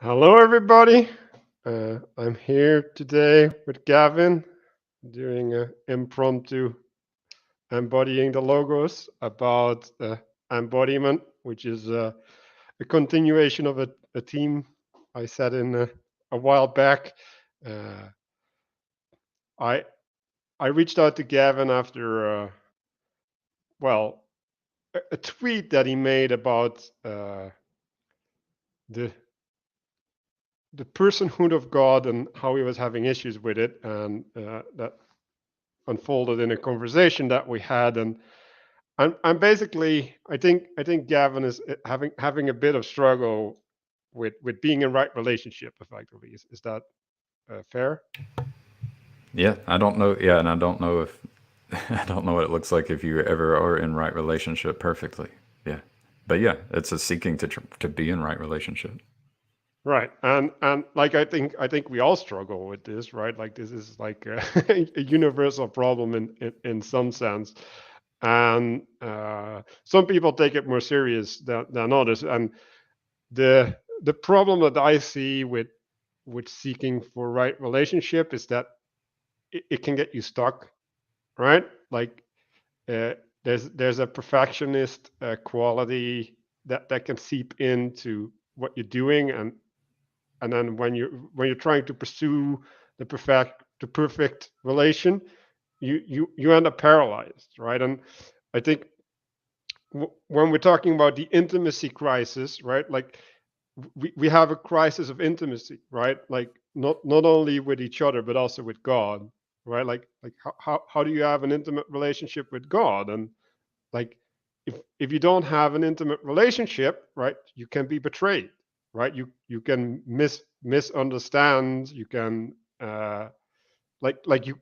Hello, everybody. I'm here today with Gavin doing an impromptu embodying the logos about embodiment, which is a continuation of a theme I said in a while back. Uh, I I reached out to Gavin after well a tweet that he made about the the personhood of God and how he was having issues with it, and that unfolded in a conversation that we had. And I'm basically, I think Gavin is having a bit of struggle with being in right relationship. Effectively, is that fair? Yeah, I don't know. Yeah, and I don't know if I don't know what it looks like if you ever are in right relationship perfectly. Yeah, but yeah, it's a seeking to be in right relationship. Right, and like I think we all struggle with this, right? Like this is like a universal problem in some sense, and some people take it more serious than others. And the problem that I see with seeking for right relationship is that it can get you stuck, right? Like uh, there's a perfectionist quality that can seep into what you're doing, and then when you're trying to pursue the perfect relation, you end up paralyzed, right? And I think when we're talking about the intimacy crisis, right? Like we have a crisis of intimacy, right? Like not only with each other but also with God, right? Like how do you have an intimate relationship with God? And like if you don't have an intimate relationship, right, you can be betrayed, right? You can misunderstand, you can like you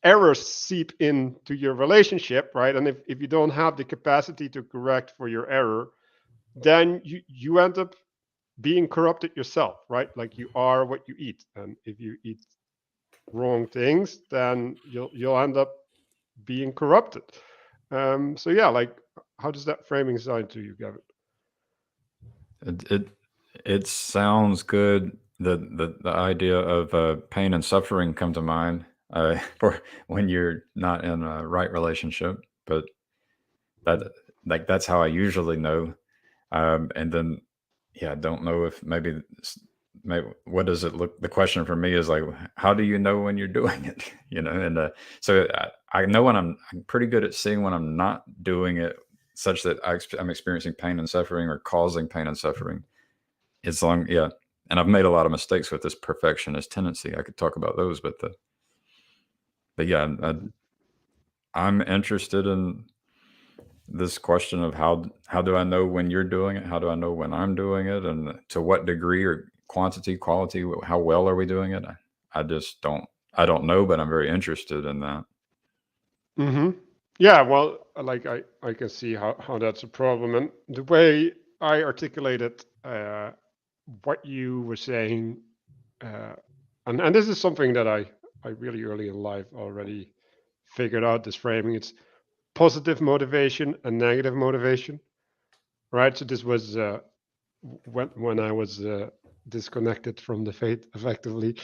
errors seep into your relationship, right? And if you don't have the capacity to correct for your error, then you end up being corrupted yourself, right? Like you are what you eat, and if you eat wrong things, then you'll end up being corrupted. So yeah, like how does that framing sound to you, Gavin? It it sounds good. The idea of pain and suffering come to mind for when you're not in a right relationship, but that that's how I usually know. And then yeah, I don't know if maybe what does it look? The question for me is like, how do you know when you're doing it? And so I know when I'm pretty good at seeing when I'm not doing it, such that I'm experiencing pain and suffering or causing pain and suffering. It's long, yeah. And I've made a lot of mistakes with this perfectionist tendency. I could talk about those, but yeah, I'm interested in this question of how do I know when you're doing it? How do I know when I'm doing it? And to what degree or quantity, quality? How well are we doing it? I just don't. I don't know, but I'm very interested in that. Mm-hmm. Yeah, well, like I can see how that's a problem, and the way I articulated what you were saying, uh, and this is something that I really early in life already figured out this framing. It's positive motivation and negative motivation, right? So this was when I was disconnected from the faith, effectively.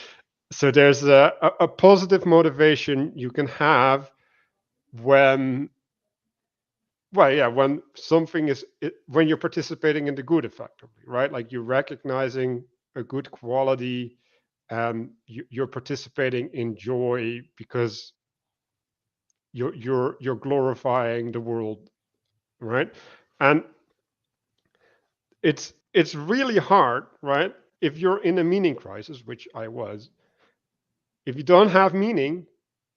So there's a positive motivation you can have when, well, yeah, when something when you're participating in the good, effectively, right? Like you're recognizing a good quality, and you're participating in joy because you're glorifying the world, right? And it's really hard, right? If you're in a meaning crisis, which I was, if you don't have meaning,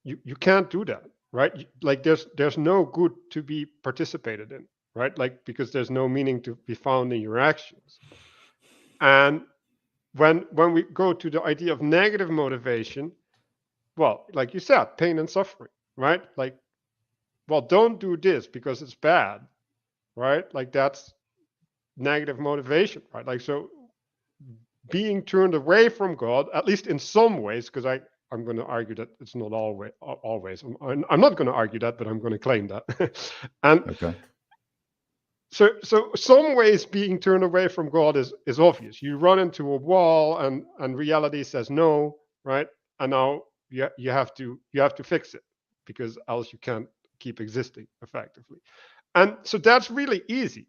you can't do that, right? Like there's no good to be participated in, right? Like because there's no meaning to be found in your actions. And when we go to the idea of negative motivation, well, like you said, pain and suffering, right? Like, well, don't do this because it's bad, right? Like that's negative motivation, right? Like so being turned away from God, at least in some ways, because I'm going to argue that it's not always. I'm not going to argue that, but I'm going to claim that. And Okay. So some ways being turned away from God is obvious. You run into a wall and reality says no, right? And now you have to fix it because else you can't keep existing effectively. And so that's really easy.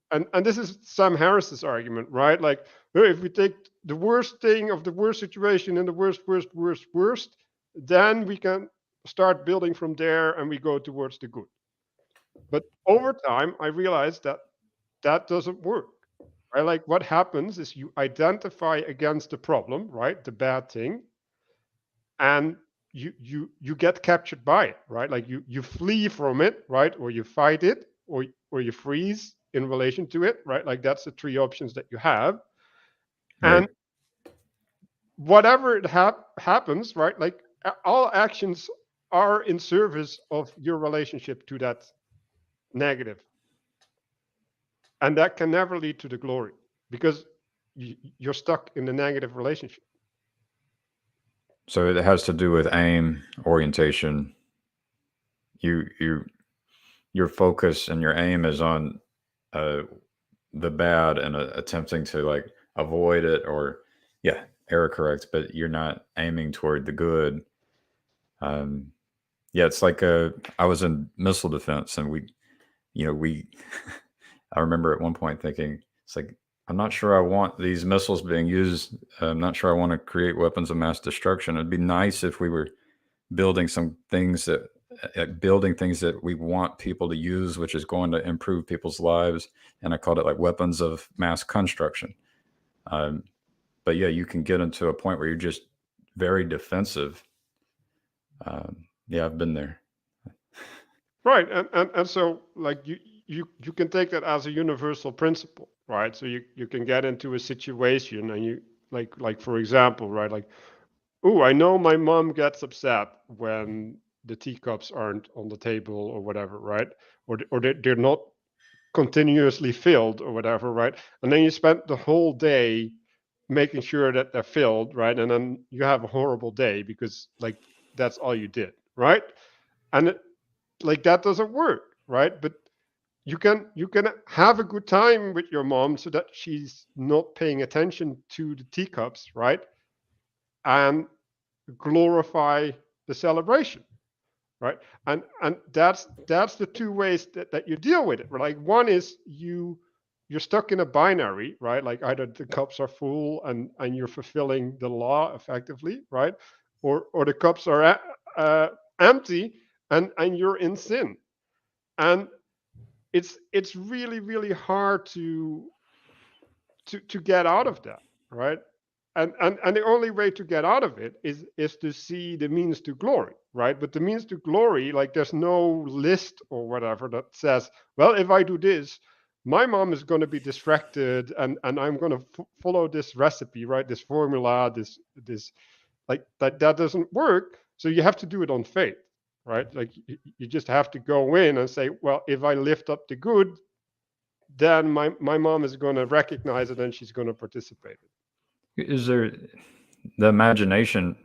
And this is Sam Harris's argument, right? Like, if we take the worst thing of the worst situation and the worst, then we can start building from there and we go towards the good. But over time, I realized that that doesn't work. Right? Like, what happens is you identify against the problem, right? The bad thing, and you get captured by it, right? Like you flee from it, right? Or you fight it, or you freeze in relation to it, right? Like, that's the three options that you have. Right. And whatever happens, right? Like, all actions are in service of your relationship to that negative, and that can never lead to the glory because you're stuck in the negative relationship. So it has to do with aim, orientation. You your focus and your aim is on uh, the bad and attempting to like avoid it, or yeah, error correct, but you're not aiming toward the good. Um, yeah, it's like I was in missile defense, and we I remember at one point thinking, it's like, I'm not sure I want these missiles being used. I'm not sure I want to create weapons of mass destruction. It'd be nice if we were building some things that building things that we want people to use, which is going to improve people's lives. And I called it like weapons of mass construction. Um, but yeah, you can get into a point where you're just very defensive. Yeah, I've been there. Right, and so, like, you can take that as a universal principle, right? So you can get into a situation and you, like for example, right? Like, oh, I know my mom gets upset when the teacups aren't on the table or whatever, right? Or they're not continuously filled or whatever, right? And then you spend the whole day making sure that they're filled, right? And then you have a horrible day because, like, that's all you did, right? And like, that doesn't work, right? But you can have a good time with your mom so that she's not paying attention to the teacups, right? And glorify the celebration, right? And that's the two ways that you deal with it. Like, one is you're stuck in a binary, right? Like, either the cups are full and you're fulfilling the law effectively, right? Or the cups are empty and you're in sin. And it's really really hard to get out of that, right? And the only way to get out of it is to see the means to glory, right? But the means to glory, like, there's no list or whatever that says, well, if I do this, my mom is going to be distracted and I'm going to follow this recipe, right? This formula, this like that doesn't work. So you have to do it on faith, right? Like, you just have to go in and say, well, if I lift up the good, then my mom is going to recognize it and she's going to participate. Is there the imagination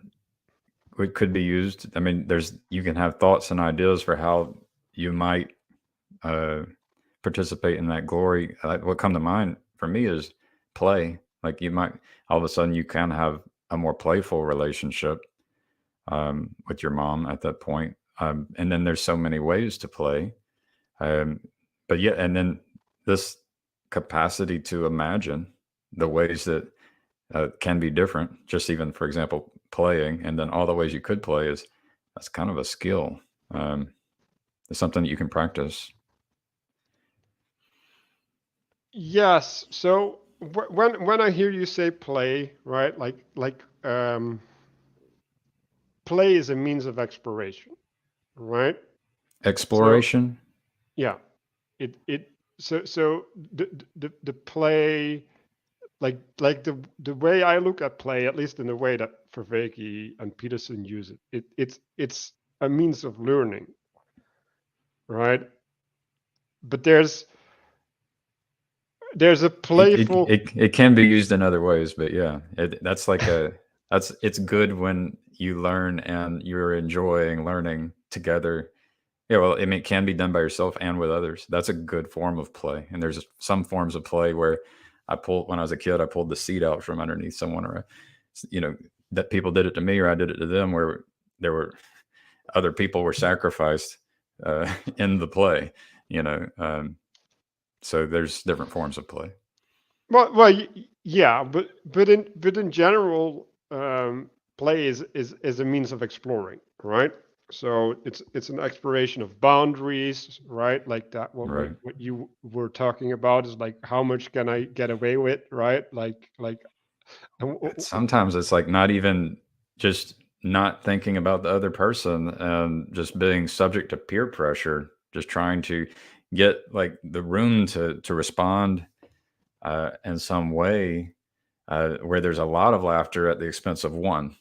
could be used? I mean, there's you can have thoughts and ideas for how you might uh, participate in that glory. What come to mind for me is play. Like you might all of a sudden you kind of have a more playful relationship with your mom at that point. And then there's so many ways to play. Um, but yeah, and then this capacity to imagine the ways that can be different. Just even, for example, playing, and then all the ways you could play is that's kind of a skill. Um, it's something that you can practice. Yes. So when I hear you say play, right? Play is a means of exploration, right? So Exploration. yeah, it so the play, like the way I look at play, at least in the way that Vervaeke and Peterson use it, it's a means of learning, right? But there's a It, it playful. it it can be used in other ways, but yeah, that's like a it's good when you learn and you're enjoying learning together. Yeah, well, I mean, it can be done by yourself and with others. That's a good form of play. And there's some forms of play where when I was a kid, I pulled the seat out from underneath someone, you know, that people did it to me or I did it to them, where there were other people were sacrificed in the play, you know. So there's different forms of play. Yeah, but in general, play is a means of exploring, right? So it's an exploration of boundaries, right? Like that. Right. What you were talking about is like how much can I get away with, right? Like Sometimes it's like not even just not thinking about the other person and just being subject to peer pressure, just trying to get like the room to respond in some way where there's a lot of laughter at the expense of one,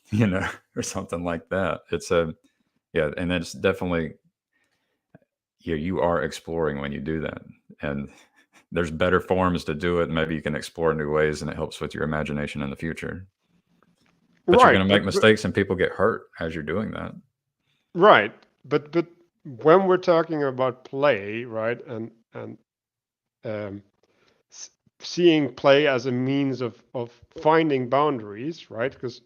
or something like that. It's a yeah, and it's definitely you are exploring when you do that, and there's better forms to do it. Maybe you can explore new ways, and it helps with your imagination in the future. But you're right, going to make mistakes, and people get hurt as you're doing that. right, but when we're talking about play, right, and um, seeing play as a means of finding boundaries, right? Because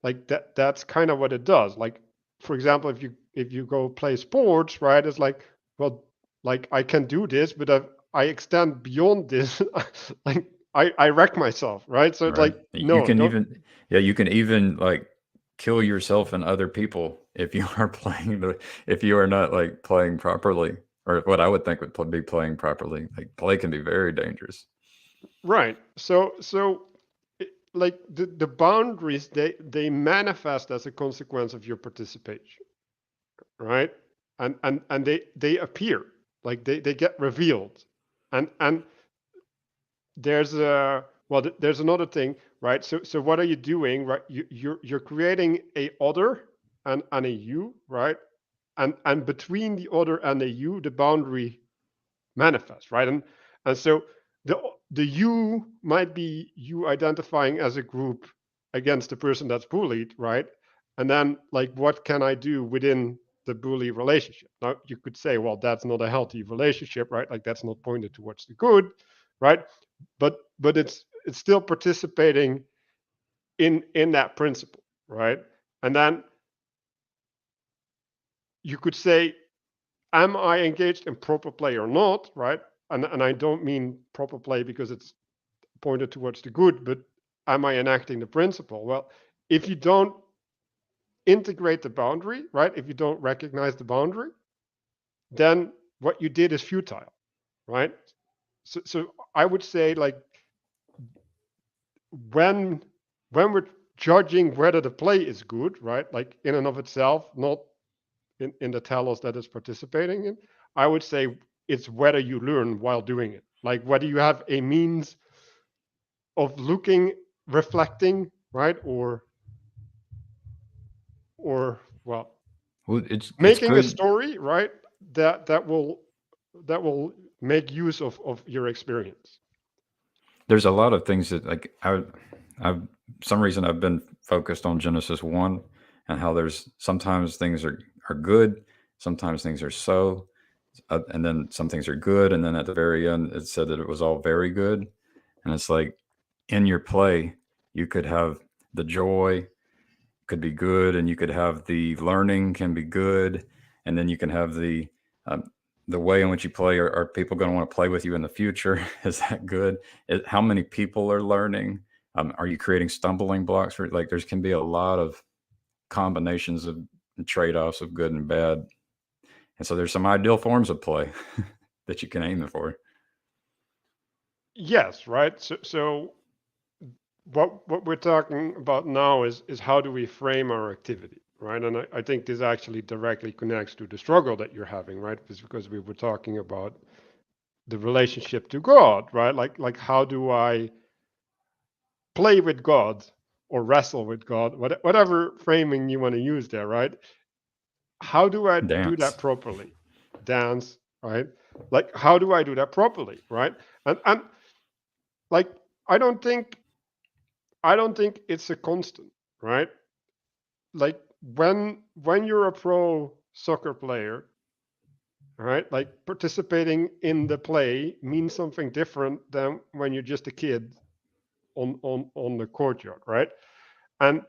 like that's kind of what it does. Like for example, if you go play sports, right? It's like, well, like I can do this, but if I extend beyond this, like I wreck myself, right? So it's Right. like, You no, can don't. even, yeah, you can even like kill yourself and other people if you are if you are not like playing properly, or what I would think would be playing properly. Like play can be very dangerous. Right. Like the boundaries, they manifest as a consequence of your participation, right? And they appear, like they get revealed, and there's a well there's another thing, right? So what are you doing, right? You're creating a other and a you, right? And between the other and the you, the boundary manifests, right? And so the you might be you identifying as a group against the person that's bullied, right? And then like what can I do within the bully relationship? Now you could say, well, that's not a healthy relationship, right? Like that's not pointed towards the good, right? But it's still participating in that principle, right? And then you could say, am I engaged in proper play or not, right? And I don't mean proper play because it's pointed towards the good, but am I enacting the principle? Well, if you don't integrate the boundary, right? If you don't recognize the boundary, then what you did is futile, right? So I would say like when when we're judging whether the play is good, right? Like in and of itself, not in the telos that is participating in, I would say it's whether you learn while doing it. Like whether you have a means of looking, reflecting, right? Or well, Well, it's making a good. story, right? That will make use of your experience. There's a lot of things that like I've some reason I've been focused on Genesis 1 and how there's sometimes things are good, sometimes things are and then some things are good, and then at the very end it said that it was all very good, and it's like in your play you could have the joy could be good, and you could have the learning can be good, and then you can have um, the way in which you play. Are people going to want to play with you in the future? Is that good? How many people are learning? Are you creating stumbling blocks for like? There's can be a lot of combinations of trade-offs of good and bad, and so there's some ideal forms of play that you can aim for. Yes, right. So what we're talking about now is how do we frame our activity, right? And I think this actually directly connects to the struggle that you're having, right? Because we were talking about the relationship to God, right? Like how do I play with God or wrestle with God, whatever framing you want to use there, right? How do I do Dance. that properly? Dance, right? Like how do I do that properly, right? And like I don't think I don't think it's a constant, right? Like when you're a pro soccer player, right? Like participating in the play means something different than when you're just a kid on the courtyard, right? And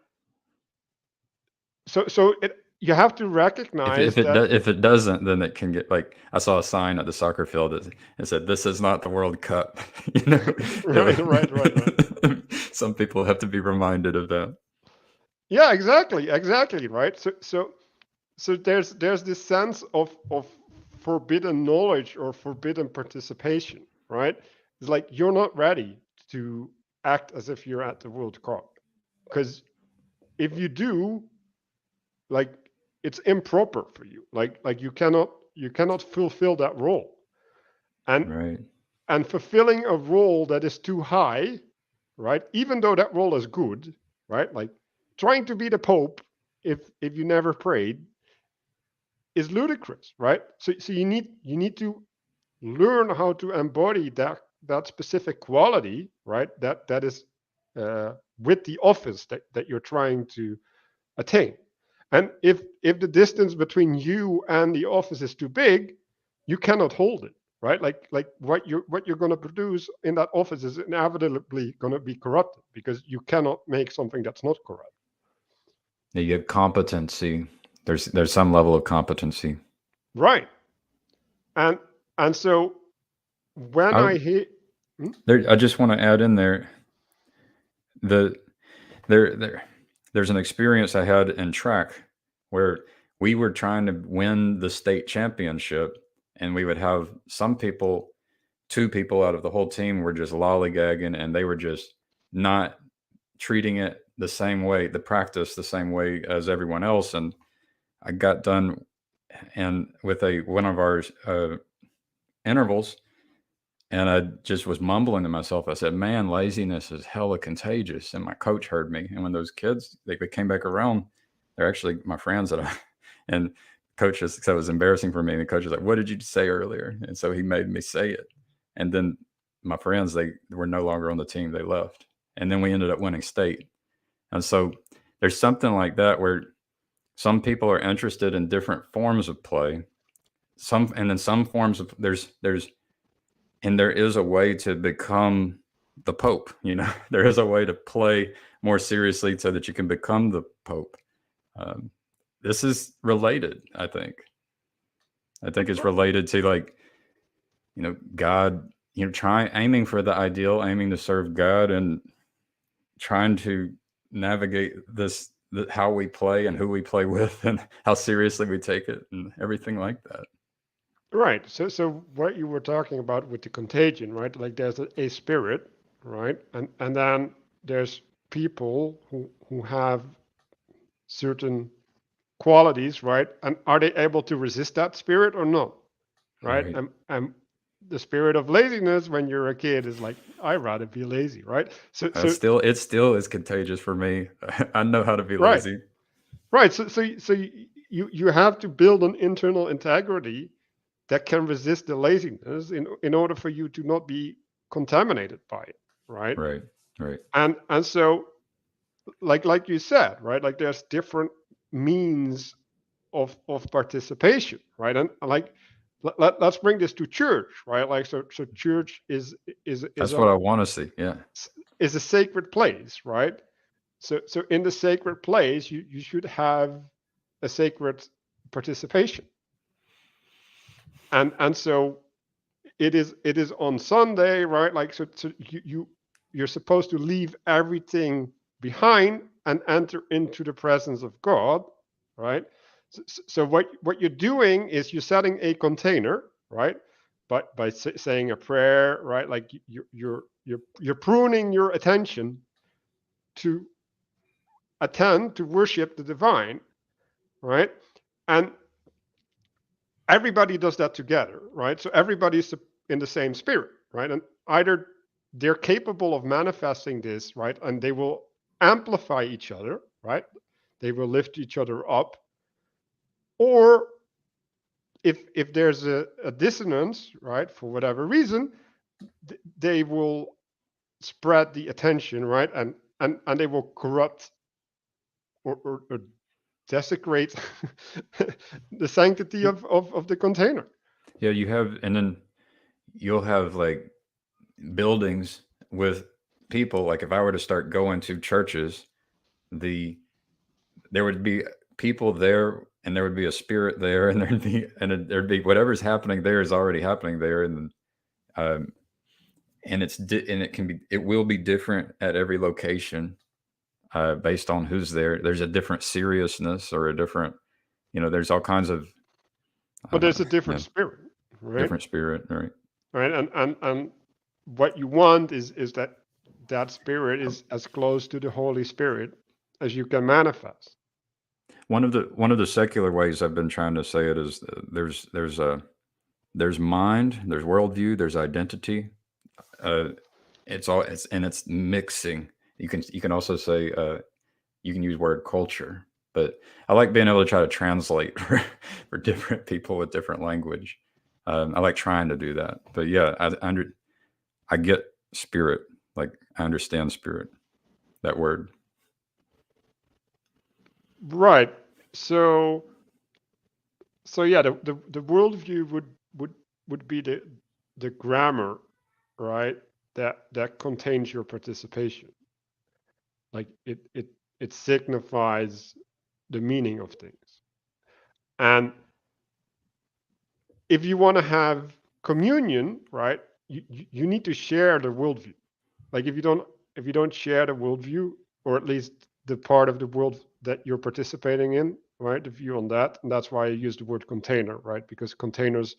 so it you have to recognize that. If it doesn't, then it can get like I saw a sign at the soccer field that it said, "This is not the World Cup." you know, Right, right, right, right. some people have to be reminded of that. Yeah, exactly, exactly, right. So there's this sense of forbidden knowledge or forbidden participation, right? It's like you're not ready to act as if you're at the World Cup, because if you do, like, it's improper for you. Like you cannot fulfill that role, and Right. fulfilling a role that is too high, right? Even though that role is good, right? Like trying to be the Pope if you never prayed is ludicrous, right? So you need to learn how to embody that specific quality, right? That is with the office that you're trying to attain. And if the distance between you and the office is too big, you cannot hold it, right? Like what you're going to produce in that office is inevitably going to be corrupted because you cannot make something that's not corrupt. Yeah, you have competency. There's some level of competency. Right. And so when I I hear. Hmm? there. I just want to add in there the there there's an experience I had in track where we were trying to win the state championship, and we would have some people, two people out of the whole team were just lollygagging, and they were just not treating it the same way, the practice the same way as everyone else. And I got done and with a one of our intervals, and I just was mumbling to myself. I said, "Man, laziness is hella contagious." And my coach heard me. And when those kids they came back around, they're actually my friends that I and coach just so it was embarrassing for me. And the coach was like, "What did you say earlier?" And so he made me say it. And then my friends, they were no longer on the team. They left. And then we ended up winning state. And so there's something like that where some people are interested in different forms of play. Some and then some forms of there's and there is a way to become the pope. There is a way to play more seriously so that you can become the pope. um, this is related, I think it's related to, like, God, trying aiming for the ideal, aiming to serve God, and trying to navigate how we play and who we play with and how seriously we take it and everything like that. Right. So what you were talking about with the contagion, right? Like there's a spirit, right? And then there's people who have certain qualities, right? And are they able to resist that spirit or not? Right? Right. And the spirit of laziness when you're a kid is like, I'd rather be lazy, right? It still is contagious for me. I know how to be Right. lazy. Right. So you have to build an internal integrity that can resist the laziness in order for you to not be contaminated by it, right? Right. Right. And so like you said, right? Like there's different means of participation, right? And like let's bring this to church, right? Like so church is That's a what I want to see. Yeah. is a sacred place, right? So in the sacred place you should have a sacred participation. And so it is on Sunday, right? Like so you're supposed to leave everything behind and enter into the presence of God, right? So what you're doing is you're setting a container, right? But by saying a prayer, right? Like you're pruning your attention to attend to worship the divine, right? And everybody does that together, right? So everybody's in the same spirit, right? And either they're capable of manifesting this, right? And they will amplify each other, right? They will lift each other up. Or if there's a dissonance, right, for whatever reason, they will spread the attention, right? And they will corrupt or desecrate the sanctity of the container. Yeah, you have, and then you'll have like buildings with people. Like if I were to start going to churches, the there would be people there, and there would be a spirit there, and there'd be whatever's happening there is already happening there, um, and and it will be different at every location, based on who's there. There's a different seriousness or a different, there's all kinds of, But there's a yeah, different spirit, right? different spirit, right? Right, and what you want is that that spirit is as close to the Holy Spirit as you can manifest. One of the secular ways I've been trying to say it is, there's mind, there's worldview, there's identity. Uh, it's mixing. You can also say, you can use word culture, but I like being able to try to translate for different people with different language. I like trying to do that, but yeah, I get spirit. Like I understand spirit. That word. Right. So yeah, the worldview would would be the grammar, right? That contains your participation. Like it signifies the meaning of things. And if you want to have communion, right, you need to share the worldview. Like if you don't share the worldview, or at least the part of the world that you're participating in, right, the view on that, and that's why I use the word container, right, because containers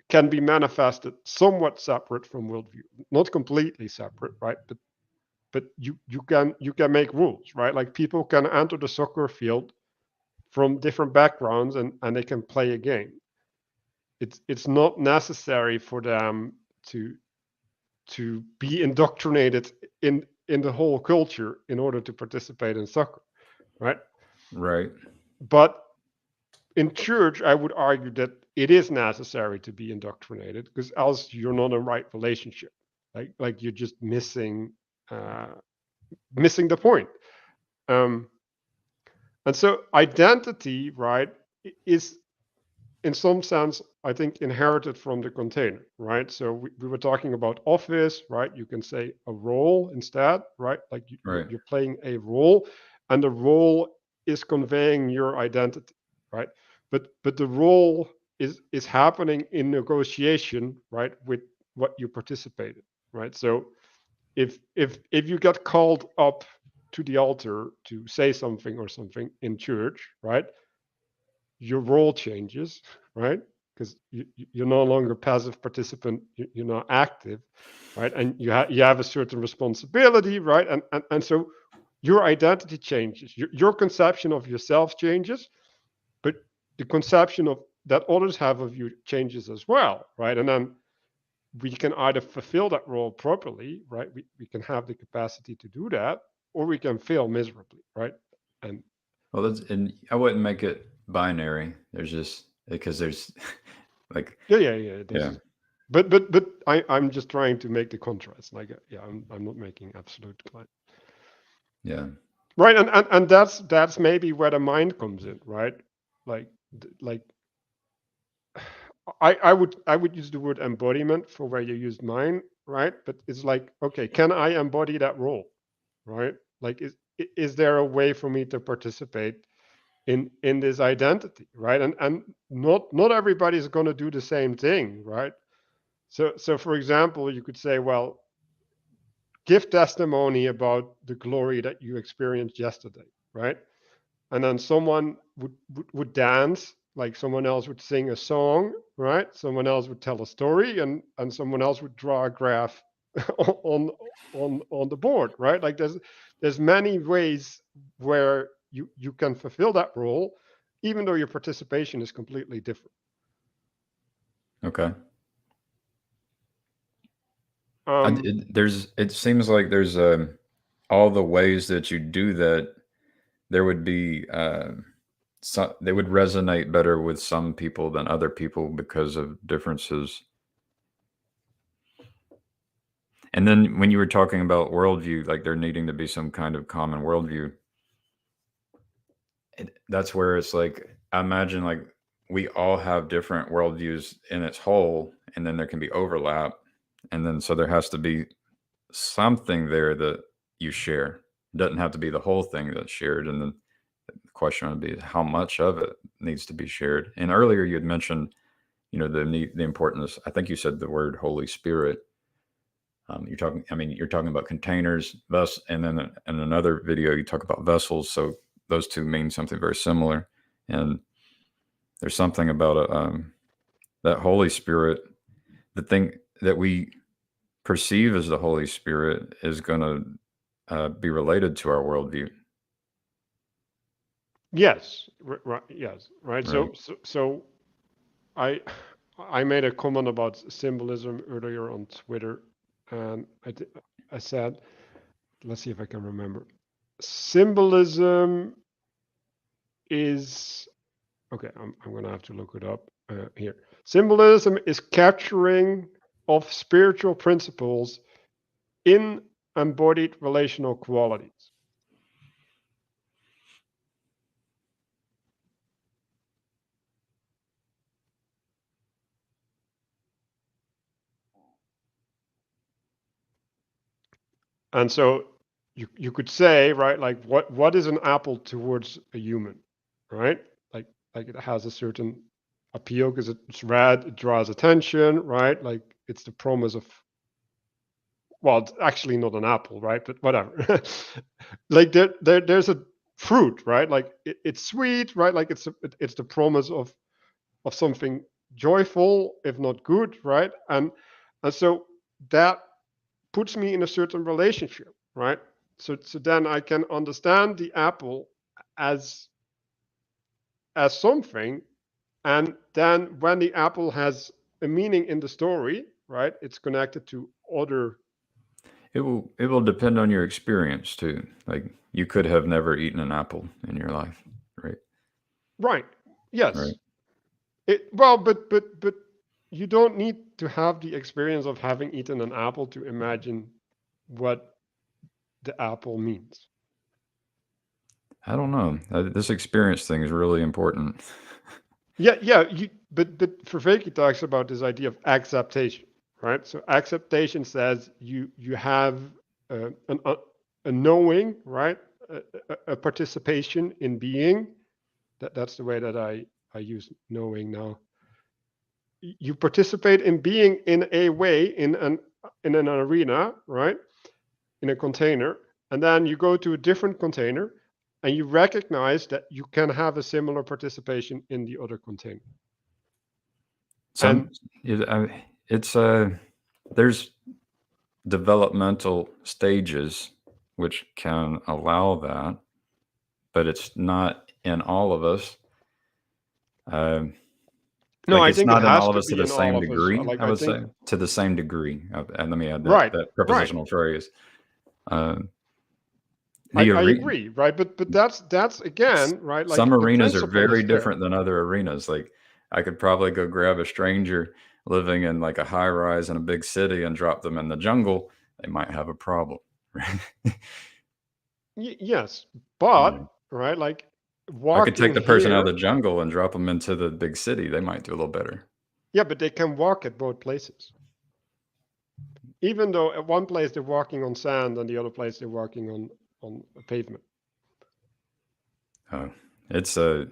can be manifested somewhat separate from worldview, not completely separate, right, but you can make rules, right, like people can enter the soccer field from different backgrounds and they can play a game. It's not necessary for them to be indoctrinated in the whole culture in order to participate in soccer, right? Right. But in church, I would argue that it is necessary to be indoctrinated, because else you're not in right relationship. Like you're just uh, missing the point. Um, and so identity, right, is in some sense, I think, inherited from the container, right? So we were talking about office, right? You can say a role instead, right? Like Right. you're playing a role, and the role is conveying your identity, right? But the role is happening in negotiation, right, with what you participated, right? So if you get called up to the altar to say something or something in church, right, your role changes, right? Because you're no longer passive participant, you're not active, right? And you have a certain responsibility, right? And so your identity changes, your conception of yourself changes, but the conception of that others have of you changes as well, right? And then we can either fulfill that role properly, right? We can have the capacity to do that, or we can fail miserably, right? And Well, and I wouldn't make it binary. There's just because there's like, yeah, this yeah, is, but I'm just trying to make the contrast. Like, yeah, I'm not making absolute claim, yeah, right? And that's maybe where the mind comes in, right? Like like I would use the word embodiment for where you used mind, right? But it's like, okay, can I embody that role, right? Like, is there a way for me to participate in this identity, right? And not everybody's going to do the same thing, right? So for example, you could say, well, give testimony about the glory that you experienced yesterday, right? And then someone would dance, like someone else would sing a song, right? Someone else would tell a story, and someone else would draw a graph on on the board, right? Like there's many ways where you can fulfill that role, even though your participation is completely different. okay. Um, It seems like there's, all the ways that you do that. There would be, they would resonate better with some people than other people because of differences. And then when you were talking about worldview, like there needing to be some kind of common worldview, that's where it's like I imagine like we all have different worldviews in its whole, and then there can be overlap, and then so there has to be something there that you share. It doesn't have to be the whole thing that's shared, and then the question would be how much of it needs to be shared. And earlier you had mentioned, the importance. I think you said the word Holy Spirit. You're talking. I mean, you're talking about containers, thus, and then in another video you talk about vessels. So those two mean something very similar. And there's something about that Holy Spirit. The thing that we perceive as the Holy Spirit is going to be related to our worldview, Yes, right, yes, right. right? So I I made a comment about symbolism earlier on Twitter, and I said, let's see if I can remember. Symbolism is okay. I'm gonna have to look it up here. Symbolism is capturing of spiritual principles in embodied relational qualities. And so you could say, right, like what is an apple towards a human, right? Like like it has a certain appeal because it's red, it draws attention, right? Like it's the promise of, well, it's actually not an apple, right? But whatever. Like there's a fruit, right? Like it's sweet, right? Like it's the promise of something joyful, if not good, right? And so that puts me in a certain relationship, right? So then I can understand the apple as as something, and then when the apple has a meaning in the story, right? It's connected to other. It will depend on your experience too. Like you could have never eaten an apple in your life, right? Right. Right. Yes. It well, but you don't need to have the experience of having eaten an apple to imagine what the apple means. I don't know. This experience thing is really important. Yeah, yeah. But Vervaeke talks about this idea of acceptation, right? So acceptation says you have a knowing, right? A participation in being. That's the way that I use knowing now. You participate in being in a way in an arena, right? In a container, and then you go to a different container, and you recognize that you can have a similar participation in the other container. Some And it's there's developmental stages which can allow that, but it's not in all of us. Um, no, like I it's think it not in has all of to us to be the in all same of us. degree. Like I I would think, say to the same degree, and let me add that right, right. prepositional phrase. Uh, the I arena, agree, right? But that's again, right? some Like the arenas are principle very is there. different than other arenas. Like I could probably go grab a stranger living in like a high rise in a big city and drop them in the jungle. They might have a problem, right? Yes, Yeah. but right, like I could take walking the person out of here, the jungle and drop them into the big city. They might do a little better. yeah, but they can walk at both places. Even though at one place they're walking on sand and the other place they're walking on a pavement. Uh, it's a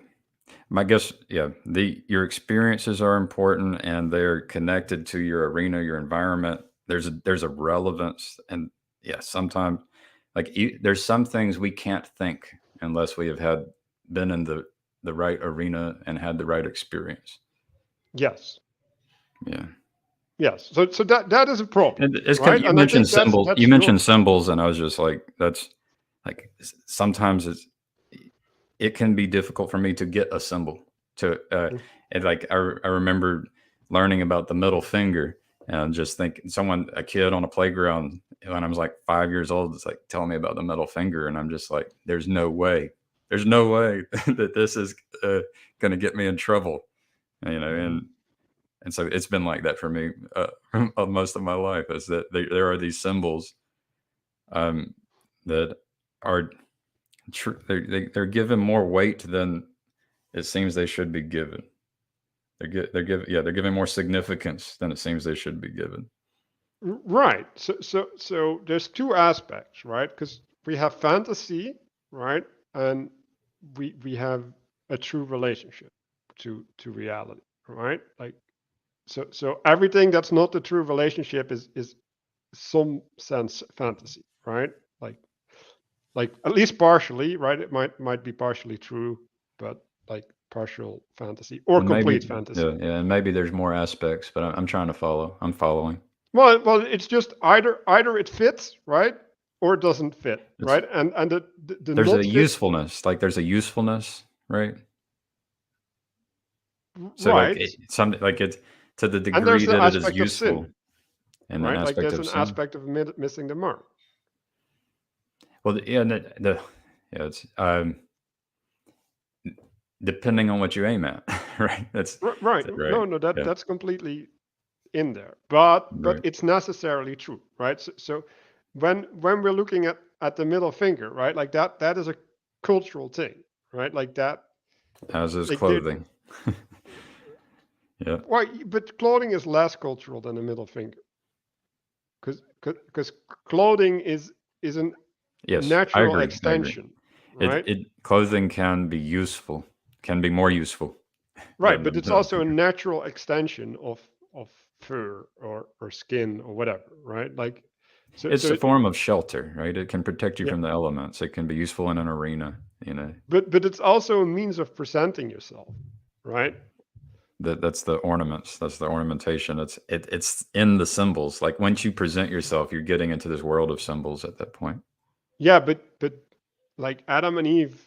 my guess, yeah. The your experiences are important, and they're connected to your arena, your environment. There's a relevance, and yeah, sometimes like there's some things we can't think unless we have had been in the right arena and had the right experience. Yes, Yeah, yes. So that is a problem, and it's kind right? of, you And I mentioned think symbols. that's You your mentioned symbols, and I was just like, that's like sometimes it can be difficult for me to get a symbol to and like I remember learning about the middle finger and just thinking someone a kid on a playground when I was like 5 years old is like telling me about the middle finger and I'm just like there's no way that this is going to get me in trouble, and so it's been like that for me most of my life is that there are these symbols um, that are they're given more weight than it seems they should be given. They're giving more significance than it seems they should be given. Right. So there's two aspects, right? Because we have fantasy, right, and we have a true relationship to reality, right? Like so everything that's not the true relationship is some sense fantasy, right? Like like at least partially, right? It might be partially true, but like partial fantasy or And maybe, complete fantasy. yeah, and maybe there's more aspects, but I'm trying to follow. I'm following. Well, it's just either it fits, right, or it doesn't fit, It's right? And the there's a not fit, usefulness, like there's a usefulness, right? So like right? some like it's to the And degree there's the that it is aspect of useful, sin, and an right? Like aspect there's of an sin. aspect of missing the mark. Well, yeah, and yeah, it's depending on what you aim at, right? Right? Right. No, Yeah. that's completely in there, but Right. it's necessarily true, right? So when we're looking at the middle finger, right, like that is a cultural thing, right? Like that, As is like there. clothing. Yeah. Why? But clothing is less cultural than the middle finger, because clothing is a Yes, I natural agree. I agree. extension, It right? it clothing can be useful, can be more useful Right, than the but it's middle also a finger. natural extension of fur or skin or whatever, right? Like, It's a form of shelter, right? It can protect you yeah, from the elements. It can be useful in an arena, you know. but it's also a means of presenting yourself, right? That's the ornaments. That's the ornamentation. It's in the symbols. Like once you present yourself, you're getting into this world of symbols at that point. Yeah, but like Adam and Eve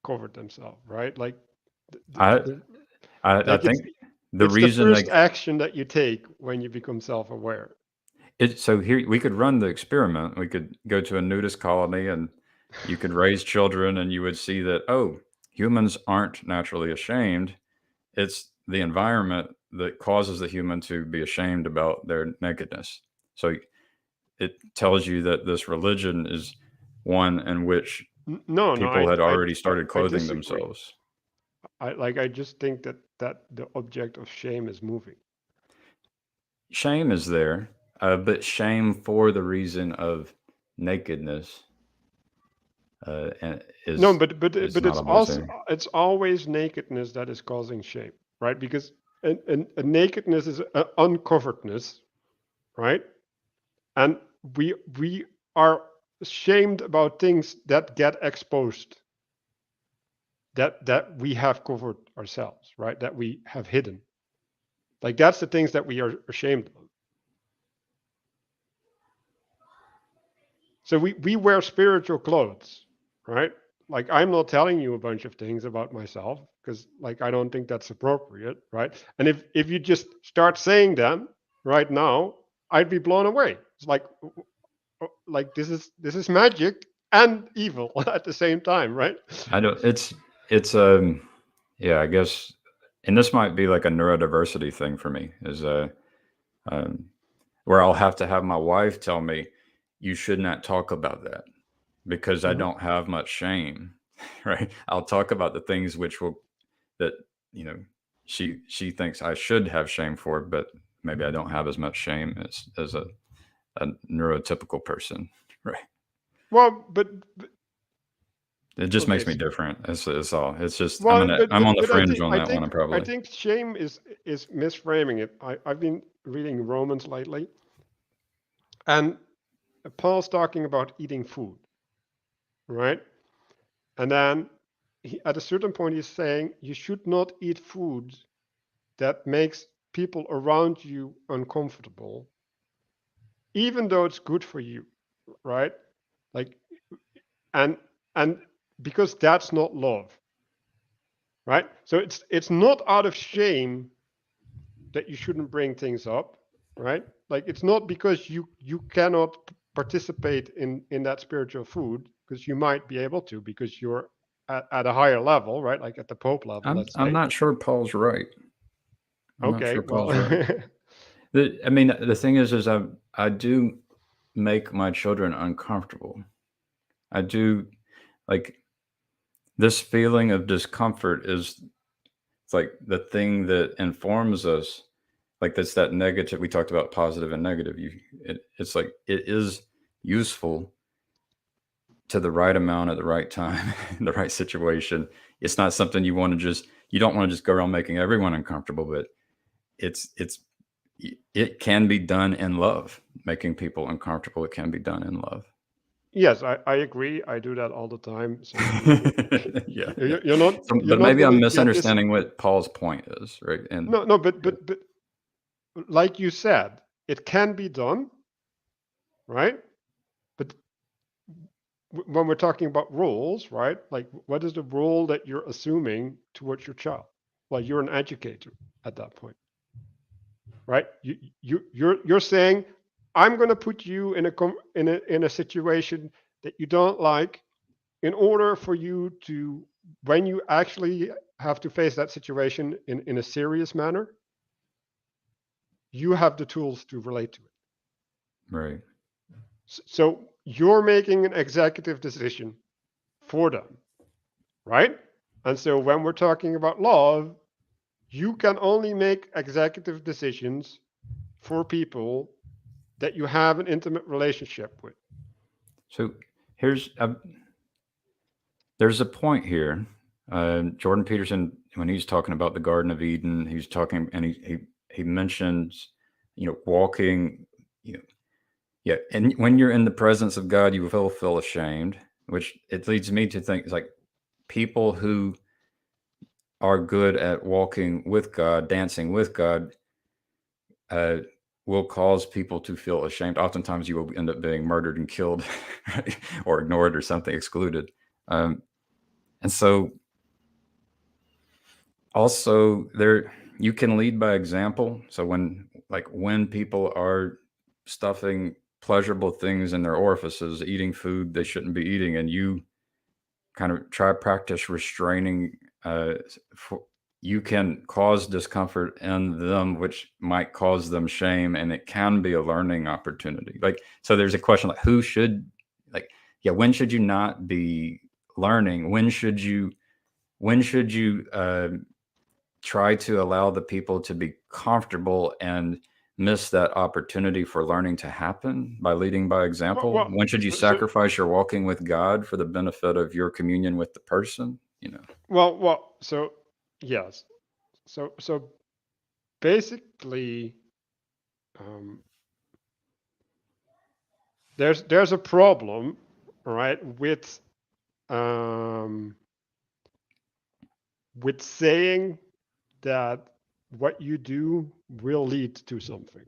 covered themselves, right? Like, I the, I like think the it's the reason first they action that you take when you become self-aware. so here we could run the experiment. We could go to a nudist colony and you could raise children and you would see that, oh, humans aren't naturally ashamed. It's the environment that causes the human to be ashamed about their nakedness. So it tells you that this religion is one in which No, no, people had already started I clothing disagree. themselves. I just think that the object of shame is moving. Shame is there, but shame for the reason of nakedness and No, is but not always there. it's always nakedness that is causing shame, right? Because a nakedness is an uncoveredness, right? And we are shamed about things that get exposed, that we have covered ourselves, right? That we have hidden. Like that's the things that we are ashamed of. So we wear spiritual clothes, right? Like I'm not telling you a bunch of things about myself because like I don't think that's appropriate, right? And if you just start saying them right now, I'd be blown away. It's like this is magic and evil at the same time, right? I don't. It's yeah. I guess, and this might be like a neurodiversity thing for me. Is um, where I'll have to have my wife tell me, "You should not talk about that," because I Mhm. don't have much shame, right? I'll talk about the things which will that you know she thinks I should have shame for, but maybe I don't have as much shame as a neurotypical person, right? Well, It just okay. makes me different. It's all. It's just Well, I'm on the but fringe on that one. I Probably. think shame is misframing it. I've been reading Romans lately, and Paul's talking about eating food, right? And then at a certain point, he's saying you should not eat food that makes people around you uncomfortable, even though it's good for you, right? Like, and and because that's not love, right? So it's not out of shame that you shouldn't bring things up, right? Like it's not because you cannot participate in that spiritual food because you might be able to because you're at a higher level, right? Like at the Pope level, let's I'm say. not sure Paul's right. I'm not Okay, sure well, Paul's right. I mean, the thing is I do make my children uncomfortable. I do like this feeling of discomfort is It's like the thing that informs us, like that's that negative. We talked about positive and negative. It's like it is useful to the right amount at the right time, in the right situation. It's not something you don't want to just go around making everyone uncomfortable, but it's it can be done in love. Making people uncomfortable, it can be done in love. Yes, I agree. I do that all the time. So Yeah, yeah. you're not So, you're but not maybe gonna I'm get this. misunderstanding what Paul's point is, right? And No, no, but like you said, it can be done, right? But when we're talking about roles, right? Like, what is the role that you're assuming towards your child? Well, you're an educator at that point, right? You're saying, I'm going to put you in a situation that you don't like, in order for you to, when you actually have to face that situation in a serious manner, you have the tools to relate to it. right. So you're making an executive decision for them, right? And so when we're talking about love, you can only make executive decisions for people that you have an intimate relationship with. So here's there's a point here. Jordan Peterson, when he's talking about the Garden of Eden, he's talking and he mentions, walking, you know, yeah, and when you're in the presence of God, you will feel ashamed, which it leads me to think it's like people who are good at walking with God, dancing with God, uh, will cause people to feel ashamed. Oftentimes, you will end up being murdered and killed, right? Or ignored or something excluded. And so, also, there you can lead by example. So when people are stuffing pleasurable things in their orifices, eating food they shouldn't be eating, and you kind of try practice restraining, for, you can cause discomfort in them, which might cause them shame, and it can be a learning opportunity. Like, so there's a question like, who should, like, yeah, when should you not be learning? When should you try to allow the people to be comfortable and miss that opportunity for learning to happen by leading by Well, example? well When should you so sacrifice your walking with God for the benefit of your communion with the person? so yes. So basically, um, there's a problem, right, um, with saying that what you do will lead to something,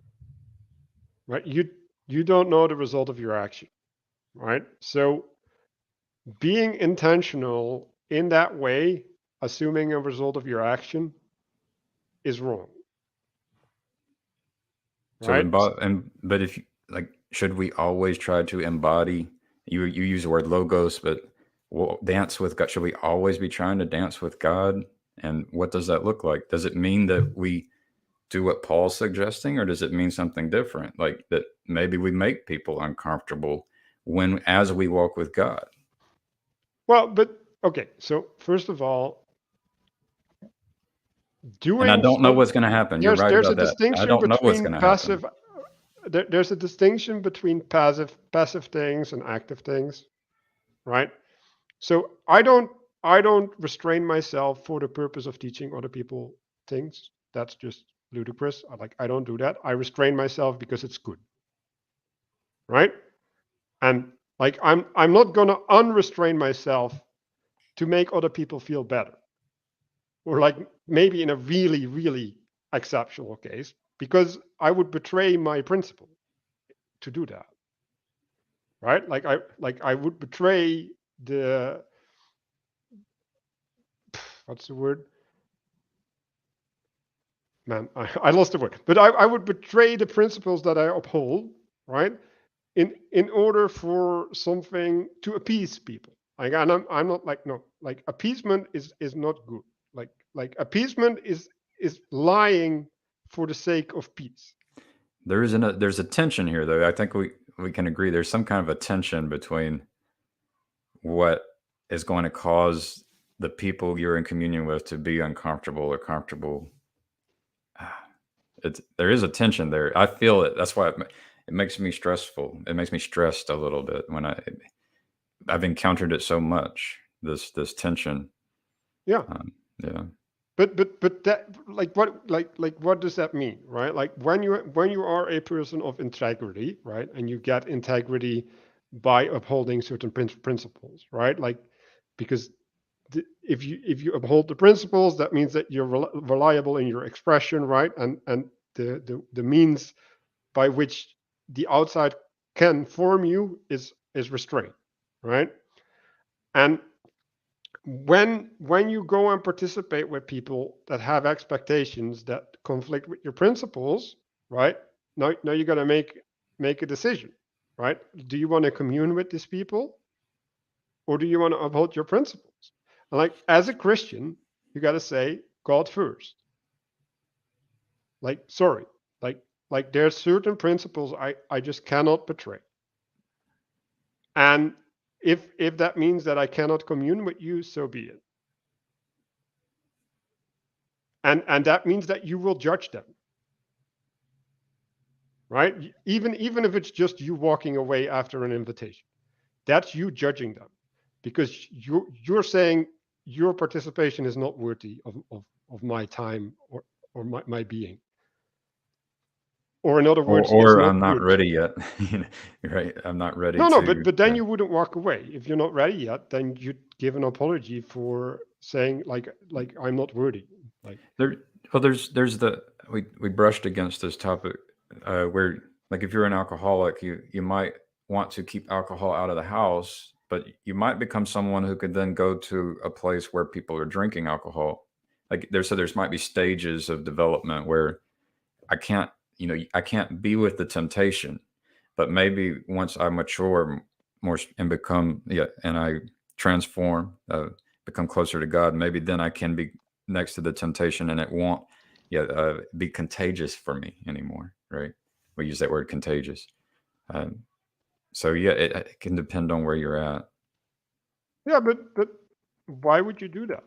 right? You don't know the result of your action, right? So being intentional in that way, assuming a result of your action, is wrong, So right? but if like, should we always try to embody? You use the word logos, but dance with God. Should we always be trying to dance with God? And what does that look like? Does it mean that we do what Paul's suggesting, or does it mean something different? Like that maybe we make people uncomfortable as we walk with God. Well, but okay. So first of all, And I doing don't know some what's going to happen. You're right there's a about that. I distinction don't know what's going between to happen. passive there's a distinction between passive things and active things, right? So I don't restrain myself for the purpose of teaching other people things. That's just ludicrous. I don't do that. I restrain myself because it's good, right? And like I'm not gonna unrestrain myself to make other people feel better, or like maybe in a really really exceptional case, because I would betray my principle to do that, right? Like I would betray the, what's the word, man, I lost the word, but I would betray the principles that I uphold, right? In order for something to appease people. Like, and I'm not like, no, like appeasement is not good. Like appeasement is lying for the sake of peace. There's a tension here, though. I think we can agree there's some kind of a tension between what is going to cause the people you're in communion with to be uncomfortable or comfortable. There is a tension there. I feel it. That's why it makes me stressful. It makes me stressed a little bit when I've encountered it so much. This tension. Yeah. Yeah. But that, like what does that mean, right? Like when you are a person of integrity, right, and you get integrity by upholding certain principles, right? Like because if you uphold the principles, that means that you're reliable in your expression, right? And the means by which the outside can form you is restraint, right? And when you go and participate with people that have expectations that conflict with your principles, right? Now you got to make a decision, right? Do you want to commune with these people, or do you want to uphold your principles? And like as a Christian, you got to say God first. Like sorry, like there's certain principles I just cannot betray. And if that means that I cannot commune with you, so be it. And that means that you will judge them, right? Even if it's just you walking away after an invitation, that's you judging them, because you're saying your participation is not worthy of my time or my being, or in other words, it's Or not I'm not good. ready yet. Right? I'm not ready No, to. but then you wouldn't walk away if you're not ready yet. Then you'd give an apology for saying like I'm not worthy. Like There, well, there's the we brushed against this topic where, like, if you're an alcoholic, you might want to keep alcohol out of the house, but you might become someone who could then go to a place where people are drinking alcohol. Like there's might be stages of development where I can't, I can't be with the temptation, but maybe once I mature more and become, yeah, and I transform, become closer to God, maybe then I can be next to the temptation and it won't, yeah, be contagious for me anymore. Right? We use that word contagious. Um, so yeah, it can depend on where you're at. yeah, but why would you do that?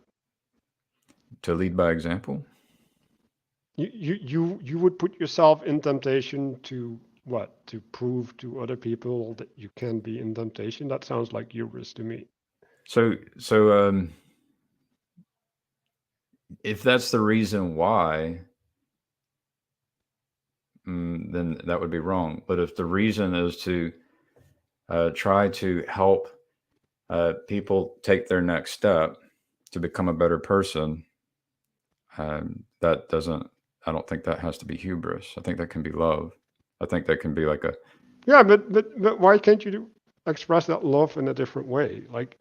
To lead by example. You would put yourself in temptation to what? To prove to other people that you can be in temptation? That sounds like hubris to me. So if that's the reason why, then that would be wrong. But if the reason is to try to help people take their next step to become a better person, that doesn't, I don't think that has to be hubris. I think that can be love. I think that can be like a, Yeah, but why can't you express that love in a different way? Like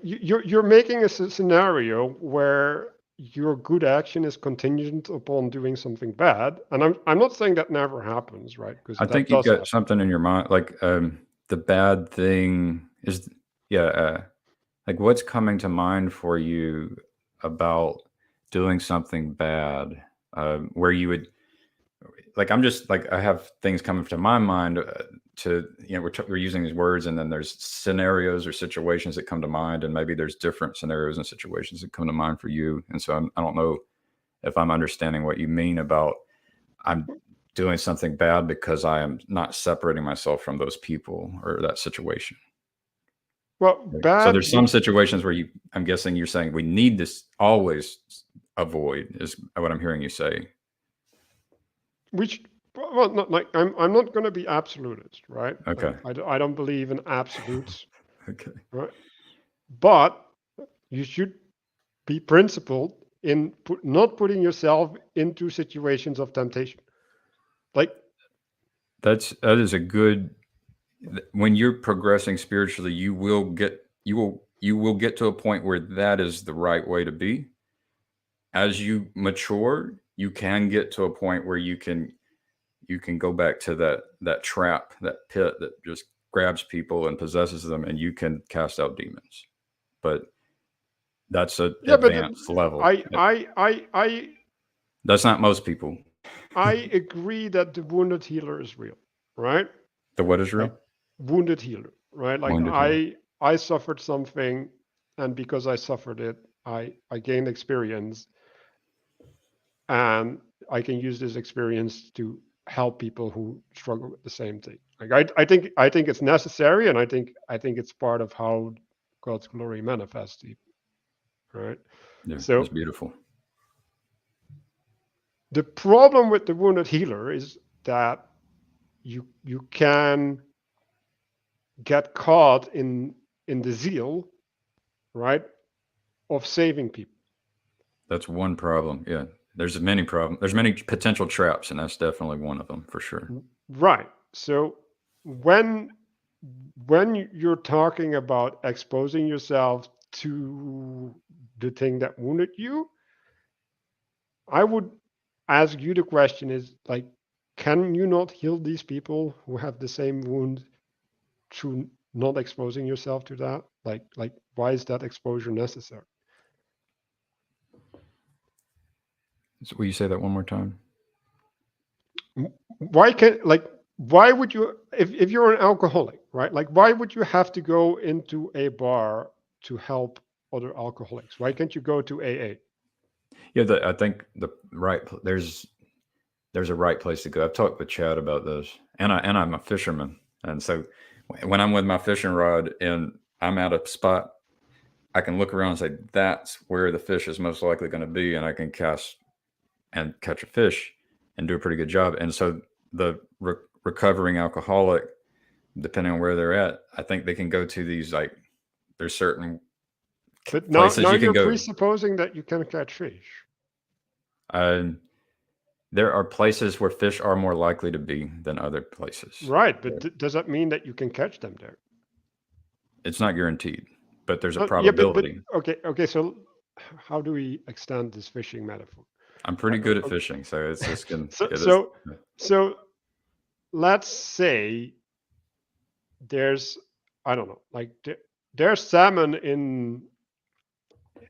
you're making a scenario where your good action is contingent upon doing something bad, and I'm not saying that never happens, right? Because I that think you've does got happen. something in your mind. Like the bad thing is, yeah, like what's coming to mind for you about doing something bad, where you would, like, I'm just like, I have things coming to my mind, to, we're using these words, and then there's scenarios or situations that come to mind, and maybe there's different scenarios and situations that come to mind for you. And so I don't know if I'm understanding what you mean about I'm doing something bad because I am not separating myself from those people or that situation. Well, Right? So there's bad some would situations where I'm guessing you're saying we need to always avoid, is what I'm hearing you say. which well not like I'm not going to be absolutist, right? Like Okay. I don't believe in absolutes, Okay. right? But you should be principled in not putting yourself into situations of temptation. Like, That is a good, when you're progressing spiritually, you will get to a point where that is the right way to be. As you mature, you can get to a point where you can go back to that trap, that pit that just grabs people and possesses them, and you can cast out demons. But that's an yeah, but advanced level. I I I I That's not most people. I agree that the wounded healer is real, right? The what is real? Like wounded healer, right? Like Wounded healer. I suffered something, and because I suffered it, I gained experience, and I can use this experience to help people who struggle with the same thing. Like I think it's necessary, and I think it's part of how God's glory manifests, right? Yeah, it's So beautiful. the problem with the wounded healer is that you can get caught in the zeal, right, of saving people. That's one problem. Yeah, there's many problems. There's many potential traps, and that's definitely one of them for sure. Right. So when you're talking about exposing yourself to the thing that wounded you, I would ask you the question is like, can you not heal these people who have the same wound through not exposing yourself to that? Like why is that exposure necessary? So will you say that one more time? Why can like why would you if you're an alcoholic, right? Like why would you have to go into a bar to help other alcoholics? Why can't you go to AA? Yeah, I think there's a right place to go. I've talked with Chad about this, and I'm a fisherman, and so when I'm with my fishing rod and I'm at a spot, I can look around and say that's where the fish is most likely going to be, and I can cast and catch a fish and do a pretty good job. And so the recovering alcoholic, depending on where they're at, I think they can go to these like there's certain But places now you can you're go. presupposing that you can catch fish. And there are places where fish are more likely to be than other places. Right, but does that mean that you can catch them there? It's not guaranteed, but there's a Yeah, but probability. okay. So how do we extend this fishing metaphor? I'm pretty good at fishing, so it's just gonna So it is. so so let's say there's I don't know, like there's salmon in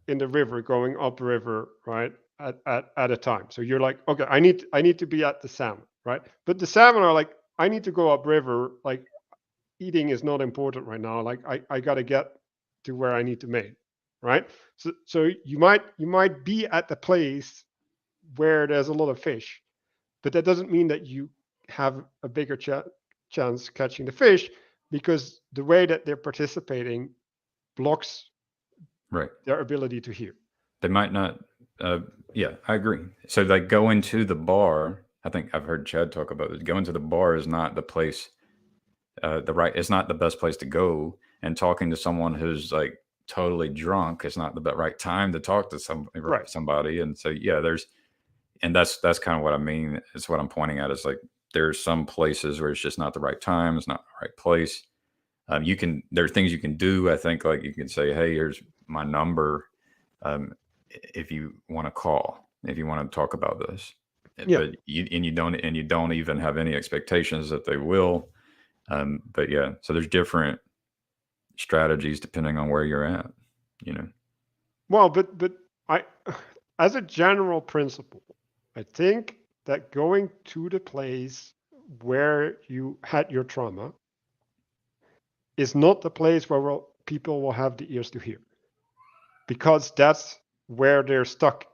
the river going upriver, right? At a time. So you're like, okay, I need to be at the salmon, right? But the salmon are like, I need to go upriver. Like eating is not important right now. Like I gotta get to where I need to make, right? So you might be at the place where there's a lot of fish, but that doesn't mean that you have a bigger chance catching the fish because the way that they're participating blocks Right. their ability to hear. They might not. Uh, yeah, I agree. So like going to the bar, I think I've heard Chad talk about this. Going to the bar is not the place. It's not the best place to go. And talking to someone who's like totally drunk is not the right time to talk to Right. somebody. And so yeah, and that's kind of what I mean. It's what I'm pointing at is like there's some places where it's just not the right time. It's not the right place. There are things you can do. I think like you can say, hey, here's my number. If you want to call, if you want to talk about this, Yeah. but you don't even have any expectations that they will. But yeah, so there's different strategies depending on where you're at, you know. Well, but I, as a general principle, I think that going to the place where you had your trauma is not the place where people will have the ears to hear, because that's where they're stuck.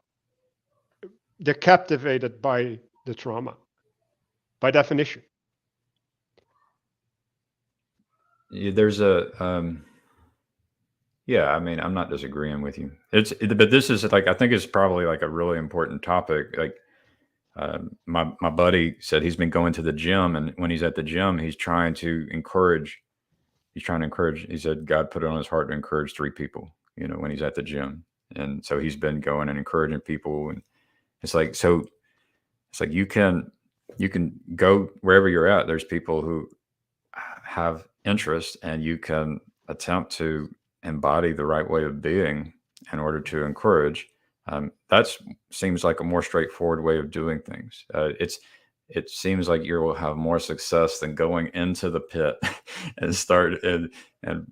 They're captivated by the trauma, by definition. There's a yeah, I mean, I'm not disagreeing with you. But this is like I think it's probably like a really important topic. Like my buddy said he's been going to the gym, and when he's at the gym, he's trying to encourage. He's trying to encourage. He said God put it on his heart to encourage 3 people. You know, when he's at the gym, and so he's been going and encouraging people, and it's like so. It's like you can go wherever you're at. There's people who have interest, and you can attempt to embody the right way of being in order to encourage. That seems like a more straightforward way of doing things. It seems like you will have more success than going into the pit and start and and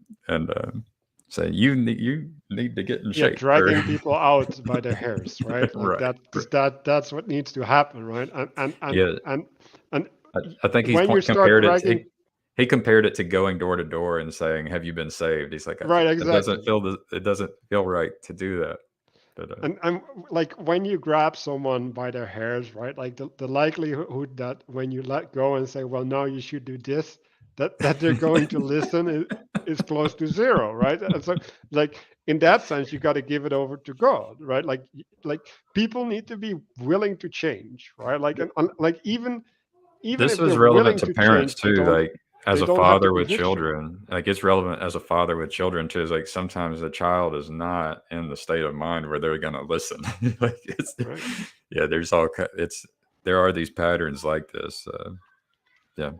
say you need to get in Yeah, shape. Or, dragging people out by their hairs, right? Like right, right. that's what needs to happen, right? Yeah, And I think when you start compared it. dragging, He compared it to going door to door and saying, "Have you been saved?" He's like, right, It doesn't exactly. feel it doesn't feel right to do that." But and like when you grab someone by their hairs, right? Like the likelihood that when you let go and say, well, now you should do this, that they're going to listen is close to zero, right? And so like in that sense, you got to give it over to God, right? Like people need to be willing to change, right? Like and like even this if they're is relevant willing to to parents change, too. Like as they a don't have the father with conviction, children, like it's relevant as a father with children too. Is like sometimes the child is not in the state of mind where they're gonna listen. Like it's right? yeah, there's all it's there are these patterns like this. Yeah,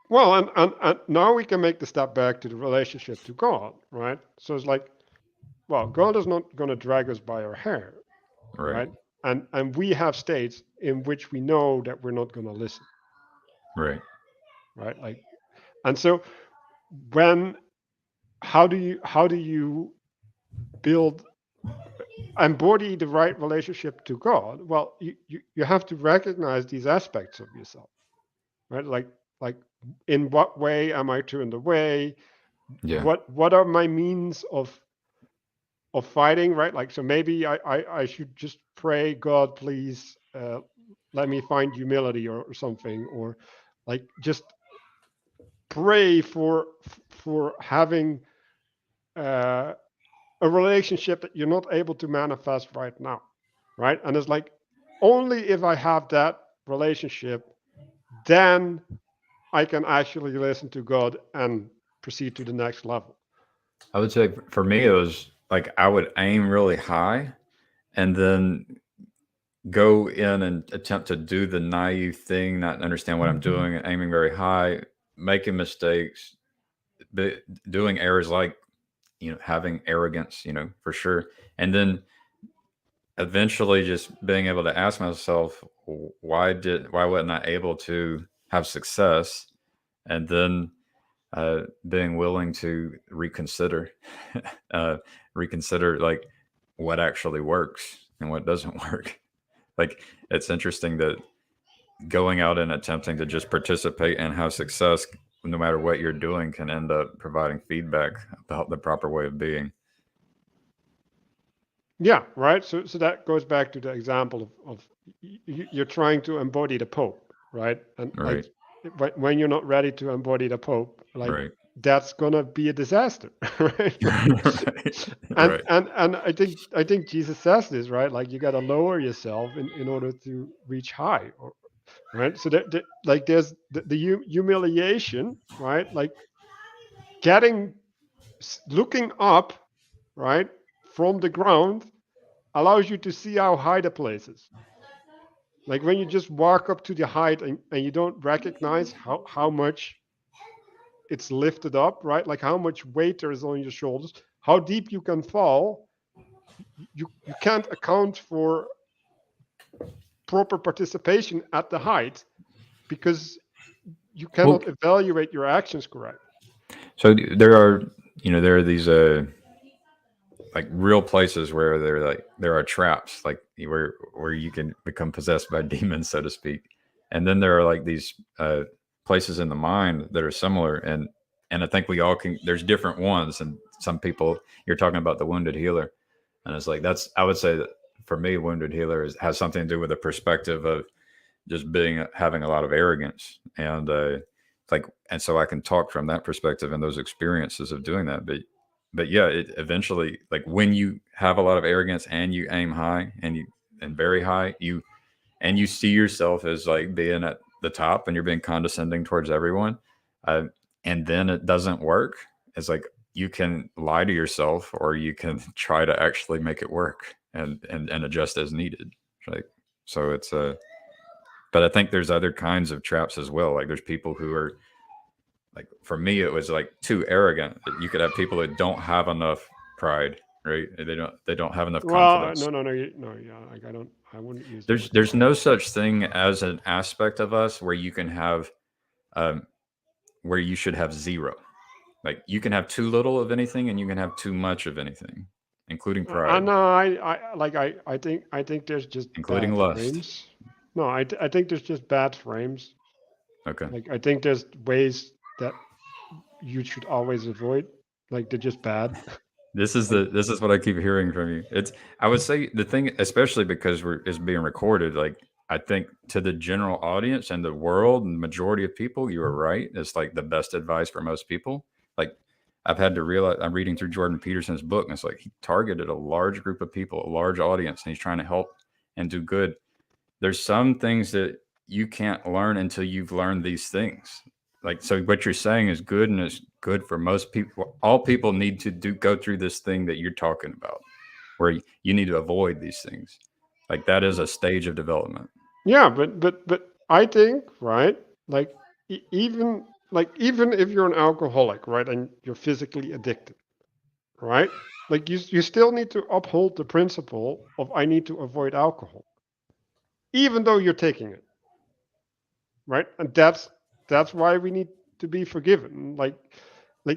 Well, and now we can make the step back to the relationship to God, right? So it's like, well, God is not going to drag us by our hair, right, right? And we have states in which we know that we're not going to listen, right. right? Like, and so when how do you build embody the right relationship to God? Well, you have to recognize these aspects of yourself, right? Like in what way am I turned away? Yeah, What are my means of fighting, right? Like, so maybe I should just pray, God, please let me find humility or something, or like just pray for having uh, a relationship that you're not able to manifest right now, right? And it's like only if I have that relationship, then I can actually listen to God and proceed to the next level. I would say for me it was like I would aim really high and then go in and attempt to do the naive thing, not understand what I'm doing, aiming very high, making mistakes, but doing errors like having arrogance, for sure, and then eventually just being able to ask myself why wasn't I able to have success, and then being willing to reconsider, uh, reconsider like what actually works and what doesn't work. Like it's interesting that going out and attempting to just participate and have success no matter what you're doing can end up providing feedback about the proper way of being. Yeah, right. So that goes back to the example of you're trying to embody the Pope, right? And like Right, when you're not ready to embody the Pope, like right. that's gonna be a disaster, right? Like, Right, and right. and and I think Jesus says this, right? Like you got to lower yourself in order to reach high, right? So like there's the humiliation, right? Like getting looking up, right, from the ground allows you to see how high the place is. Like when you just walk up to the height and you don't recognize how much it's lifted up, right? Like how much weight there is on your shoulders, how deep you can fall. You can't account for proper participation at the height because you Well, cannot evaluate your actions correctly. so there are these like real places where there are traps, like where you can become possessed by demons, so to speak. And then there are like these places in the mind that are similar, and I think we all can. There's different ones, and some people, you're talking about the wounded healer, and it's like that's, I would say that for me, wounded healer has something to do with the perspective of just being having a lot of arrogance, and like, and so I can talk from that perspective and those experiences of doing that. But yeah, it eventually, like when you have a lot of arrogance and you aim high and very high, you see yourself as like being at the top and you're being condescending towards everyone, uh, and then it doesn't work. It's like you can lie to yourself or you can try to actually make it work and adjust as needed. Like, so it's a but I think there's other kinds of traps as well. Like there's people who are like, for me it was like too arrogant. You could have people that don't have enough pride, right? They don't have enough Well, confidence. no, no, yeah, like I wouldn't use the There's word there's pride. no such thing as an aspect of us where you can have um, where you should have zero. Like you can have too little of anything and you can have too much of anything, including I pride, know, I think there's just including bad lust. frames. No, I think there's just bad frames. Okay. Like I think there's ways that you should always avoid. Like they're just bad. Like, this is what I keep hearing from you. It's I would say the thing, especially because we're is being recorded. Like I think to the general audience and the world and the majority of people, you are right. It's like the best advice for most people. Like I've had to realize I'm reading through Jordan Peterson's book, and it's like he targeted a large group of people, a large audience, and he's trying to help and do good. There's some things that you can't learn until you've learned these things. Like so what you're saying is good and it's good for most people. All people need to do go through this thing that you're talking about where you need to avoid these things. Like that is a stage of development. yeah, but I think, right? Like even even if you're an alcoholic, right, and you're physically addicted, right? Like you still need to uphold the principle of I need to avoid alcohol, even though you're taking it, right? And that's why we need to be forgiven. Like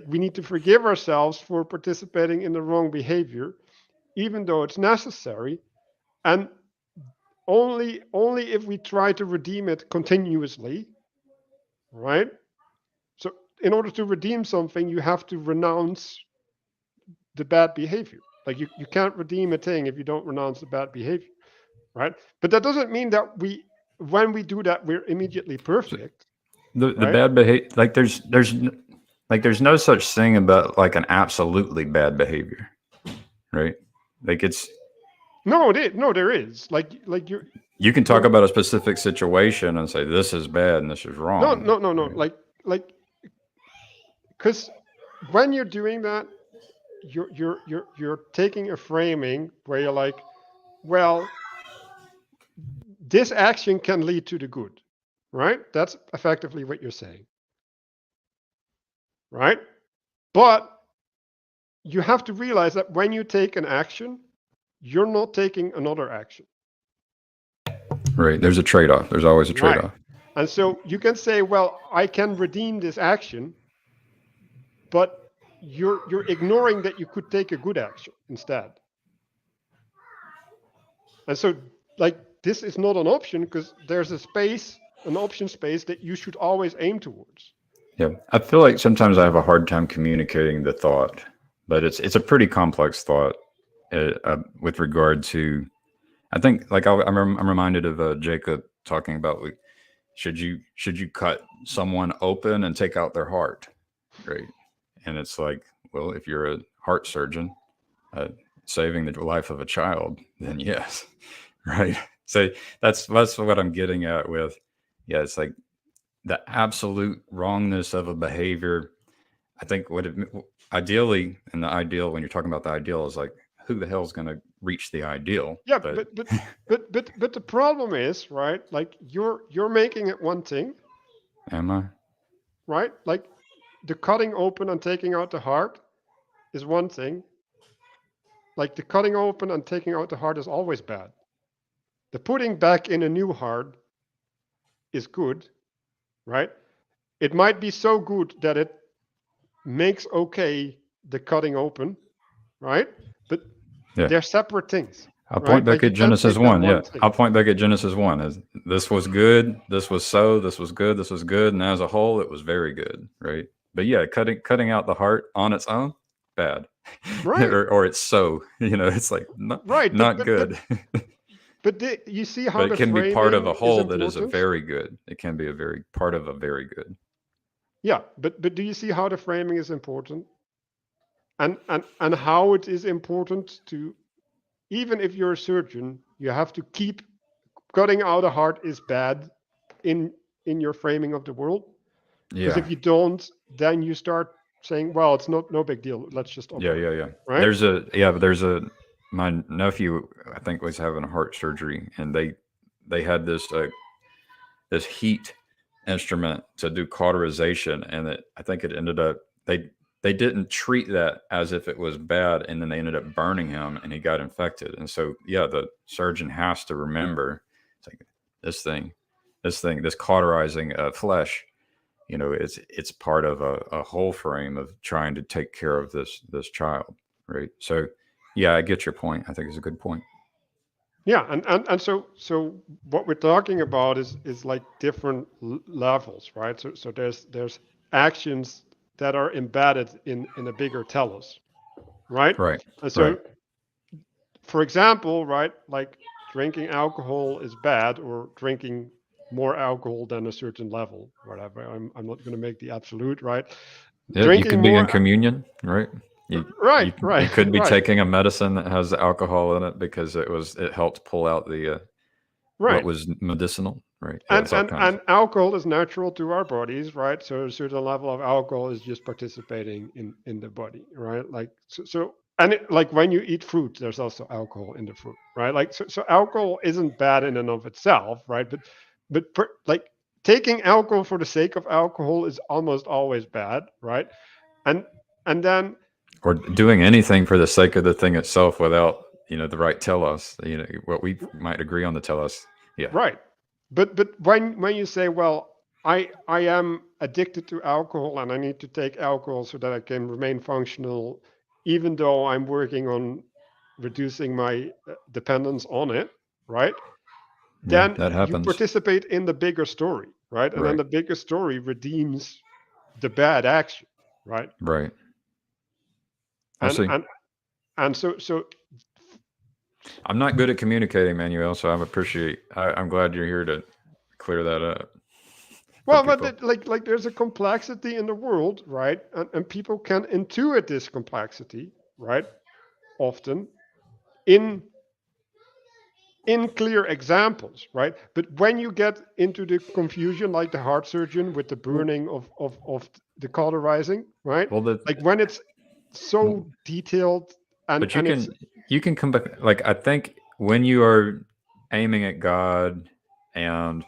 we need to forgive ourselves for participating in the wrong behavior, even though it's necessary, and only if we try to redeem it continuously, right? So in order to redeem something, you have to renounce the bad behavior. Like you can't redeem a thing if you don't renounce the bad behavior, right? But that doesn't mean that when we do that, we're immediately So perfect, the right? bad behavior, like like there's no such thing about like an absolutely bad behavior, right? Like it's No, there is. Like you can talk when about a specific situation and say this is bad and this is wrong, no. right? Like because when you're doing that, you're taking a framing where you're like, well, this action can lead to the good, right? That's effectively what you're saying, right? But you have to realize that when you take an action, you're not taking another action, Right. There's a trade off. There's always a trade right? off. And so you can say, well, I can redeem this action, but you're ignoring that you could take a good action instead. And so like this is not an option because there's a space, an option space that you should always aim towards. Yeah. I feel like sometimes I have a hard time communicating the thought, but it's a pretty complex thought with regard to. I think like I'm reminded of Jacob talking about like, should you cut someone open and take out their heart, right? And it's like, well, if you're a heart surgeon, uh, saving the life of a child, then yes, right. So that's what I'm getting at with, yeah, it's like the absolute wrongness of a behavior. I think ideally, and the ideal when you're talking about the ideal is like who the hell is going to reach the ideal? Yeah, But but the problem is, right? Like you're making it one thing, am I? right? Like the cutting open and taking out the heart is one thing. Like the cutting open and taking out the heart is always bad. The putting back in a new heart is good, right? It might be so good that it makes okay the cutting open, right? But Yeah. they're separate things, I'll point right? back Like you at can't Genesis make them 1. Yeah. one thing. I'll point back at Genesis 1. As this was good. This was so. This was good. This was good. And as a whole, it was very good. Right. But yeah, cutting out the heart on its own, bad. Right. Or it's so, it's like Right. not good. You see how But it the can be part of a framing is whole that is a important? very good. It can be a very part of a very good. Yeah, but do you see how the framing is important? And how it is important to, even if you're a surgeon, you have to keep cutting out a heart is bad in in your framing of the world. Because Yeah. if you don't, then you start saying, well, it's not no big deal. Let's just Yeah. operate. Yeah. Yeah. Right? But there's a, my nephew, I think was having heart surgery and they had this heat instrument to do cauterization, and I think it ended up they didn't treat that as if it was bad, and then they ended up burning him, and he got infected. And so, yeah, the surgeon has to remember, it's like this thing, this cauterizing flesh. It's part of a whole frame of trying to take care of this child, right? So, yeah, I get your point. I think it's a good point. Yeah, and so what we're talking about is like different levels, right? So there's actions that are embedded in a bigger telos, right? Right. And Right. so, for example, right, like drinking alcohol is bad, or drinking more alcohol than a certain level, whatever. I'm not going to make the absolute, right? Yeah, you Drinking could be in more, communion, right? right, right, You could be right, taking a medicine that has alcohol in it because it helped pull out the what right. was medicinal, right? Yeah, and it's all and kinds. and alcohol is natural to our bodies, right? So a certain level of alcohol is just participating in the body, right? Like so and like when you eat fruit, there's also alcohol in the fruit, right? Like so alcohol isn't bad in and of itself, right? But like taking alcohol for the sake of alcohol is almost always bad, right? And then Or doing anything for the sake of the thing itself without the right tell us, what we might agree on to tell us. Yeah. right. But when you say, well, I am addicted to alcohol and I need to take alcohol so that I can remain functional, even though I'm working on reducing my dependence on it, right? Yeah, Then that you happens. participate in the bigger story, right? And then Right. the bigger story redeems the bad action, right? Right. I And see. and and so I'm not good at communicating, Manuel, so I'm glad you're here to clear that up for well, but people. like there's a complexity in the world, right? And people can intuit this complexity, right? Often in in clear examples, right? But when you get into the confusion, like the heart surgeon with the Well, burning of the cauterizing, right? well, the Like when it's so detailed but and it's you can come back. Like, I think when you are aiming at God and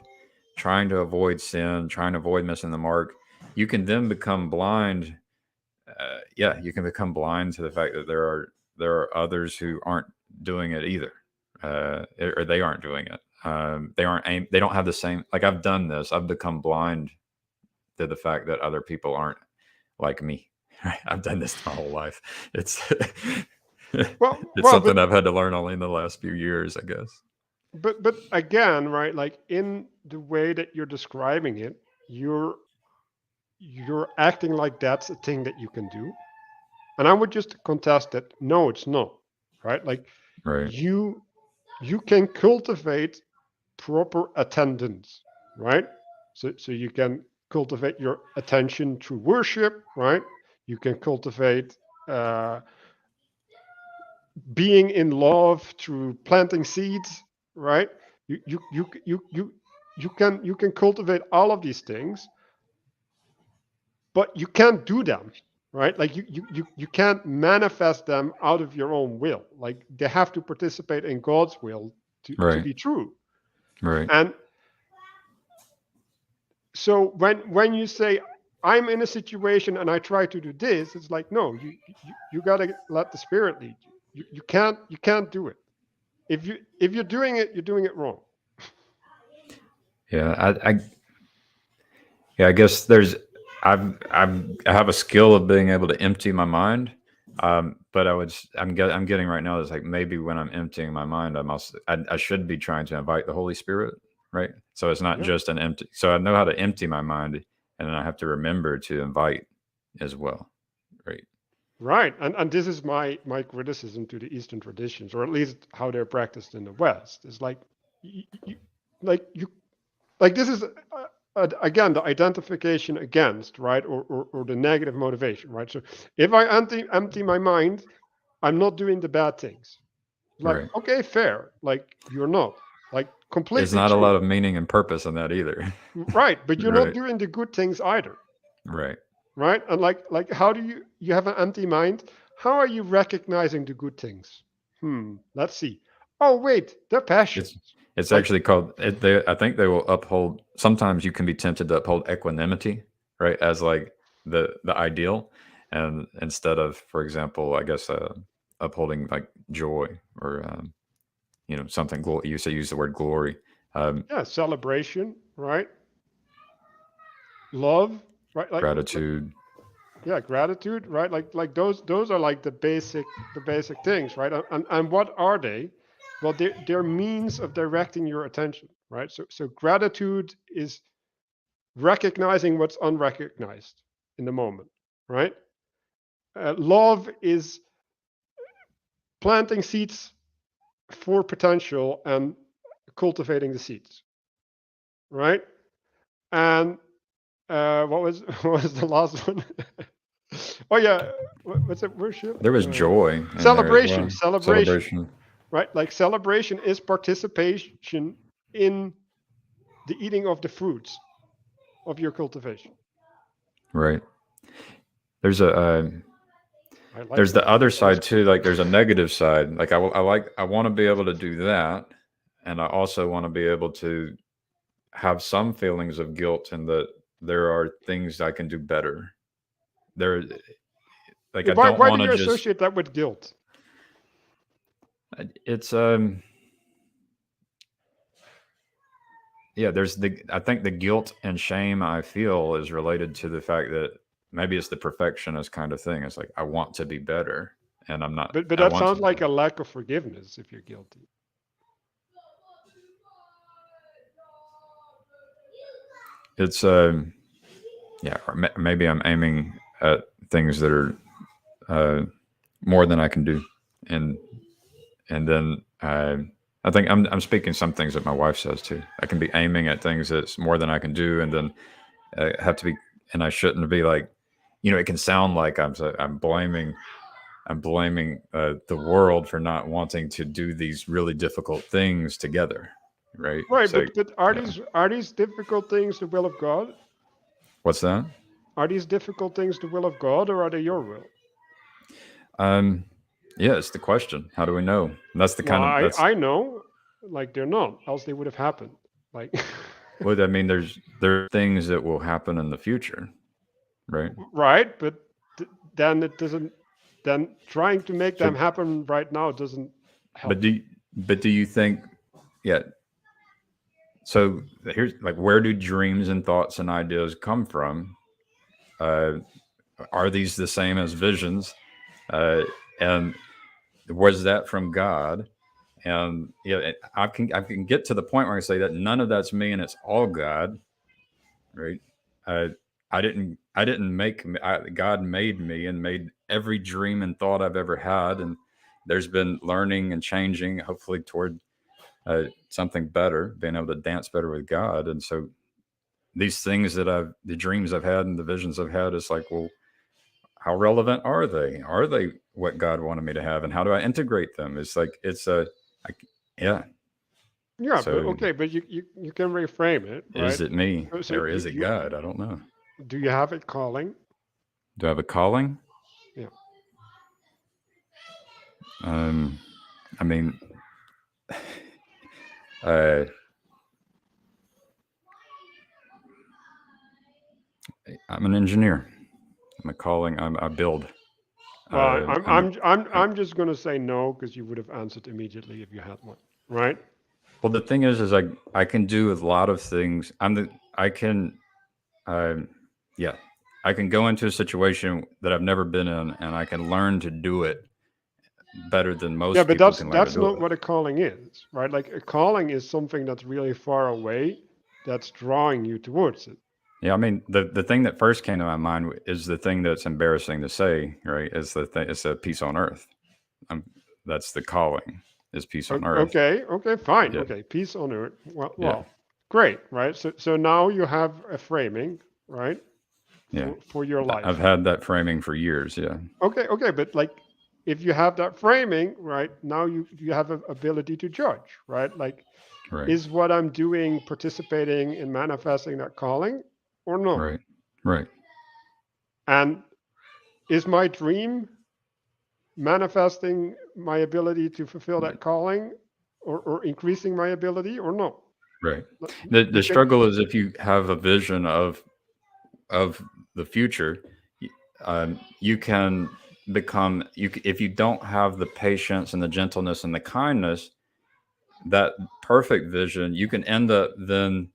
trying to avoid sin, trying to avoid missing the mark, you can then become blind. Yeah, you can become blind to the fact that there are others who aren't doing it either, or they aren't doing it. They don't have the same. Like, I've done this. I've become blind to the fact that other people aren't like me. I've done this my whole life. It's it's well, something I've had to learn only in the last few years, I guess. but again, right? Like in the way that you're describing it, you're you're acting like that's a thing that you can do. And I would just contest that no, it's not. Right? Like Right, you you can cultivate proper attendance, right? So you can cultivate your attention through worship, right? You can cultivate uh, being in love through planting seeds, right? You can cultivate all of these things, but you can't do them, right? Like you can't manifest them out of your own will. Like they have to participate in God's will to right, be true. right. And so when you say I'm in a situation and I try to do this, it's like no, you got to let the spirit lead you. You can't do it. If you're doing it, you're doing it wrong. Yeah, yeah, I guess I have a skill of being able to empty my mind. But I'm getting right now is like maybe when I'm emptying my mind, I should be trying to invite the Holy Spirit, right? So it's not Yeah. just an empty. So I know how to empty my mind, and then I have to remember to invite as well, right? Right. And this is my criticism to the Eastern traditions, or at least how they're practiced in the West. It's like you, like you like this is again the identification against, right, or the negative motivation, right? So if I empty my mind, I'm not doing the bad things. Like Right. okay, fair. Like you're not. Like There's completely not a lot true. of meaning and purpose in that either. Right, but you're not Right. doing the good things either. Right. Right? And like how do you have an empty mind? How are you recognizing the good things? Let's see. Oh wait, they're It's passions. it's Like actually called. I think they will uphold. Sometimes you can be tempted to uphold equanimity, right, as like the ideal, and instead of, for example, I guess upholding like joy or something. You say use the word glory, um, yeah, celebration, right? Love, right? Like gratitude, yeah, gratitude, right? Like those are like the basic things, right? And what are they? Well, they're means of directing your attention, right? So gratitude is recognizing what's unrecognized in the moment, right? Love is planting seeds for potential and cultivating the seeds, right? And what was what was the last one? Oh yeah, what's it? Worship, There was joy in there as celebration, well. celebration, Celebration. right? Like celebration is participation in the eating of the fruits of your cultivation. Right. There's a I like there's that. the other That was side too. Like there's a negative side. Like I want to be able to do that, and I also want to be able to have some feelings of guilt, and that there are things I can do better. There, like I don't why do want to you just. associate that with guilt? It's yeah. There's the I think the guilt and shame I feel is related to the fact that maybe it's the perfectionist kind of thing. It's like I want to be better, and I'm not. But I that want sounds to. like a lack of forgiveness if you're guilty. It's yeah, or maybe I'm aiming at things that are uh, more than I can do, and then I think I'm speaking some things that my wife says too. I can be aiming at things that's more than I can do, and then have to be, and I shouldn't be like, it can sound like I'm blaming the world for not wanting to do these really difficult things together, right? Right, So but yeah, are these difficult things the will of God? what's that? Are these difficult things the will of God, or are they your will? Um, yeah, it's the question. How do we know? And that's the Well, kind of that's I know, like they're not, else they would have happened. Like, what I mean. There are things that will happen in the future, right? right, but then it doesn't. Then trying to make So, them happen right now doesn't but help. do you think? Yeah. So here's like, where do dreams and thoughts and ideas come from? Uh, are these the same as visions? And was that from God? And yeah, I can get to the point where I say that none of that's me and it's all God, right? Uh, I didn't make me. God made me and made every dream and thought I've ever had, and there's been learning and changing, hopefully toward something better, being able to dance better with God. And so these things the dreams I've had and the visions I've had, is like, well, how relevant are they? Are they what God wanted me to have, and how do I integrate them? It's like I, yeah. Yeah, but So okay, but you can reframe it, is right? it me So or is it God? I don't know. do you have a calling? Do I have a calling? Yeah. Um, I mean, uh, I'm an engineer. I'm a calling. I build. Well, I'm a, I, I'm just gonna say no because you would have answered immediately if you had one, right? well, the thing is I can do a lot of things. I can, um, yeah, I can go into a situation that I've never been in, and I can learn to do it better than Yeah, most but people can learn to that's do not it. what a calling is, right? Like a calling is something that's really far away, that's drawing you towards it. Yeah, I mean, the thing that first came to my mind is the thing that's embarrassing to say, right? Is the thing, it's a peace on earth. Um, that's the calling, is peace on earth. Okay, okay, fine, Yeah, okay, peace on earth. yeah, Great, right? So now you have a framing, right, yeah. for your I've life. had that framing for years. Yeah, Okay, but like if you have that framing, right, now you have an ability to judge, right? Like, right, is what I'm doing participating in manifesting that calling or no? right, right, And is my dream manifesting my ability to fulfill that calling or increasing my ability or no? right. The You can, struggle is if you have a vision of the future, you can become if you don't have the patience and the gentleness and the kindness, that perfect vision, you can end up then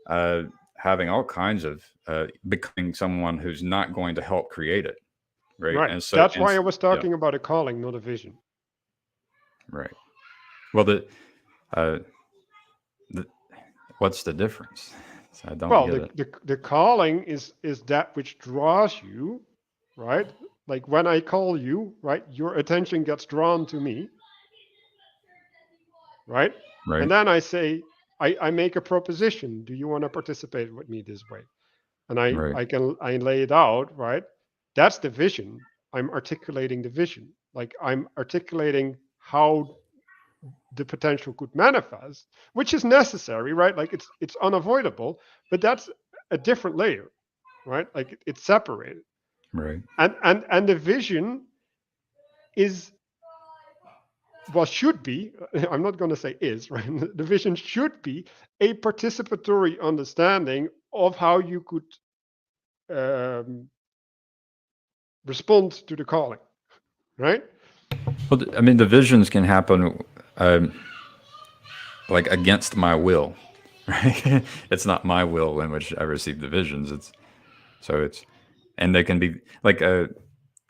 uh, having all kinds of becoming someone who's not going to help create it, right? right. And so, That's why I was yeah, talking about a calling, not a vision. right. Well, uh, the what's the difference? So I don't Well, get it. the calling is that which draws you, right? Like when I call you, right, your attention gets drawn to me, right? And Right. then I say, I make a proposition. Do you want to participate with me this way? And Right. I lay it out, right? That's the vision. I'm articulating the vision. Like I'm articulating how the potential could manifest, which is necessary, right? Like it's unavoidable, but that's a different layer, right? Like it's separated. Right. And the vision is, well, should be, I'm not going to say is, right? The vision should be a participatory understanding of how you could um, respond to the calling, right? Well, I mean, the visions can happen um, like against my will, right? It's not my will in which I receive the visions. It's and they can be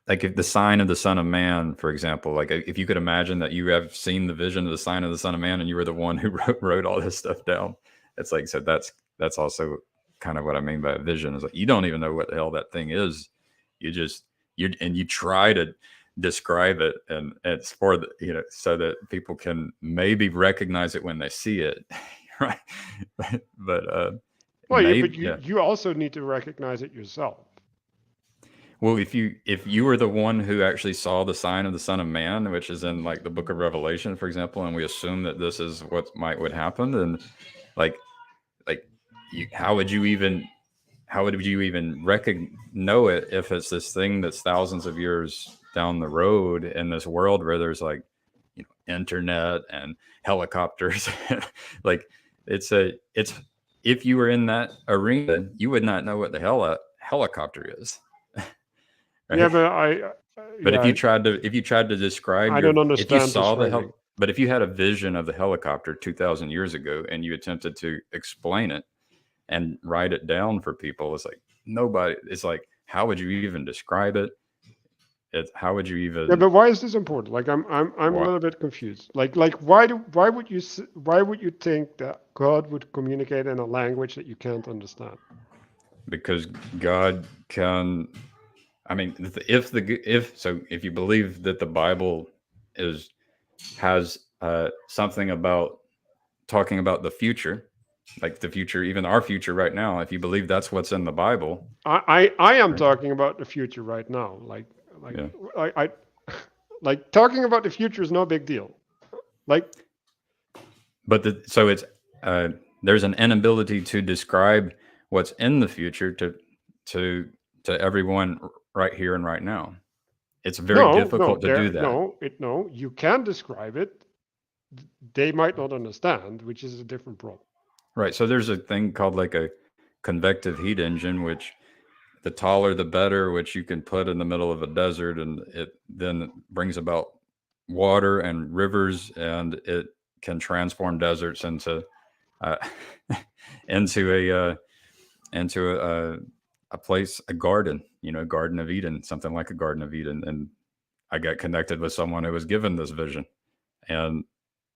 like if the sign of the Son of Man, for example, like if you could imagine that you have seen the vision of the sign of the Son of Man and you were the one who wrote all this stuff down. It's like, so that's also kind of what I mean by a vision is like you don't even know what the hell that thing is. You just you try to describe it, and it's for the so that people can maybe recognize it when they see it, right? But Well, maybe but yeah. you also need to recognize it yourself. Well, if you were the one who actually saw the sign of the Son of Man, which is in like the Book of Revelation, for example, and we assume that this is what would happen, then like like how would you even know it if it's this thing that's thousands of years down the road in this world where there's like internet and helicopters, like it's if you were in that arena, you would not know what the hell a helicopter is, Yeah, right? but But yeah, if you tried to describe I don't if you understand saw describing. but if you had a vision of the helicopter 2,000 years ago and you attempted to explain it and write it down for people, it's like nobody. It's like how would you even describe it? How would you Yeah, even but why is this important? Like I'm a what? little bit confused. Like why would you think that God would communicate in a language that you can't understand? Because God can. I mean, if you believe that the Bible is has something about talking about the future, like the future, even our future right now. If you believe that's what's in the Bible, I am right? talking about the future right now. Like Yeah. I like talking about the future is no big deal. Like But so it's uh, there's an inability to describe what's in the future to to everyone right here and right now. It's very difficult to do that. no, you can describe it. They might not understand, which is a different problem. Right. So there's a thing called like a convective heat engine, which the taller the better, which you can put in the middle of a desert, and it then brings about water and rivers, and it can transform deserts uh, into a place, a garden, Garden of Eden, something like a Garden of Eden. And I got connected with someone who was given this vision, and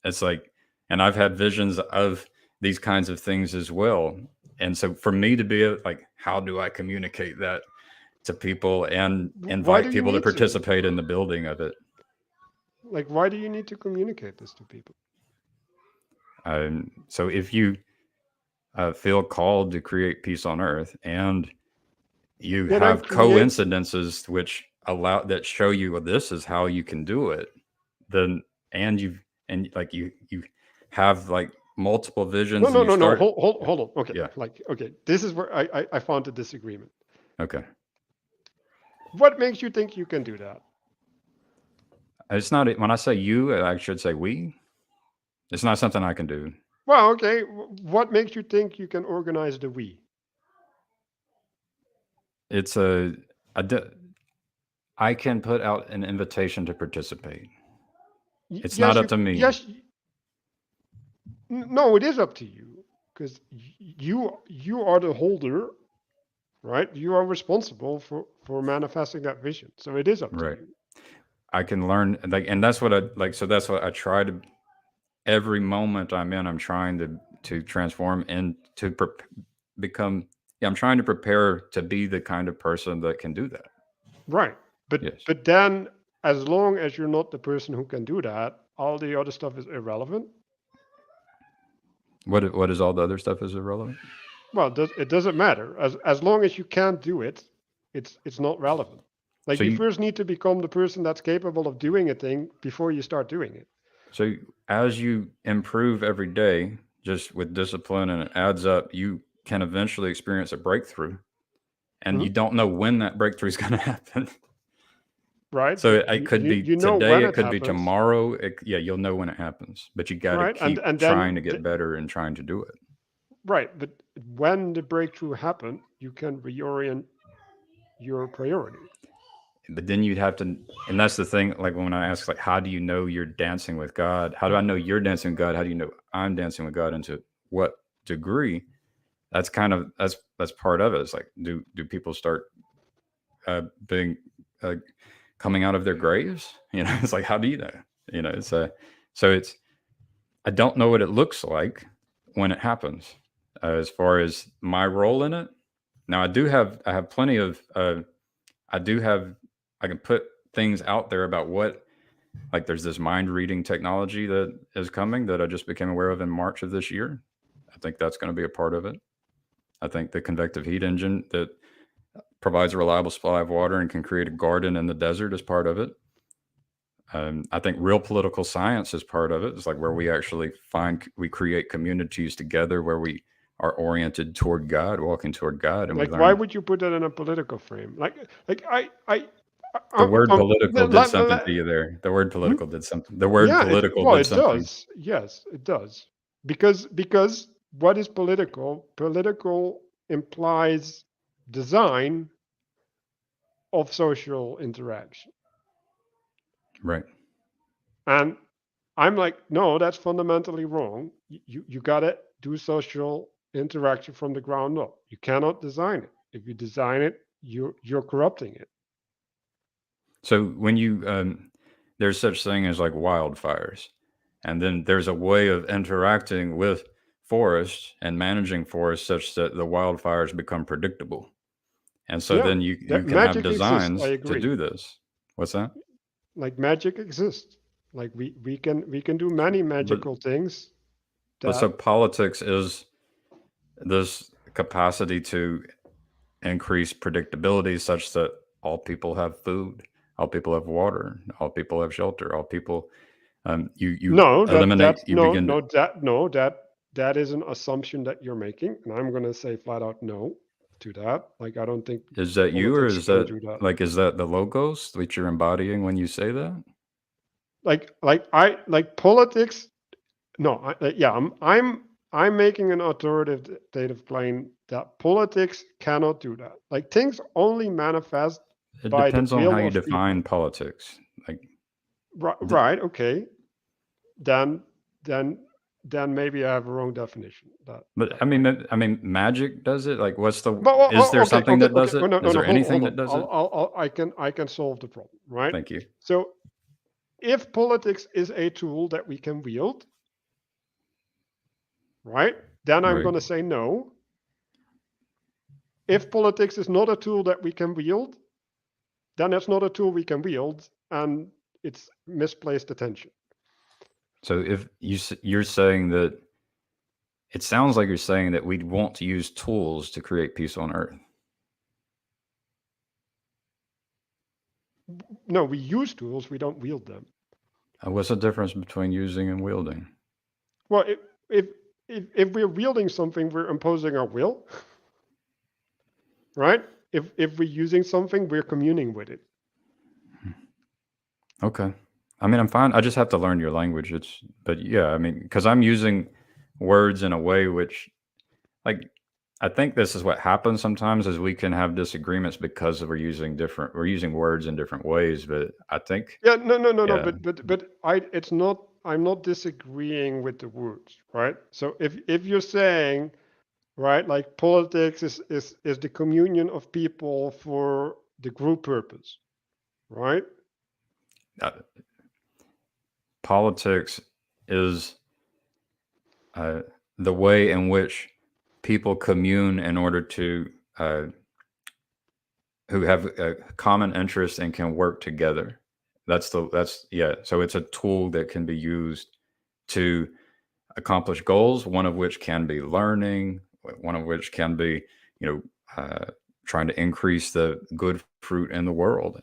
it's like, and I've had visions of these kinds of things as well. And so for me to be like, how do I communicate that to people and Why do invite you people to need to? participate in the building of it? Like, why do you need to communicate this to people? So if you feel called to create peace on earth and you Yeah, then have create. coincidences which allow that show you, well, this is how you can do it, then and you have like multiple No, visions and no, you no, no. start. Hold on. Okay, Yeah. like, okay. This is where I found a disagreement. Okay. What makes you think you can do that? It's not when I say you, I should say we. It's not something I can do. Well, okay. What makes you think you can organize the we? It's a I can put out an invitation to participate. It's not Yes, up to me. yes. No, it is up to you because you are the holder, right? You are responsible for manifesting that vision. So it is up to Right. you. I can learn like, and that's what I like. So that's what I try to. Every moment I'm in, I'm trying to transform and to become. Yeah, I'm trying to prepare to be the kind of person that can do that. Right. But Yes. but then, as long as you're not the person who can do that, all the other stuff is irrelevant. What is all the other stuff is irrelevant? Well, it doesn't matter. As long as you can't do it, it's not relevant. Like So you you first need to become the person that's capable of doing a thing before you start doing it. so as you improve every day, just with discipline and it adds up, you can eventually experience a breakthrough, and you Mhm. don't know when that breakthrough is going to happen. Right? So But it could be you know today, when it it could be happens, tomorrow. Yeah, you'll know when it happens, but you got to right? And keep and trying to then get better and trying to do it. right, but when the breakthrough happen, you can reorient your priority. But then you'd have to, and that's the thing. Like when I ask, like, how do you know you're dancing with God? How do I know you're dancing with God? How do you know I'm dancing with God? And to what degree? That's kind of that's part of it. It's like, do people start being uh, coming out of their graves? You know, it's like, how do you know? You know, it's so it's I don't know what it looks like when it happens. As far as my role in it, now I have plenty of I do have I can put things out there about what, like, there's this mind reading technology that is coming that I just became aware of in March of this year. I think that's going to be a part of it. I think the convective heat engine that provides a reliable supply of water and can create a garden in the desert is part of it. I think real political science is part of it. It's like where we actually we create communities together where we are oriented toward God, walking toward God, and we Like, why learn. would you put that in a political frame? Like The word political did let, something let, to you there. The word hmm? political did something. The word Yeah, political well, did it something. does. Yes, it does. Because what is political? Political implies design of social interaction. Right. And I'm like, no, that's fundamentally wrong. You gotta do social interaction from the ground up. You cannot design it. If you design it, you're corrupting it. So when you there's such thing as like wildfires, and then there's a way of interacting with forests and managing forests such that the wildfires become predictable. And so Yeah, then you that can have magic exists. I designs to agree. do this. What's that? Like magic exists. Like we can do many But magical things so that politics is this capacity to increase predictability such that all people have food, all people have water, all people have shelter, all people you no that eliminate that's you begin to, no that is an assumption that you're making, and I'm gonna say flat out no to that. Like I don't think is that you or politics is can that do that. like is that the logos which you're embodying when you say that? Like politics. No, yeah, I'm making an authoritative claim that politics cannot do that. Like things only manifest It by the depends on how will you of define people. politics. Like Right, th- right, okay. Then then then maybe I have a wrong definition. but That I might. mean magic does it? Like what's the But is there okay, something that does Oh, it? no, no, Is no. there Hold anything on. that does it? I can solve the problem, right? Thank you. So if politics is a tool that we can wield, right? Then I'm Right. going to say no. If politics is not a tool that we can wield, then it's not a tool we can wield, and it's misplaced attention. So if you're saying that it sounds like you're saying that we'd want to use tools to create peace on earth. No, we use tools, we don't wield them. What's the difference between using and wielding? Well, if if we're wielding something, we're imposing our will, right? If we're using something, we're communing with it. Okay. I mean, I'm fine. I just have to learn your language. But yeah, I mean, because I'm using words in a way which, like, I think this is what happens sometimes is we can have disagreements because we're using words in different ways. But I think, Yeah, no. yeah, It's not. I'm not disagreeing with the words, right? So if you're saying, right, like politics is the communion of people for the group purpose, right? uh, politics is uh, the way in which people commune in order to uh, who have a common interest and can work together. That's yeah. So it's a tool that can be used to accomplish goals. One of which can be learning. One of which can be, you know, trying to increase the good fruit in the world.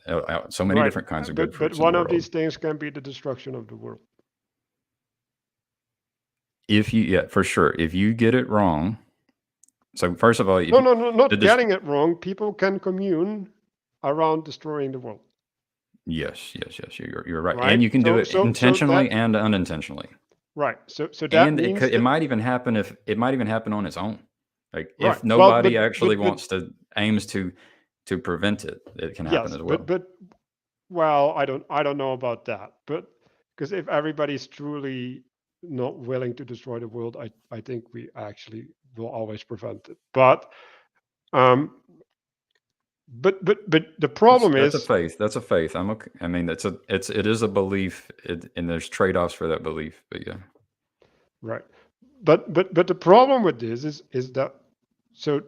So many different Right. kinds of good But fruits in the one of world. these things can be the destruction of the world. If you, yeah, for sure, if you get it wrong. So first of all, if No, you, no, no, the not dist- getting it wrong. People can commune around destroying the world. yes, you're right, and Right. you can do it So intentionally that and unintentionally. right. So that And means it that might even happen if it might even happen on its own. Like right. if Well, nobody actually but wants to aims to prevent it, it can happen yes, as well. but well, I don't know about that. But because if everybody's truly not willing to destroy the world, I think we actually will always prevent it. Um but the problem That's a is faith. That's a faith. I'm okay. I mean, it is a belief, and there's trade offs for that belief. But yeah, right. But the problem with this is that so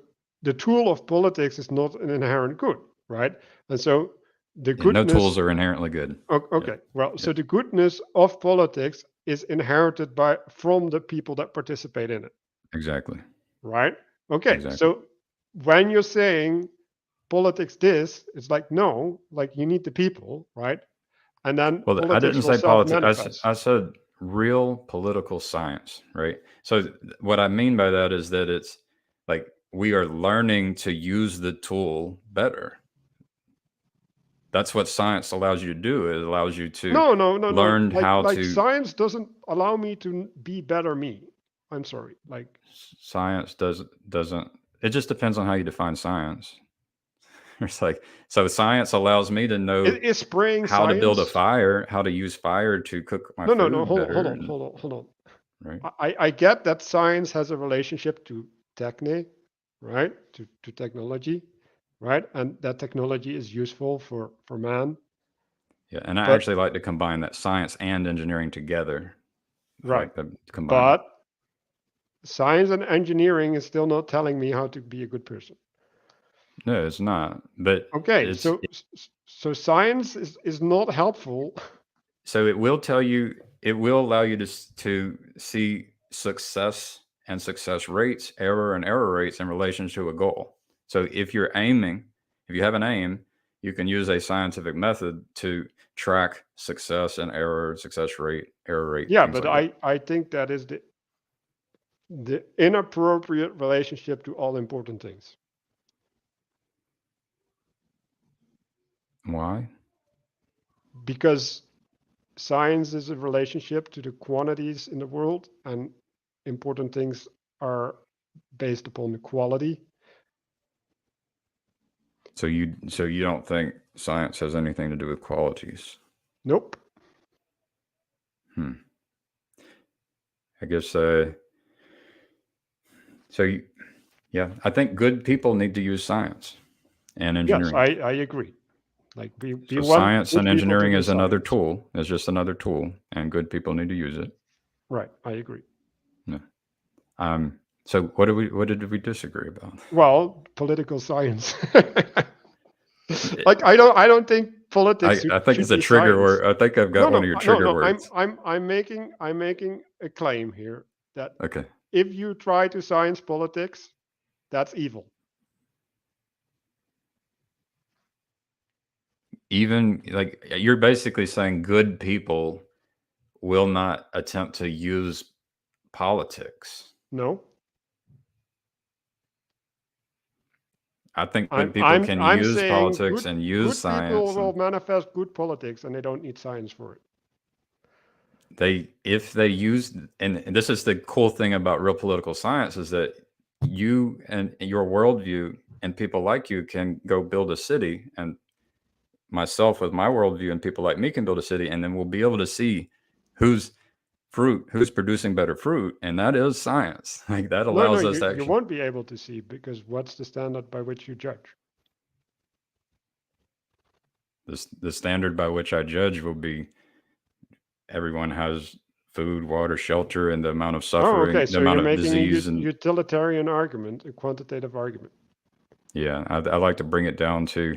the tool of politics is not an inherent good, right? And so the yeah, no goodness tools are inherently good. Yeah, okay, well, yeah, so the goodness of politics is inherited by from the people that participate in it, exactly, right? Okay, exactly. so when you're saying politics this, it's like no, like you need the people, right? And then Well, I politics didn't will say politics. self-manifest. I said real political science, right? So what I mean by that is that it's like we are learning to use the tool better. That's what science allows you to do. It allows you to No, no, no, no. learn how Like to. science doesn't allow me to be better me. I'm sorry. Like Science doesn't. It just depends on how you define science. It's like, so science allows me to know is spraying how to build a science? fire, how to use fire to cook my No, no, no. food Hold on, hold better, on, and hold on, hold on. right. I get that science has a relationship to techne, right? To technology, right? And that technology is useful for man. Yeah, and I But actually like to combine that science and engineering together. I right. like to combine it. But science and engineering is still not telling me how to be a good person. No, it's not. But Okay, it's so science is not helpful. so it will tell you. It will allow you to see success and success rates, error and error rates in relation to a goal. So if you're aiming, if you have an aim, you can use a scientific method to track success and error, success rate, error rate, Yeah, things but like that. I think that is the inappropriate relationship to all important things. Why? Because science is a relationship to the quantities in the world, and important things are based upon the quality. So you don't think science has anything to do with qualities? Nope. Hmm. I guess so. Yeah, I think good people need to use science and Yes, engineering. I agree. Like we So want science and good people to engineering do is another science. tool. It's just another tool, and good people need to use it. Right, I agree. Yeah. So what did we disagree about? Well, political science. It- Like I don't think politics I think it's should a be trigger science. word. I think I've No, got one no, of your no, trigger no. words. I'm making a claim here that Okay. if you try to science politics, that's evil. Even like you're basically saying good people will not attempt to use politics. No, I think good I'm people I'm can I'm use saying politics good and use good people science, will and manifest good politics, and they don't need science for it. they if they use, and this is the cool thing about real political science, is that you and your worldview and people like you can go build a city, and myself with my worldview and people like me can build a city, and then we'll be able to see who's who's producing better fruit, and that is science. Like that No, no, allows us to you actually, won't be able to see because what's the standard by which you judge? the standard by which I judge will be everyone has food, water, shelter, and the amount of Oh, suffering, okay. the So amount you're of making a disease, and utilitarian argument, a quantitative argument. Yeah, I like to bring it down to,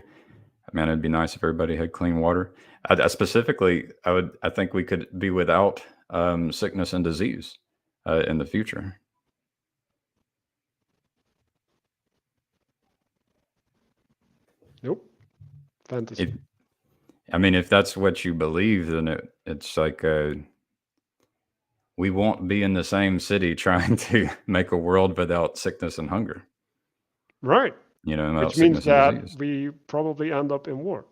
man, it'd be nice if everybody had clean water. I specifically, I think we could be without sickness and disease in the future. Nope. If Fantasy. I mean, if that's what you believe, then it's like we won't be in the same city trying to make a world without sickness and hunger. Right. Without Which means sickness and that disease. we probably end up in war.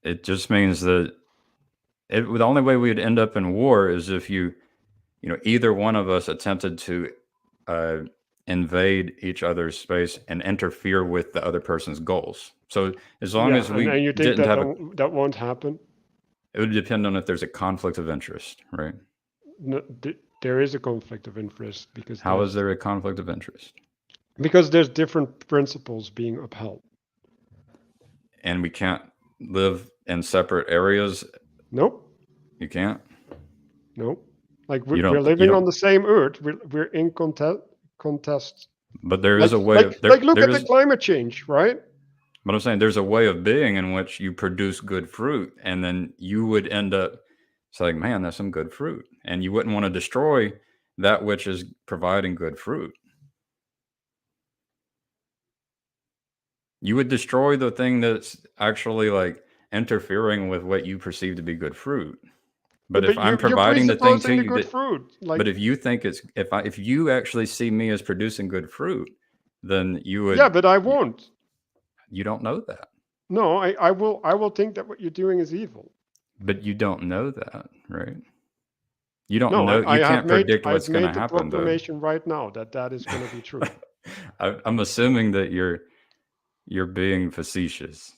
It just means that the only way we'd end up in war is if either one of us attempted to uh, invade each other's space and interfere with the other person's goals. So as long Yeah, as and we you think didn't that have that won't happen? it would depend on if there's a conflict of interest, right? No, there is a conflict of interest How is there a conflict of interest? because there's different principles being upheld. And we can't live in separate areas. Nope. You can't. Nope. Like You we're don't. You living don't. on the same earth. We're in contest. But there is Like a way of look there at the is. climate change, right? But I'm saying there's a way of being in which you produce good fruit, and then you would end up saying, "Man, that's some good fruit," and you wouldn't want to destroy that which is providing good fruit. You would destroy the thing that's actually like interfering with what you perceive to be good fruit. Yeah, But if but I'm you're providing the thing to presupposing the you good that, fruit. but Like if you think it's if you actually see me as producing good fruit, then yeah, but I won't. you don't know that. No, I will think that what you're doing is evil. But you don't know that, right? You don't No, know. You can't predict I've what's going to made the happen, though. proclamation right now that that is going to be true. I'm assuming that you're being facetious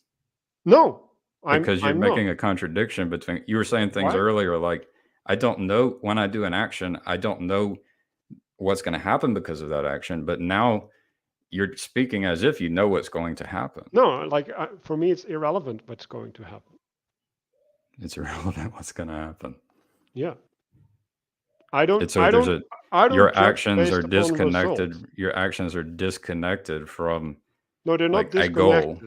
No, because you're I'm not. making a contradiction between. You were saying things Why? earlier like, I don't know when I do an action, I don't know what's going to happen because of that action. But now you're speaking as if you know what's going to happen. No, like for me, it's irrelevant what's going to happen. It's irrelevant what's going to happen. Yeah, It's so there's a I don't your judge actions are based upon disconnected. results. Your actions are disconnected from No, they're not like a goal.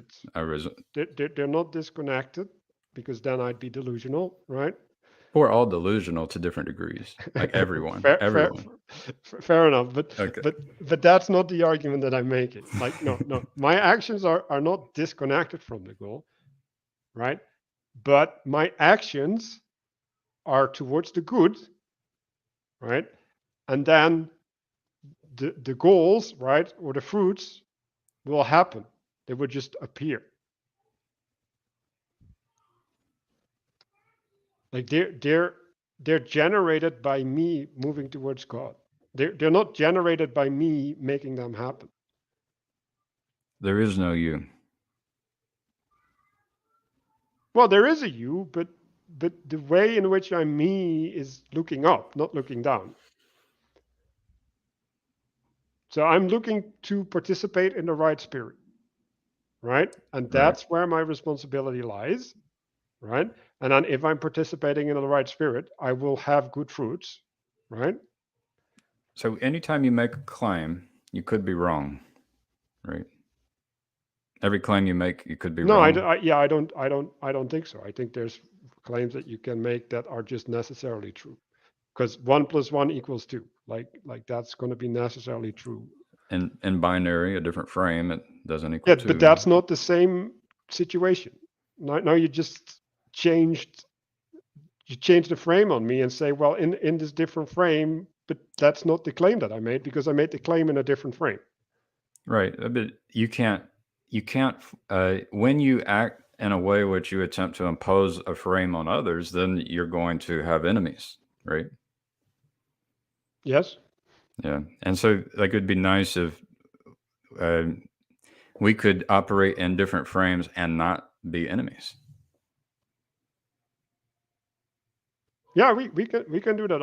disconnected. They're not disconnected because then I'd be delusional, right? We're all delusional to different degrees. Like everyone, fair, fair, everyone. fair enough. Okay. But that's not the argument that I'm making. Like no, my actions are not disconnected from the goal, right? But my actions are towards the good, right? And then the goals, right, or the fruits will happen. They will just appear. Like they're generated by me moving towards God. They're not generated by me making them happen. There is no you. Well, there is a you, but the way in which I'm me is looking up, not looking down. So I'm looking to participate in the right spirit, right? And Right. that's where my responsibility lies, right? And then if I'm participating in the right spirit, I will have good fruits, right? So anytime you make a claim, you could be wrong, right? Every claim you make, you could be No, wrong. yeah, I don't think so. I think there's claims that you can make that are just necessarily true, because 1 + 1 = 2. Like that's going to be necessarily true. In binary, a different frame, it doesn't equal Yeah, but two. that's not the same situation. Now you just changed you change the frame on me and say, well, in this different frame, but that's not the claim that I made because I made the claim in a different frame. Right. But you can't, when you act in a way which you attempt to impose a frame on others, then you're going to have enemies, right? Yes. Yeah. And so, like, it'd be nice if uh, we could operate in different frames and not be enemies. Yeah, we can do that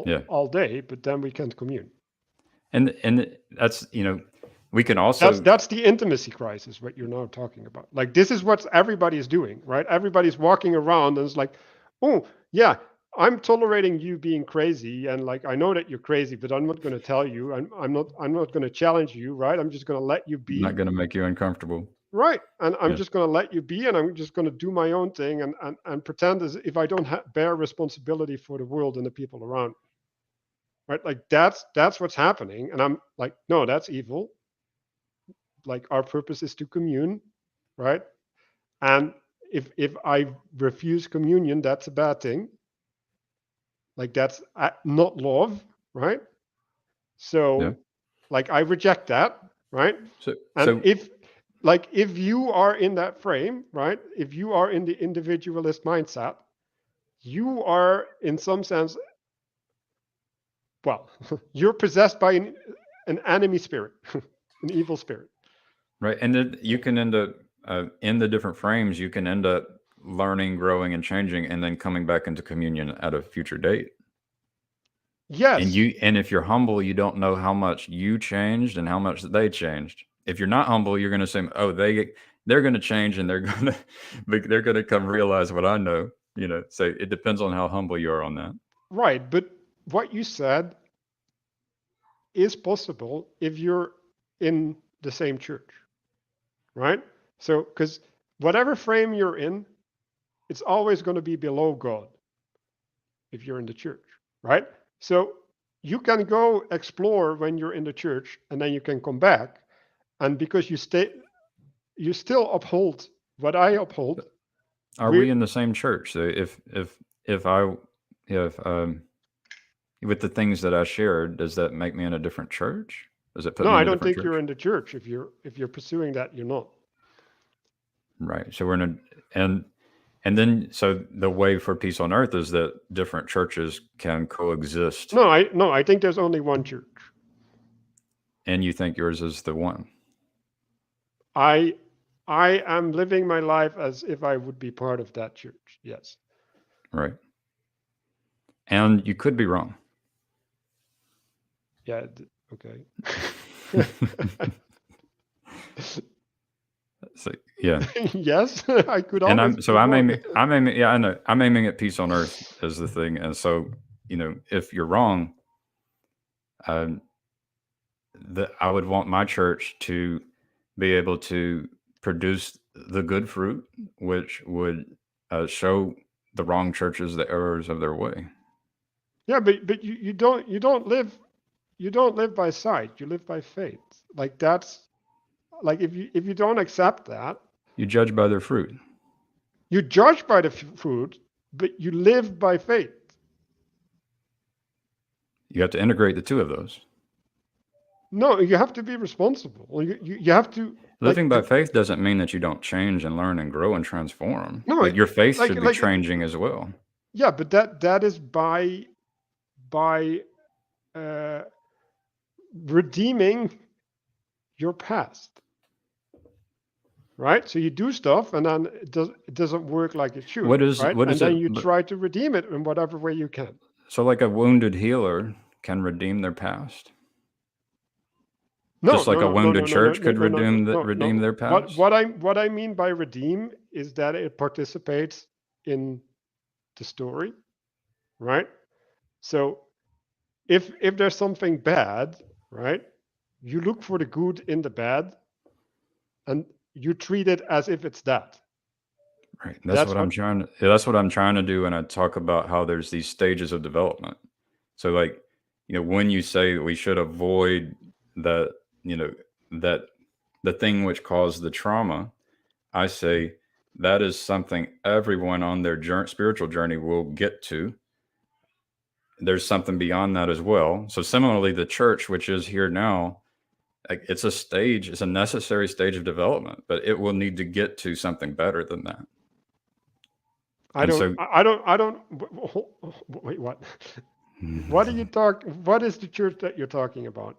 Yeah. all day, but then we can't commune. And that's, we can also, That's the intimacy crisis what you're now talking about. Like this is what everybody is doing, right? Everybody's walking around and it's like, oh yeah, I'm tolerating you being crazy, and like I know that you're crazy, but I'm not going to tell you. I'm not going to challenge you, right? I'm just going to let you I'm not be, going to make you uncomfortable. right? And I'm Yeah. just going to let you be, and I'm just going to do my own thing, and pretend as if I don't bear responsibility for the world and the people around, right? Like that's what's happening, and I'm like, no, that's evil. Like our purpose is to commune, right? And if I refuse communion, that's a bad thing. Like that's not love, right? Yeah. So like I reject that, right? So, And so if you are in that frame, right? If you are in the individualist mindset, you are in some sense, well, you're possessed by an enemy spirit, an evil spirit. right. And then you can end up in the different frames, you can end up learning, growing, and changing, and then coming back into communion at a future date. Yes, And if you're humble, you don't know how much you changed and how much they changed. If you're not humble, you're going to say, "Oh, they're going to change and they're going to they're going to come realize what I know." So it depends on how humble you are on that. right. But what you said is possible if you're in the same church, right? So, because whatever frame you're in, it's always going to be below God if you're in the church, right? So, you can go explore when you're in the church and then you can come back. And because you still uphold what I uphold, Are we we in the same church? So if I if with the things that I shared, does that make me in a different church? Does it put no, me I in a don't different think you're church? in the church if you're pursuing that, you're not. Right. So we're in a and then so the way for peace on earth is that different churches can coexist, No, I think there's only one church. and you think yours is the one. I I am living my life as if I would be part of that church. Yes. Right. And you could be wrong. Yeah. Okay. So yeah. Yes, I could And always be I'm wrong. aiming yeah, I know. I'm aiming at peace on earth as the thing. And so, if you're wrong, um, that I would want my church to be able to produce the good fruit, which would show the wrong churches the errors of their way. Yeah, but you don't live by sight. You live by faith. Like that's like if you don't accept that, You judge by their fruit. you judge by the fruit, but you live by faith. You have to integrate the two of those. No, you have to be responsible. You have to like Living by faith doesn't mean that you don't change and learn and grow and transform. no, Like your faith like should be like changing as well. yeah, but that is by uh, redeeming your past, right? So you do stuff, and then it doesn't work like it should, right? What And is then it? you try to redeem it in whatever way you can. So like a wounded healer can redeem their past, No, just like no, a no, no, no, wounded no, no, church no, could no, no, no, redeem no. their What past. what I what I mean by redeem is that it participates in the story, right? So if there's something bad, right, you look for the good in the bad, and you treat it as if it's that. Right. That's what. That's what I'm trying to do when I talk about how there's these stages of development. So like, when you say we should avoid the, you know, that the thing which caused the trauma, I say that is something everyone on their spiritual journey will get to. There's something beyond that as well. So similarly, the church, which is here now, like, it's a stage, it's a necessary stage of development, but it will need to get to something better than that. I And don't. so I don't. Wait, what? What are you talk? What is the church that you're talking about?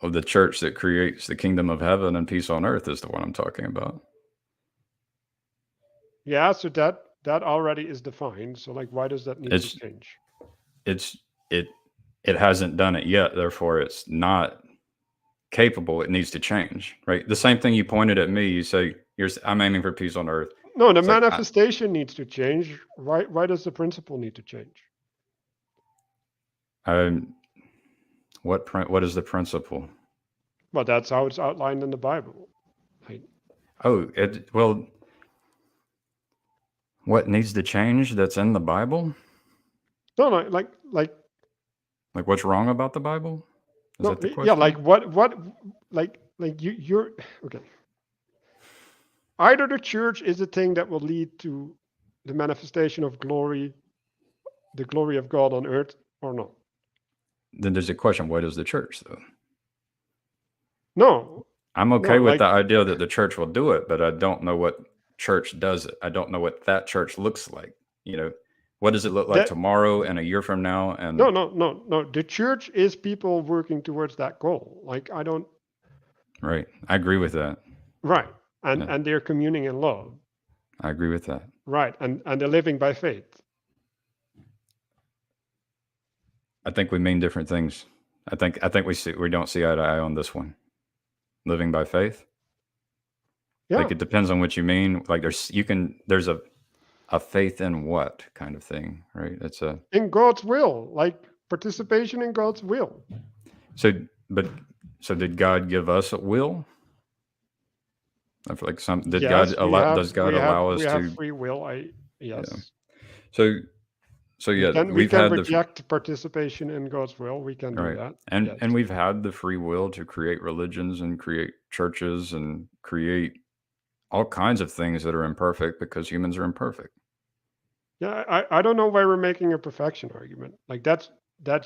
of the church that creates the kingdom of heaven and peace on earth is the one I'm talking about. Yeah, so that already is defined. So like, why does that need to It's change? it's it it hasn't done it yet, therefore it's not capable. It needs to change, right? The same thing you pointed at me. You say, I'm aiming for peace on earth. No, the It's like manifestation needs to change. Why does the principle need to change? Um, what is the principle? Well, that's how it's outlined in the Bible. Like, Oh, well, what needs to change that's in the Bible? no, no, like Like what's wrong about the Bible? Is no, that the yeah, like question? what, like you're okay. Either the church is the thing that will lead to the manifestation of glory, the glory of God on earth, or not. Then there's a question, what is the church though? No, I'm no, okay with like the idea that the church will do it, but I don't know what church does it. I don't know what that church looks like. You know, what does it look like that. tomorrow and a year from now? No, And no, no, no. The church is people working towards that goal. Like I don't. right, I agree with that. Right, Yeah, and they're communing in love. I agree with that. Right, and they're living by faith. I think we mean different things. I think we don't see eye to eye on this one. Living by faith. Yeah, Like it depends on what you mean. Like there's a faith in what kind of thing, right? It's a in God's will, like participation in God's will. so but so did God give us a will? I feel like some did God Yes, allow does God allow we us have to free will. yeah. Yes, So yeah, we we've can had the reject participation in God's will. We can do right. that. And Yes. we've had the free will to create religions and create churches and create all kinds of things that are imperfect because humans are imperfect. Yeah, I don't know why we're making a perfection argument. Like that's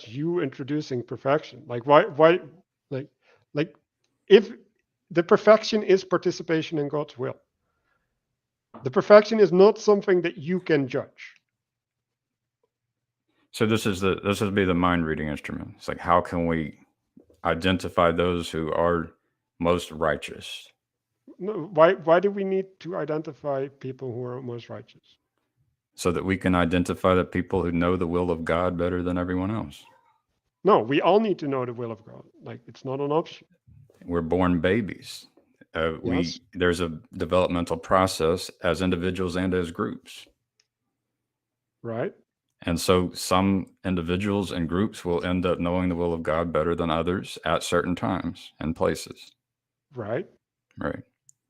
you introducing perfection. Like why like like if the perfection is participation in God's will. The perfection is not something that you can judge. So this would be the mind reading instrument. It's like how can we identify those who are most righteous No, why do we need to identify people who are most righteous? so that we can identify the people who know the will of God better than everyone else. No, we all need to know the will of God. Like it's not an option. We're born babies. Yes, There's a developmental process as individuals and as groups. right, And so some individuals and groups will end up knowing the will of God better than others at certain times and places. right. Right.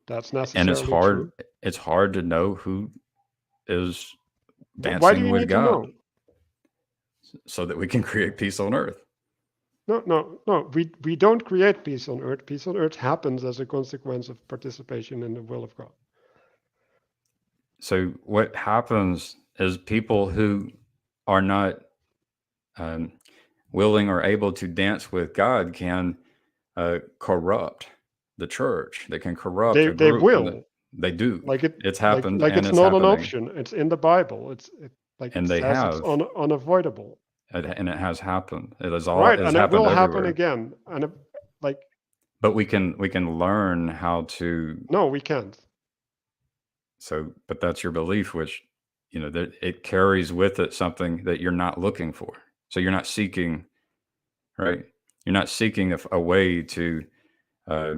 That's And necessarily true. it's hard to know who is Why do dancing you with need to God know? so that we can create peace on earth. No, no, no. We don't create peace on earth. Peace on earth happens as a consequence of participation in the will of God. So what happens is people who are not um, willing or able to dance with God can corrupt the church. They can corrupt a They group, and will. they do. Like it It's happened, like and it's it's not an happening, option. It's in the Bible. Like it and they says it's have, unavoidable. and it has happened. It Right, has and it happened will happen everywhere. again. And like But we can learn how to. no, we can't. So, but that's your belief, which that it carries with it something that you're not looking for. So you're not seeking, right? You're not seeking a way to uh,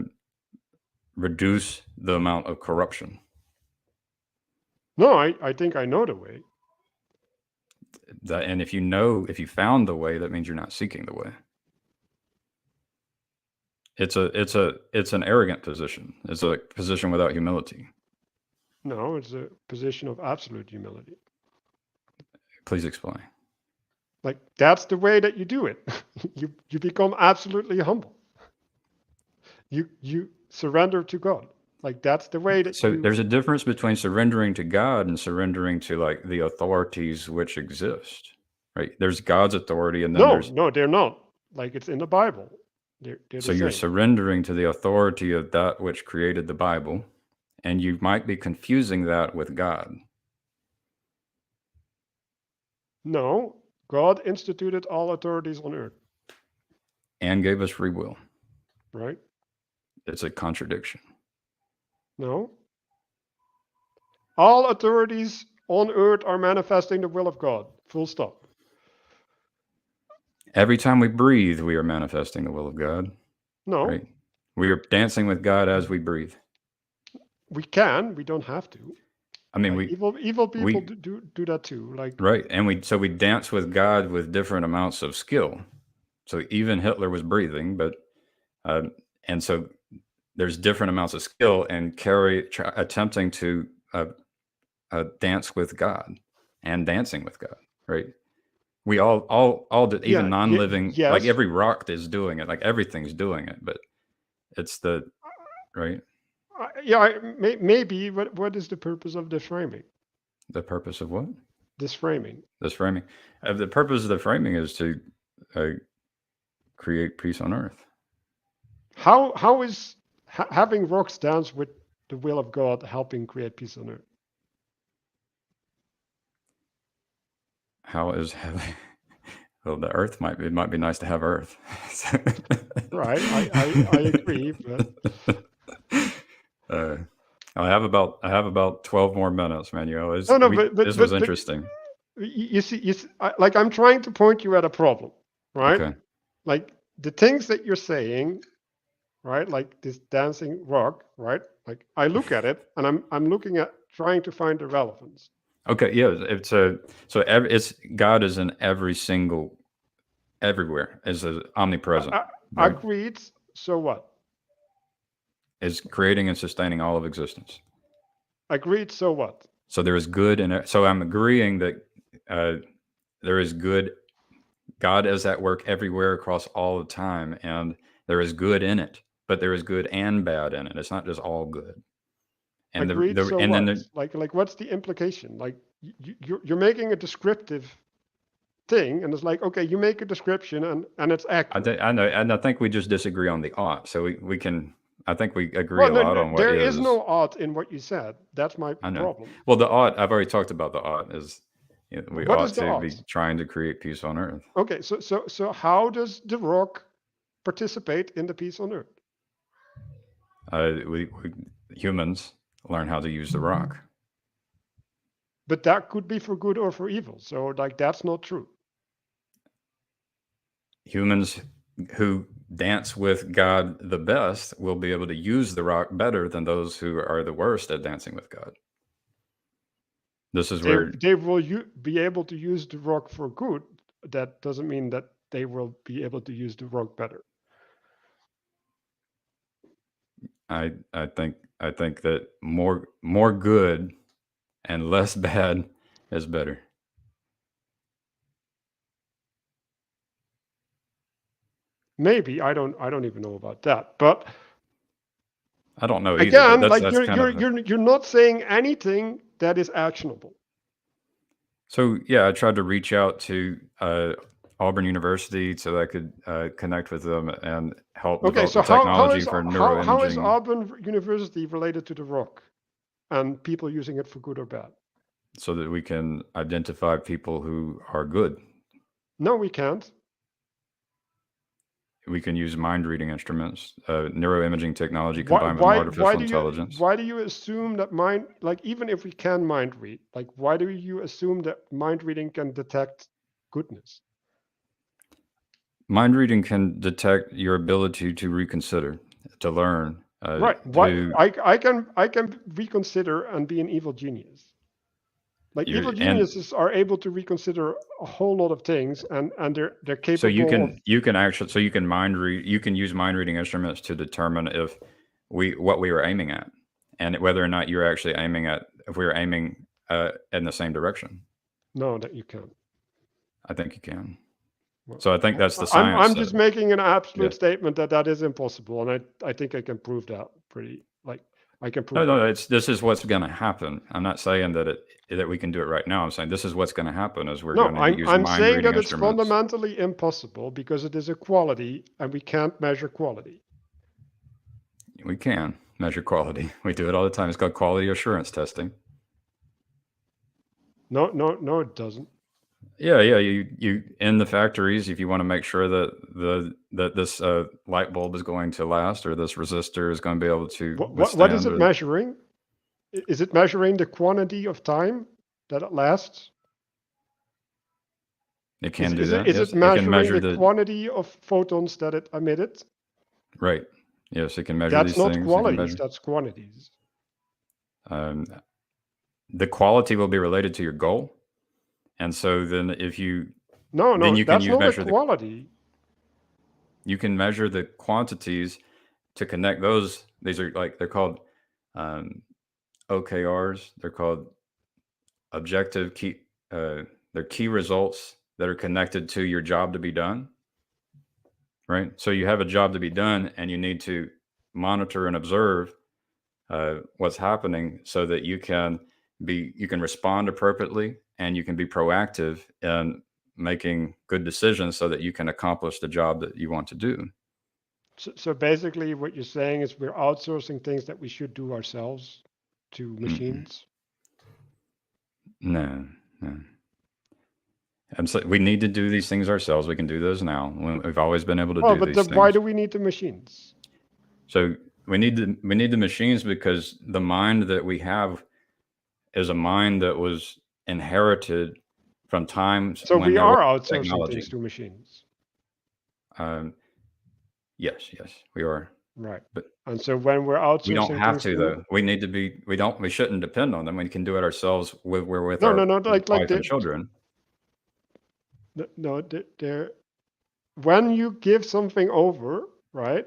reduce the amount of corruption. No, I think I know the way. And if you found the way, that means you're not seeking the way. It's an arrogant position. It's a position without humility. No, it's a position of absolute humility. Please explain. Like that's the way that you do it. You become absolutely humble. You surrender to God. Like that's the way that So you. there's a difference between surrendering to God and surrendering to like the authorities which exist, right? There's God's authority, and then No, there's no, they're not. Like it's in the Bible. They're so the you're same. surrendering to the authority of that which created the Bible, and you might be confusing that with God. No, God instituted all authorities on earth, And gave us free will. right? It's a contradiction. No. All authorities on earth are manifesting the will of God. Full stop. Every time we breathe, we are manifesting the will of God, No, right? We are dancing with God as we breathe. we can. We don't have to. I mean, Like evil people we do that too. Like right, and we dance with God with different amounts of skill. So even Hitler was breathing, but uh, and so there's different amounts of skill and attempting to dance with God and dancing with God, right? We even yeah, non-living, like yes, every rock is doing it, like everything's doing it, but it's the right yeah, maybe. What is the purpose of this framing? the purpose of what This framing. this framing. The purpose of the framing is to uh, create peace on earth. How is having rocks dance with the will of God helping create peace on earth? How is heaven? Well, the earth it might be nice to have earth. Right, I agree, but uh, I have about 12 more minutes, Manuel. no, This was interesting. you see, like I'm trying to point you at a problem, right? Okay. Like the things that you're saying, right? Like this dancing rock, right? Like I look at it and I'm looking at trying to find the relevance. Okay. Yeah. It's God is in everywhere is omnipresent, right? Agreed. So what? Is creating and sustaining all of existence. Agreed. So what? So there is good in it. So I'm agreeing that uh, there is good. God is at work everywhere across all the time, and there is good in it. But there is good and bad in it. It's not just all good. And Agreed. So and then what? Like what's the implication? Like you're making a descriptive thing, and it's like okay, you make a description and it's accurate. I know, and I think we just disagree on the ought. So we can. I think we agree Well, a no, lot on what there is is. no art in what you said. That's my I know. problem. Well, the ought. I've already talked about the ought. Is we What is ought the to be art? trying to create peace on earth. Okay, so how does the rock participate in the peace on earth? We humans learn how to use the rock. But that could be for good or for evil. So like that's not true. Humans who dance with God the best will be able to use the rock better than those who are the worst at dancing with God. This is where They will be able to use the rock for good. That doesn't mean that they will be able to use the rock better. I think that more good and less bad is better. Maybe I don't even know about that. But I don't know either, but again, like that's kind of you're not saying anything that is actionable. so. Yeah, I tried to reach out to Auburn University so I could connect with them and help Okay, develop so the technology for how is neuroimaging, Auburn University related to the rock and people using it for good or bad? so that we can identify people who are good. No, we can't. We can use mind reading instruments, neuroimaging technology Why combined with why artificial intelligence. why do you assume that mind like even if we can mind read, like why do you assume that mind reading can detect goodness? Mind reading can detect your ability to reconsider, to learn, Right. Why to I can reconsider and be an evil genius. Like evil you and geniuses are able to reconsider a whole lot of things and they're so capable of you can you can use mind reading instruments to determine if what we were aiming at and whether or not you're actually aiming at if we were aiming in the same direction. no that you can't. I think you can. Well, So I think that's the I'm science that just making an yeah. absolute statement that that is impossible, and I think I can prove that pretty like I can No, prove no, that. it's this is what's going to happen. I'm not saying that we can do it right now. I'm saying this is what's going to happen is we're No, going to use I'm mind saying reading that it's instruments. fundamentally impossible because it is a quality and we can't measure quality. We can measure quality. We do it all the time. It's called quality assurance testing. No, it doesn't. Yeah, yeah. You in the factories, if you want to make sure that this light bulb is going to last, or this resistor is going to be able to What is withstand it the. measuring? Is it measuring the quantity of time that it lasts? It can do Is it that. is it Yes, it can measuring measure the the quantity of photons that it emitted? right. Yes, it can measure That's these not things. It can qualities, measure. that's quantities. Um, the quality will be related to your goal. And so then if you then No, you can that's use not a measure the quality. you can measure the quantities to connect those. These are like they're called um, OKRs. They're called objective key. They're key results that are connected to your job to be done. Right. So you have a job to be done, and you need to monitor and observe what's happening so that you can respond appropriately and you can be proactive in making good decisions so that you can accomplish the job that you want to do. So basically, what you're saying is we're outsourcing things that we should do ourselves to Mm-mm. machines. No, no. And so we need to do these things ourselves. We can do those now. We've always been able to Well, do but these why things. do we need the machines? So we need the machines because the mind that we have is a mind that was inherited from times So when we there was are outsourcing technology. things to machines, Um, yes, we are. right? But And so when we're we don't outsourcing have things to to though. We need to be. We shouldn't depend on them. We can do it ourselves. We're with no, our no, no, like wife and children. no, there. When you give something over, right?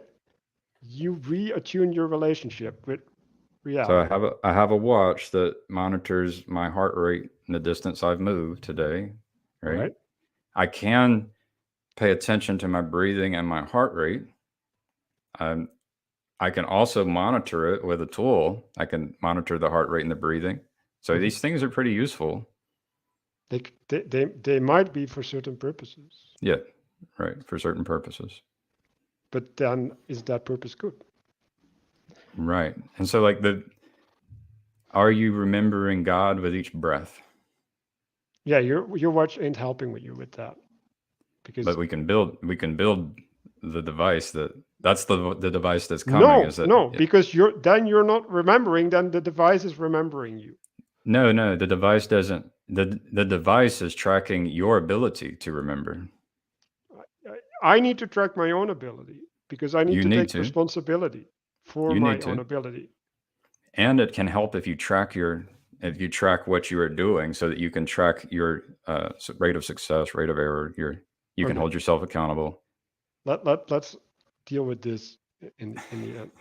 You reattune your relationship with So reality, I have a watch that monitors my heart rate and the distance I've moved today. Right. right? I can pay attention to my breathing and my heart rate. Um, I can also monitor it with a tool. I can monitor the heart rate and the breathing. So Mhm. these things are pretty useful. They might be for certain purposes, Yeah, right, for certain purposes. but then is that purpose good? Right. And so like the are you remembering God with each breath? Yeah, your watch ain't helping with you with that But because we can build the device that's the device that's coming is no, that no, because you're not remembering, then the device is remembering you. no, the device doesn't the device is tracking your ability to remember. I need to track my own ability because I need You to need take to. responsibility for You my need own to. ability. And it can help if you track what you are doing so that you can track your rate of success, rate of error, you can Okay, hold yourself accountable. let's deal with this in the end.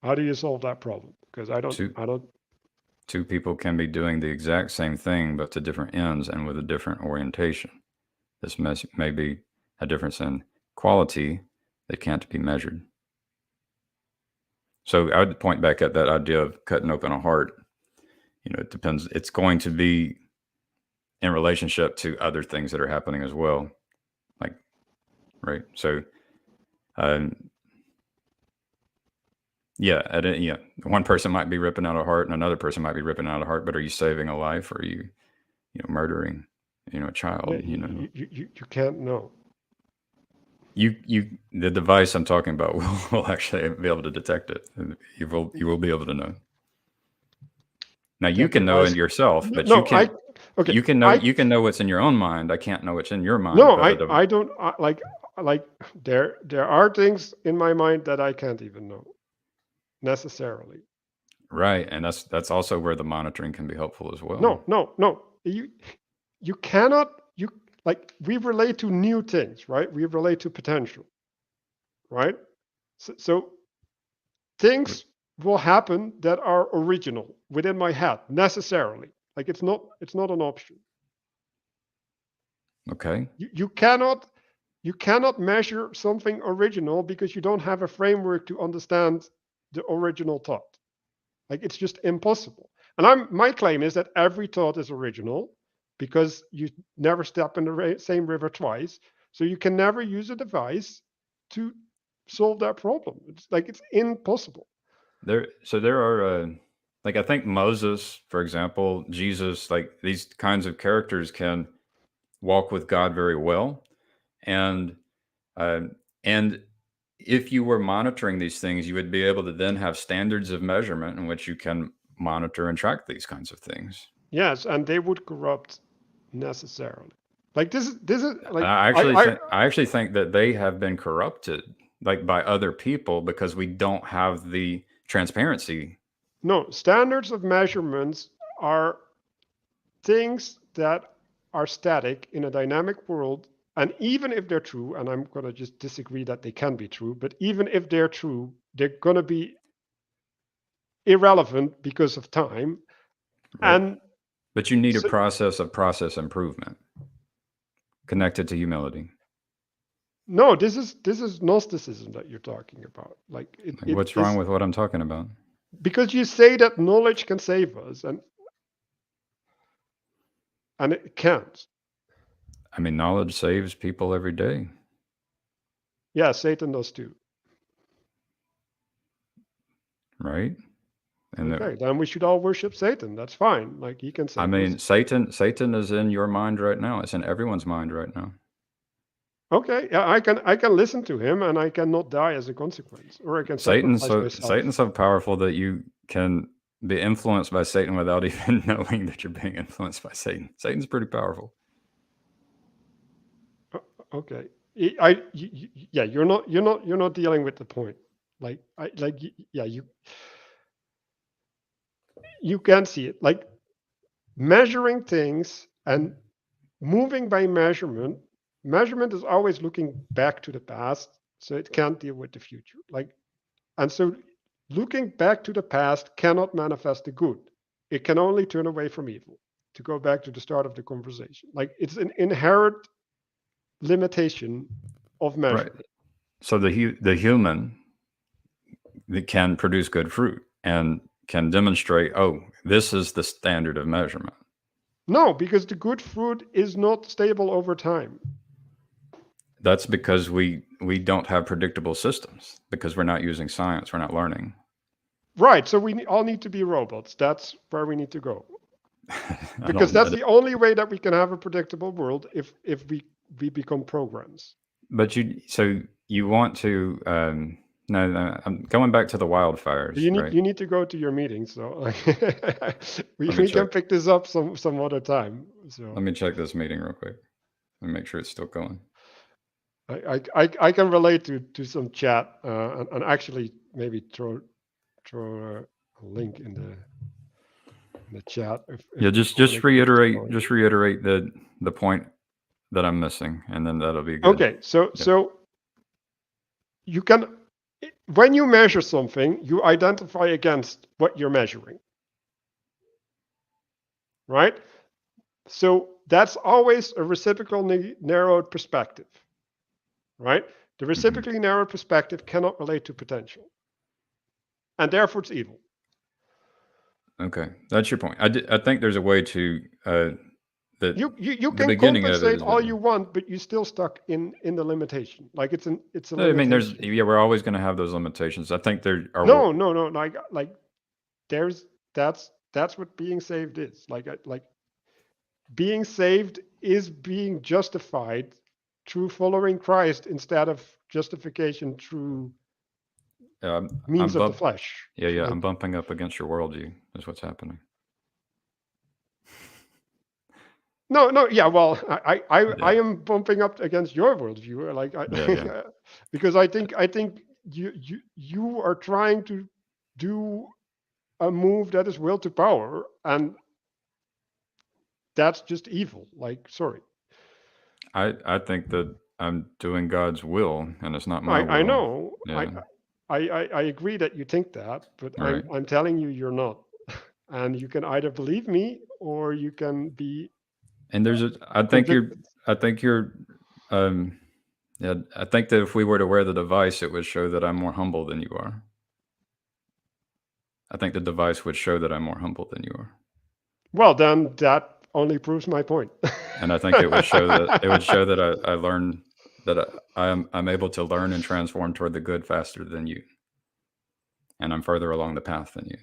How do you solve that problem? Because Two I don't. two people can be doing the exact same thing but to different ends and with a different orientation. This may be a difference in quality that can't be measured. So I would point back at that idea of cutting open a heart. It depends. It's going to be in relationship to other things that are happening as well. Like, right. So, um, yeah, one person might be ripping out a heart and another person might be ripping out a heart, but are you saving a life or are murdering, a Yeah, child, you can't know. the device I'm talking about will actually be able to detect it. You will be able to know. Now you That can know device. it yourself, No, but you no, I. can Okay, you can know what's in your own mind. I can't know what's in your mind, no, but I don't like there are things in my mind that I can't even know necessarily. right, and that's also where the monitoring can be helpful as well. No, no, no. You cannot you like we relate to new things, right? We relate to potential, right? So things will happen that are original within my head necessarily. Like it's not an option. Okay, You cannot measure something original because you don't have a framework to understand the original thought. Like it's just impossible. And my claim is that every thought is original because you never step in the same river twice. So you can never use a device to solve that problem. It's like it's impossible. there are like I think Moses, for example, Jesus, like these kinds of characters can walk with God very well, and uh, and if you were monitoring these things, you would be able to then have standards of measurement in which you can monitor and track these kinds of things. Yes, and they would corrupt necessarily. Like this is like I actually think that they have been corrupted, like by other people, because we don't have the transparency. no, standards of measurements are things that are static in a dynamic world. And even if they're true, and I'm going to just disagree that they can be true, but even if they're true, they're going to be irrelevant because of time. Right. And But you need a so, process of process improvement connected to humility. no, this is Gnosticism that you're talking about. Like Like, it what's wrong is with what I'm talking about? because you say that knowledge can save us, and it can't. I mean, knowledge saves people every day, Yeah, Satan does too. right? And Okay, then we should all worship Satan. That's fine. Like he can I save us. mean, Satan is in your mind right now. It's in everyone's mind right now. Okay, yeah, I can listen to him and I cannot die as a consequence, or I can sacrifice myself. Satan's so powerful that you can be influenced by Satan without even knowing that you're being influenced by Satan. Satan's pretty powerful. Okay, yeah, you're not dealing with the point. Like yeah, you can see it. Like measuring things and moving by measurement. Measurement is always looking back to the past, so it can't deal with the future. Like, and so looking back to the past cannot manifest the good. It can only turn away from evil. To go back to the start of the conversation, like it's an inherent limitation of Right. measurement. So the human that can produce good fruit and can demonstrate, oh, this is the standard of measurement. No, because the good fruit is not stable over time. That's because we don't have predictable systems because we're not using science, we're not learning. Right. So we all need to be robots. That's where we need to go. I Because don't. that's the only way that we can have a predictable world if we become programs. But you want to no, I'm going back to the wildfires, You need right? you need to go to your meeting, so we Let me we can check. pick this up some other time. Let So me check this meeting real quick and make sure it's still going. I can relate to some chat and actually maybe throw a link in the chat if Yeah, the connection is going. just reiterate the point that I'm missing, and then that'll be good. Okay, so Yeah. you can, when you measure something, you identify against what you're measuring, right? So that's always a reciprocally narrowed perspective, right? The reciprocally narrowed perspective cannot relate to potential, and therefore it's evil. Okay, that's your point. I think there's a way to that You the can beginning of it compensate is all better. you want, but you're still stuck in the limitation. Like it's a I mean, limitation. we're always going to have those limitations. I think there are. No. Like there's that's what being saved is. Like being saved is being justified through following Christ instead of justification through I'm means of the bump. flesh. Yeah, I'm Like bumping up against your worldview. Is what's happening. no, yeah. Well, I Yeah, am bumping up against your worldview, like yeah. because I think you are trying to do a move that is will to power, and that's just evil. Like, sorry. I think that I'm doing God's will, and it's not my I will. know. Yeah, I agree that you think that, but right. I'm telling you you're not. And you can either believe me or you can be And there's a. convicted. I think you're. Um, yeah, I think that if we were to wear the device, it would show that I'm more humble than you are. I think the device would show that I'm more humble than you are. Well, then that only proves my point. And I think it would show that I learn that I'm able to learn and transform toward the good faster than you, and I'm further along the path than you.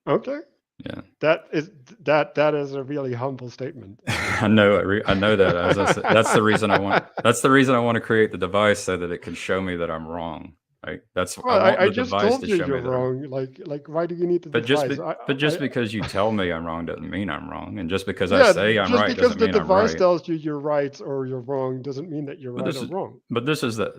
Okay. Yeah, That is that is a really humble statement. I know. I know that. As I said, that's the reason I want. That's the reason I want to create the device so that it can show me that I'm wrong. right? That's I Well, want I the just device told to you show you're me that I'm. wrong. Like, why do you need the But just device? but just because you tell me I'm wrong doesn't mean I'm wrong, and just because I Yeah, say I'm just right because doesn't the mean I'm device right. tells you you're right or you're wrong doesn't mean that you're But right this or is wrong.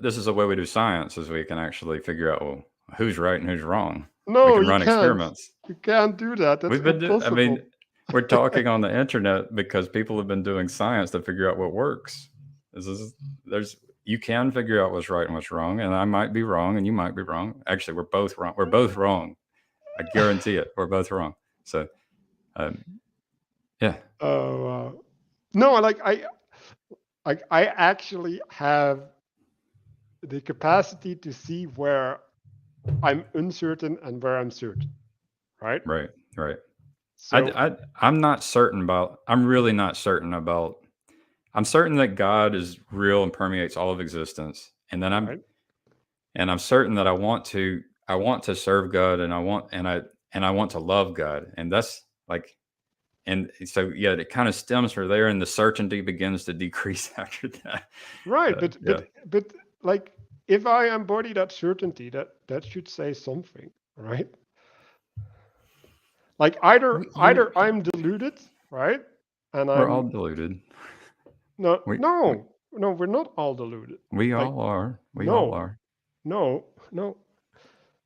this is the way we do science is we can actually figure out well who's right and who's wrong. We No, can you run can't. experiments. You can't do that. That's I mean, impossible. we're talking on the internet because people have been doing science to figure out what works. This is there's you can figure out what's right and what's wrong, and I might be wrong, and you might be wrong. Actually, we're both wrong. We're both wrong. I guarantee it. We're both wrong. So, um, yeah, Oh, no, I actually have the capacity to see where I'm uncertain and where I'm certain, right? right, right. So, I'm not certain about. I'm really not certain about. I'm certain that God is real and permeates all of existence, right, and I'm certain that I want to serve God, and I want to love God, and that's like and so yeah, it kind of stems from there, and the certainty begins to decrease after that. right, but Yeah, like if I embody that certainty, that should say something, right? Like you're either I'm deluded, right? And we're all I'm deluded. no We, we no no, we're not all deluded. we Like all are. We all no, are. no.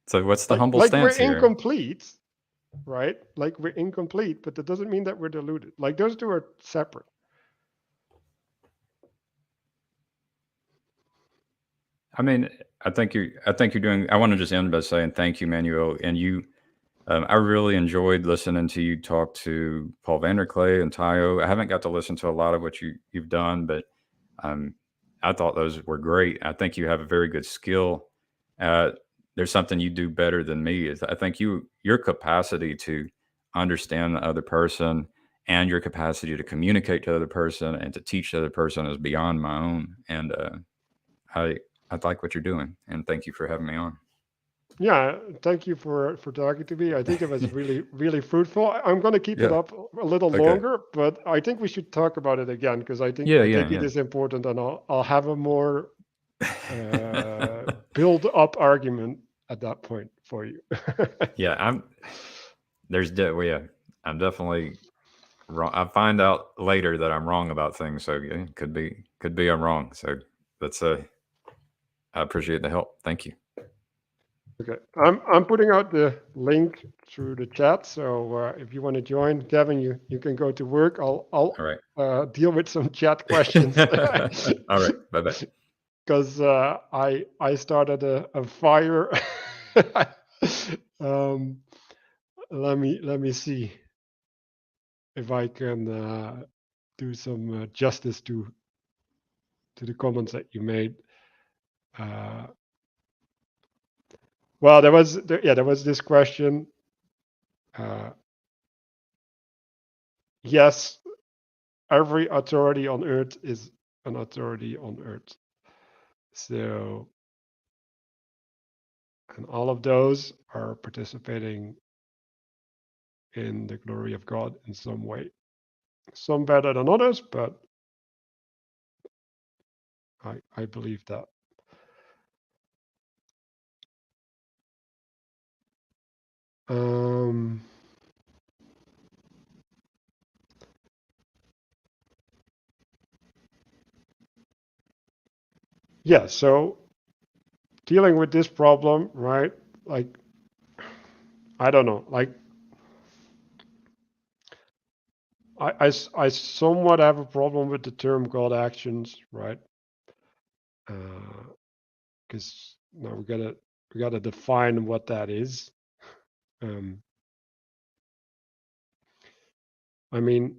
So what's the humble Like we're stance here? incomplete, right? Like we're incomplete, but that doesn't mean that we're deluded. Like those two are separate. I mean, I think you're doing. I want to just end by saying thank you, Manuel, and you. I really enjoyed listening to you talk to Paul Vanderclay and Tayo. I haven't got to listen to a lot of what you've done, but um, I thought those were great. I think you have a very good skill. Uh, there's something you do better than me. Is I think your capacity to understand the other person and your capacity to communicate to the other person and to teach the other person is beyond my own. And I I like what you're doing, and thank you for having me on. Yeah, thank you for talking to me. I think it was really fruitful. I'm going to keep it Yeah. up a little Okay. longer, but I think we should talk about it again because Yeah. I Yeah. think it Yeah. is important, and I'll have a more build up argument at that point for you. Yeah. Well, yeah. I'm definitely wrong. I find out later that I'm wrong about things. So yeah, could be I'm wrong. So that's I appreciate the help. Thank you. Okay, I'm putting out the link through the chat, so if you want to join, Gavin, you can go to work. All right. I'll deal with some chat questions All right. Bye bye. because I started a fire. um, let me see if I can do some justice to the comments that you made. Uh, well, there was this question. Uh, yes, every authority on earth is an authority on earth. So, and all of those are participating in the glory of God in some way. Some better than others, but I believe that. Um, yeah, so dealing with this problem, right? Like, I don't know, like, I somewhat have a problem with the term God actions, right? Because now we gotta define what that is. Um, I mean,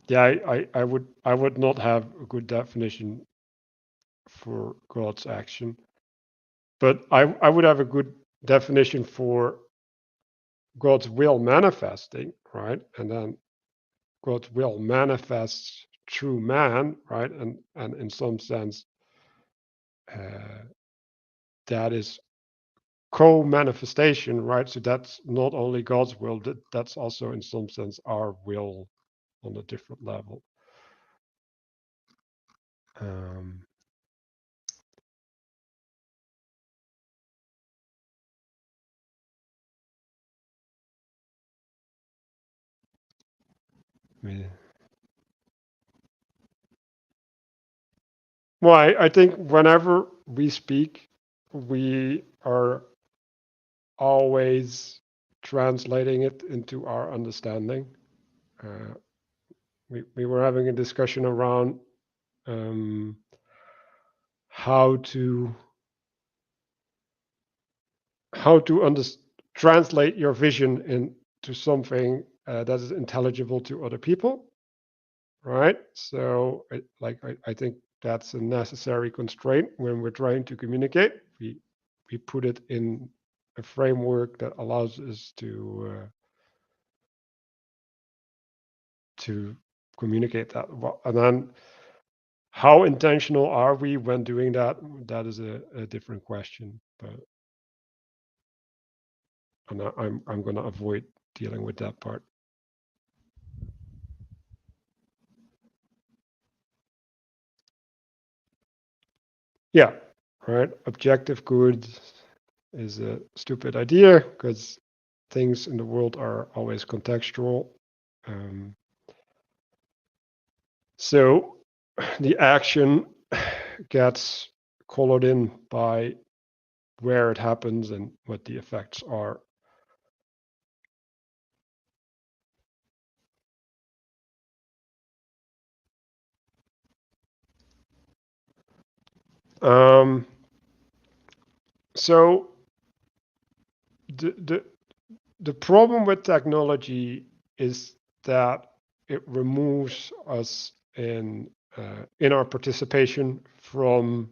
yeah, I would not have a good definition for God's action, but I would have a good definition for God's will manifesting, right? And then God's will manifests through man, right? And in some sense, uh, that is co-manifestation, right? So that's not only God's will, that's also in some sense our will on a different level. Um, we- well, I think whenever we speak, we are always translating it into our understanding. Uh, we were having a discussion around um, how to how to under, translate your vision into something that is intelligible to other people, right? So, I think that's a necessary constraint when we're trying to communicate. We put it in a framework that allows us to communicate that well. And then how intentional are we when doing that? That is a different question. But I'm going to avoid dealing with that part. Yeah, right. Objective good is a stupid idea because things in the world are always contextual. Um, so the action gets colored in by where it happens and what the effects are. Um, so the, the the problem with technology is that it removes us in our participation from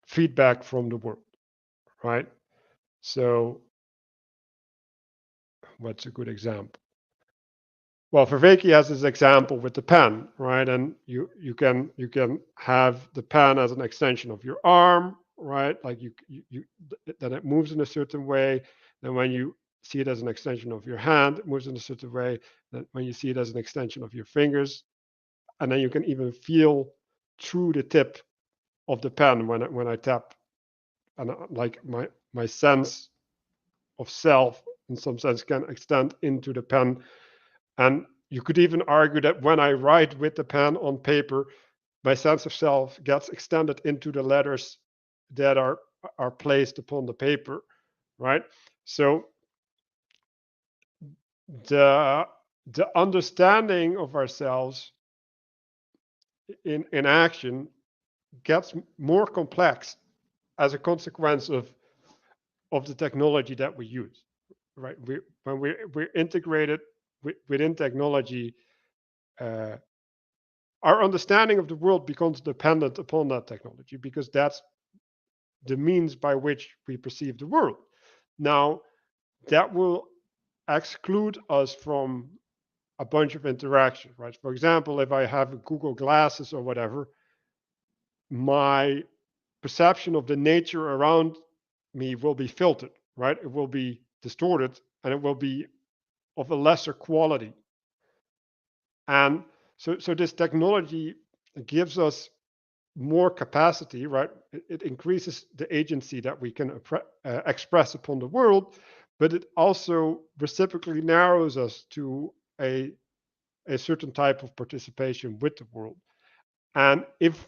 feedback from the world, right? So what's a good example? Well, Vervaeke has this example with the pen, right? And you can have the pen as an extension of your arm, right? Like you then it moves in a certain way. Then when you see it as an extension of your hand, it moves in a certain way. Then when you see it as an extension of your fingers, and then you can even feel through the tip of the pen when I tap, and like my sense of self in some sense can extend into the pen. And you could even argue that when I write with the pen on paper, my sense of self gets extended into the letters that are placed upon the paper, right? So the the understanding of ourselves in action gets more complex as a consequence of the technology that we use, right? When we're integrated within technology, uh, our understanding of the world becomes dependent upon that technology because that's the means by which we perceive the world. Now, that will exclude us from a bunch of interaction, right? For example, if I have Google Glasses or whatever, my perception of the nature around me will be filtered, right? It will be distorted and it will be of a lesser quality. And so this technology gives us more capacity, right? It increases the agency that we can express upon the world, but it also reciprocally narrows us to a certain type of participation with the world. And if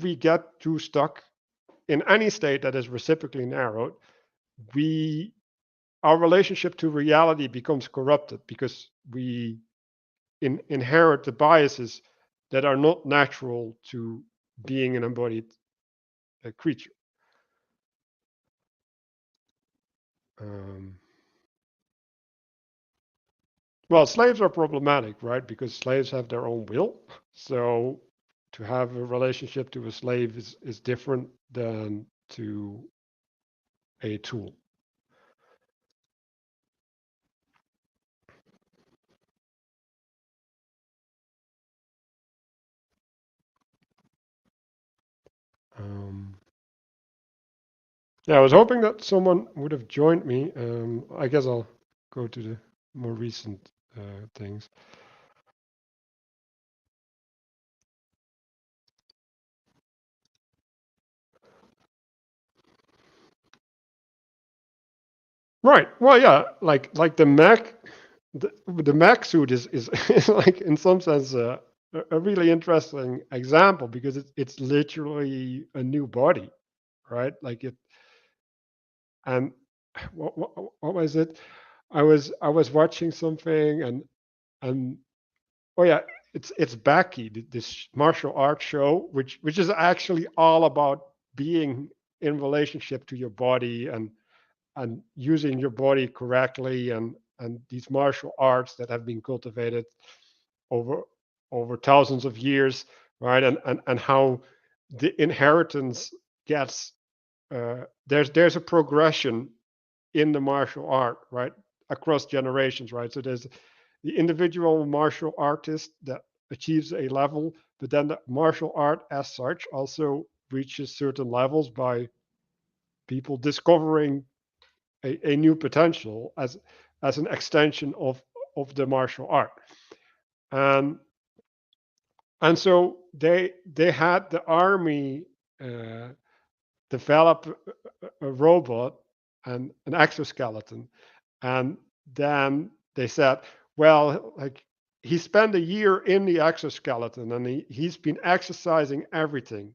we get too stuck in any state that is reciprocally narrowed, we our relationship to reality becomes corrupted because we inherit the biases that are not natural to being an embodied creature. Um, well, slaves are problematic, right? Because slaves have their own will. So to have a relationship to a slave is different than to a tool. Um, yeah, I was hoping that someone would have joined me. I guess I'll go to the more recent things. Right. Well, yeah, like the Mac, the mech suit is like in some sense a really interesting example because it's literally a new body, right? Like it and what was it? I was watching something and oh yeah, it's Becky, this martial arts show, which is actually all about being in relationship to your body and using your body correctly and these martial arts that have been cultivated over over thousands of years, right? And how the inheritance gets there's a progression in the martial art, right, across generations, right? So there's the individual martial artist that achieves a level, but then the martial art as such also reaches certain levels by people discovering a new potential as an extension of the martial art. And and so they had the army uh, develop a robot and an exoskeleton, and then they said, well, like he spent a year in the exoskeleton and he's been exercising everything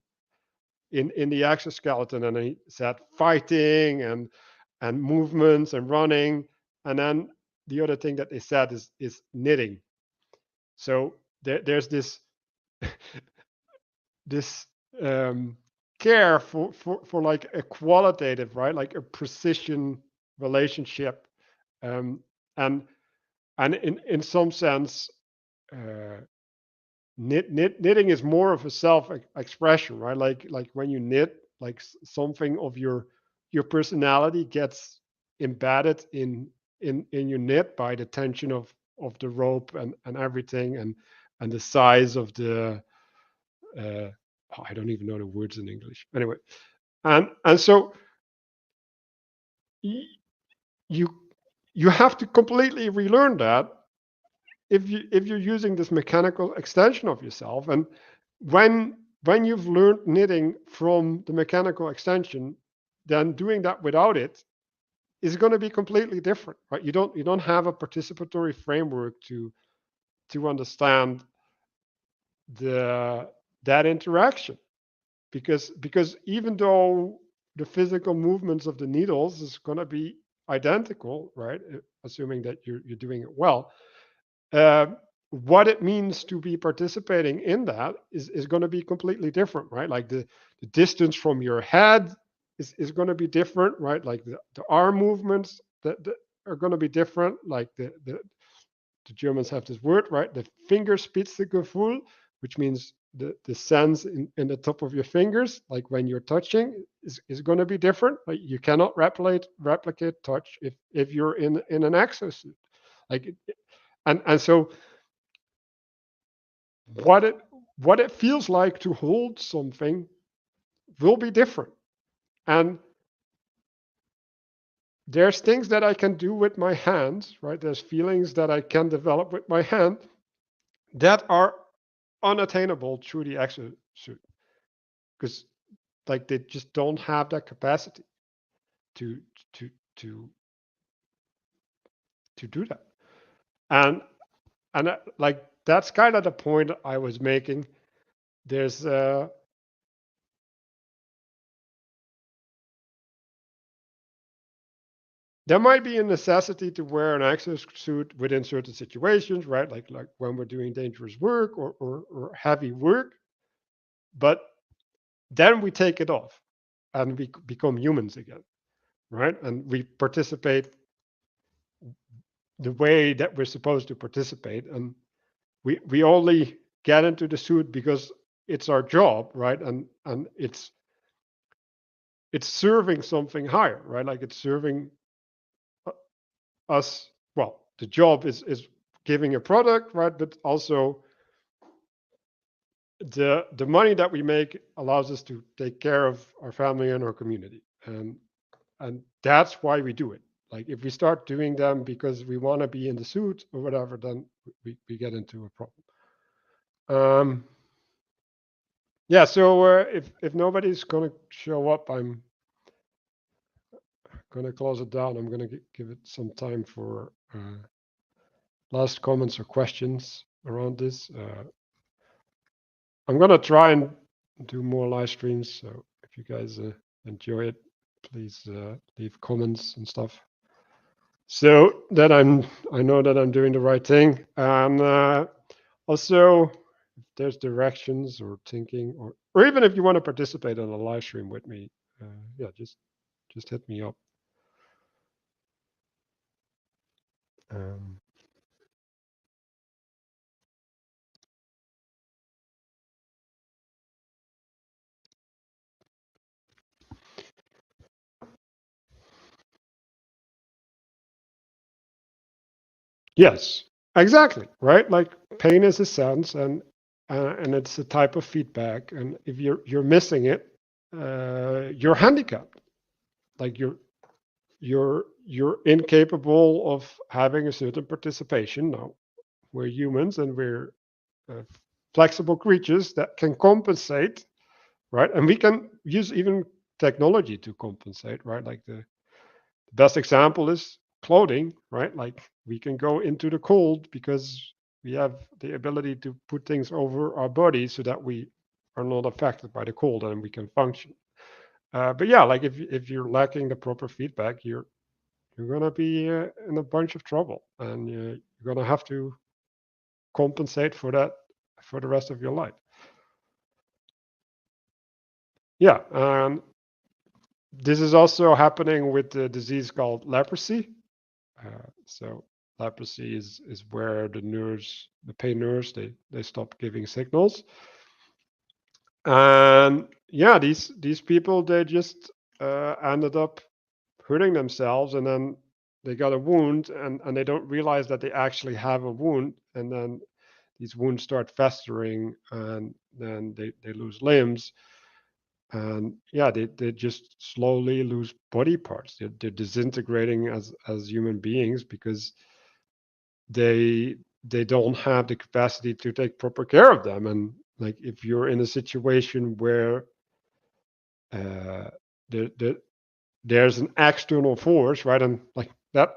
in the exoskeleton, and he said fighting and movements and running, and then the other thing that they said is knitting. So there's this um, care for like a qualitative, right, like a precision relationship, um, and and in some sense, uh, knitting is more of a self expression, right? Like when you knit, like something of your personality gets embedded in your knit by the tension of the rope and everything and the size of the uh, oh, I don't even know the words in English. Anyway, and so you you have to completely relearn that if you're using this mechanical extension of yourself. And when you've learned knitting from the mechanical extension, then doing that without it is going to be completely different, right? You don't have a participatory framework to understand the that interaction, because even though the physical movements of the needles is going to be identical, right? Assuming that you're doing it well, uh, what it means to be participating in that is going to be completely different, right? Like the distance from your head is going to be different, right? Like the arm movements that are going to be different. Like the Germans have this word, right? The Fingerspitzengefühl, which means the sense in the top of your fingers, like when you're touching, is going to be different. Like you cannot replicate touch if you're in an exosuit. Like and so what it what it feels like to hold something will be different. And there's things that I can do with my hands, right? There's feelings that I can develop with my hand that are unattainable through the exosuit because like they just don't have that capacity to to to to do that. And like that's kind of the point I was making. There's there might be a necessity to wear an exosuit within certain situations, right? Like when we're doing dangerous work or heavy work, but then we take it off and we become humans again, right? And we participate the way that we're supposed to participate, and we only get into the suit because it's our job, right? And it's serving something higher, right? Like it's serving us. Well, the job is giving a product, right? But also the money that we make allows us to take care of our family and our community, and that's why we do it. Like if we start doing them because we want to be in the suit or whatever, then we get into a problem. Yeah, so if nobody's gonna show up, I'm gonna close it down. I'm gonna give it some time for last comments or questions around this. I'm gonna try and do more live streams. So if you guys enjoy it, please leave comments and stuff. So that I know that I'm doing the right thing, and also if there's directions or thinking, or even if you want to participate on a live stream with me, yeah, just hit me up. Um, yes, exactly, right. Like pain is a sense, and it's a type of feedback, and if you're missing it, you're handicapped. Like you're incapable of having a certain participation. Now we're humans, and we're uh, flexible creatures that can compensate, right? And we can use even technology to compensate, right? Like the best example is clothing, right? Like we can go into the cold because we have the ability to put things over our body so that we are not affected by the cold and we can function. But yeah, like if you're lacking the proper feedback, you're gonna be in a bunch of trouble, and you're gonna have to compensate for that for the rest of your life. Yeah, this is also happening with the disease called leprosy. So leprosy is where the nerves, the pain nerves, they stop giving signals, and yeah, these people they just ended up hurting themselves, and then they got a wound, and they don't realize that they actually have a wound, and then these wounds start festering, and then they lose limbs, and yeah, they just slowly lose body parts. They're disintegrating as human beings because they they don't have the capacity to take proper care of them. And like if you're in a situation where uh, there, there there's an external force, right, and like that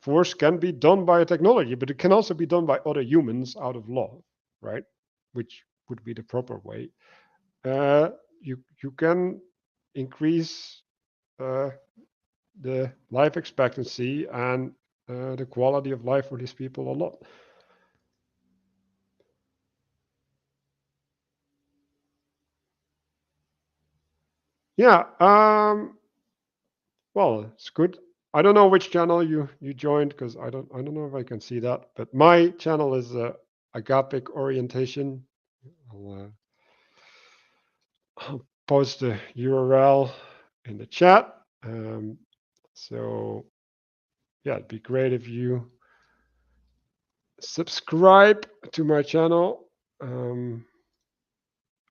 force can be done by a technology, but it can also be done by other humans out of love, right, which would be the proper way. uh, you can increase uh, the life expectancy and the quality of life for these people a lot. Yeah. Well, it's good. I don't know which channel you joined because I don't know if I can see that. But my channel is agapic orientation. I'll, I'll post the URL in the chat. So yeah, it'd be great if you subscribe to my channel.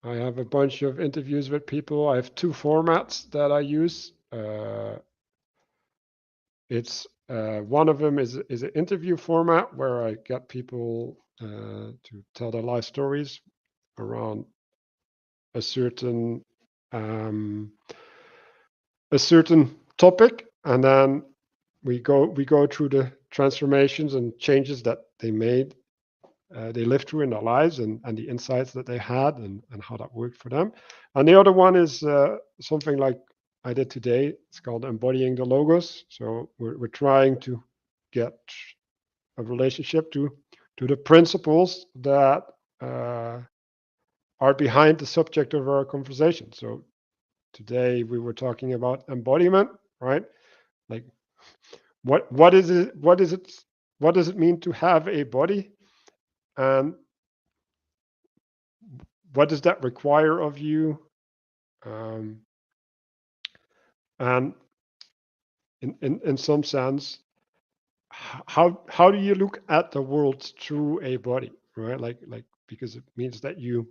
I have a bunch of interviews with people. I have two formats that I use. It's one of them is an interview format where I get people to tell their life stories around a certain um, a certain topic, and then we go through the transformations and changes that they made, they lived through in their lives, and the insights that they had, and how that worked for them. And the other one is something like I did today. It's called embodying the logos. So we're trying to get a relationship to the principles that uh, are behind the subject of our conversation. So today we were talking about embodiment, right? Like what is it? What is it? What does it mean to have a body? And what does that require of you? Um, and in some sense, how do you look at the world through a body, right? Like because it means that you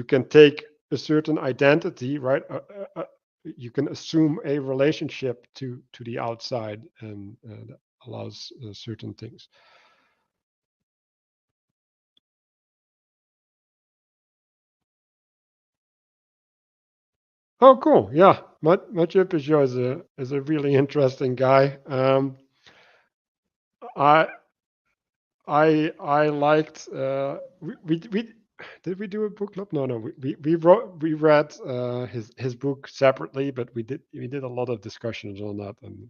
can take a certain identity, right? You can assume a relationship to the outside, and that allows certain things. Oh, cool. Yeah, Mathieu Peugeot is a really interesting guy. I I liked we did we do a book club? No, we read his book separately, but we did a lot of discussions on that, and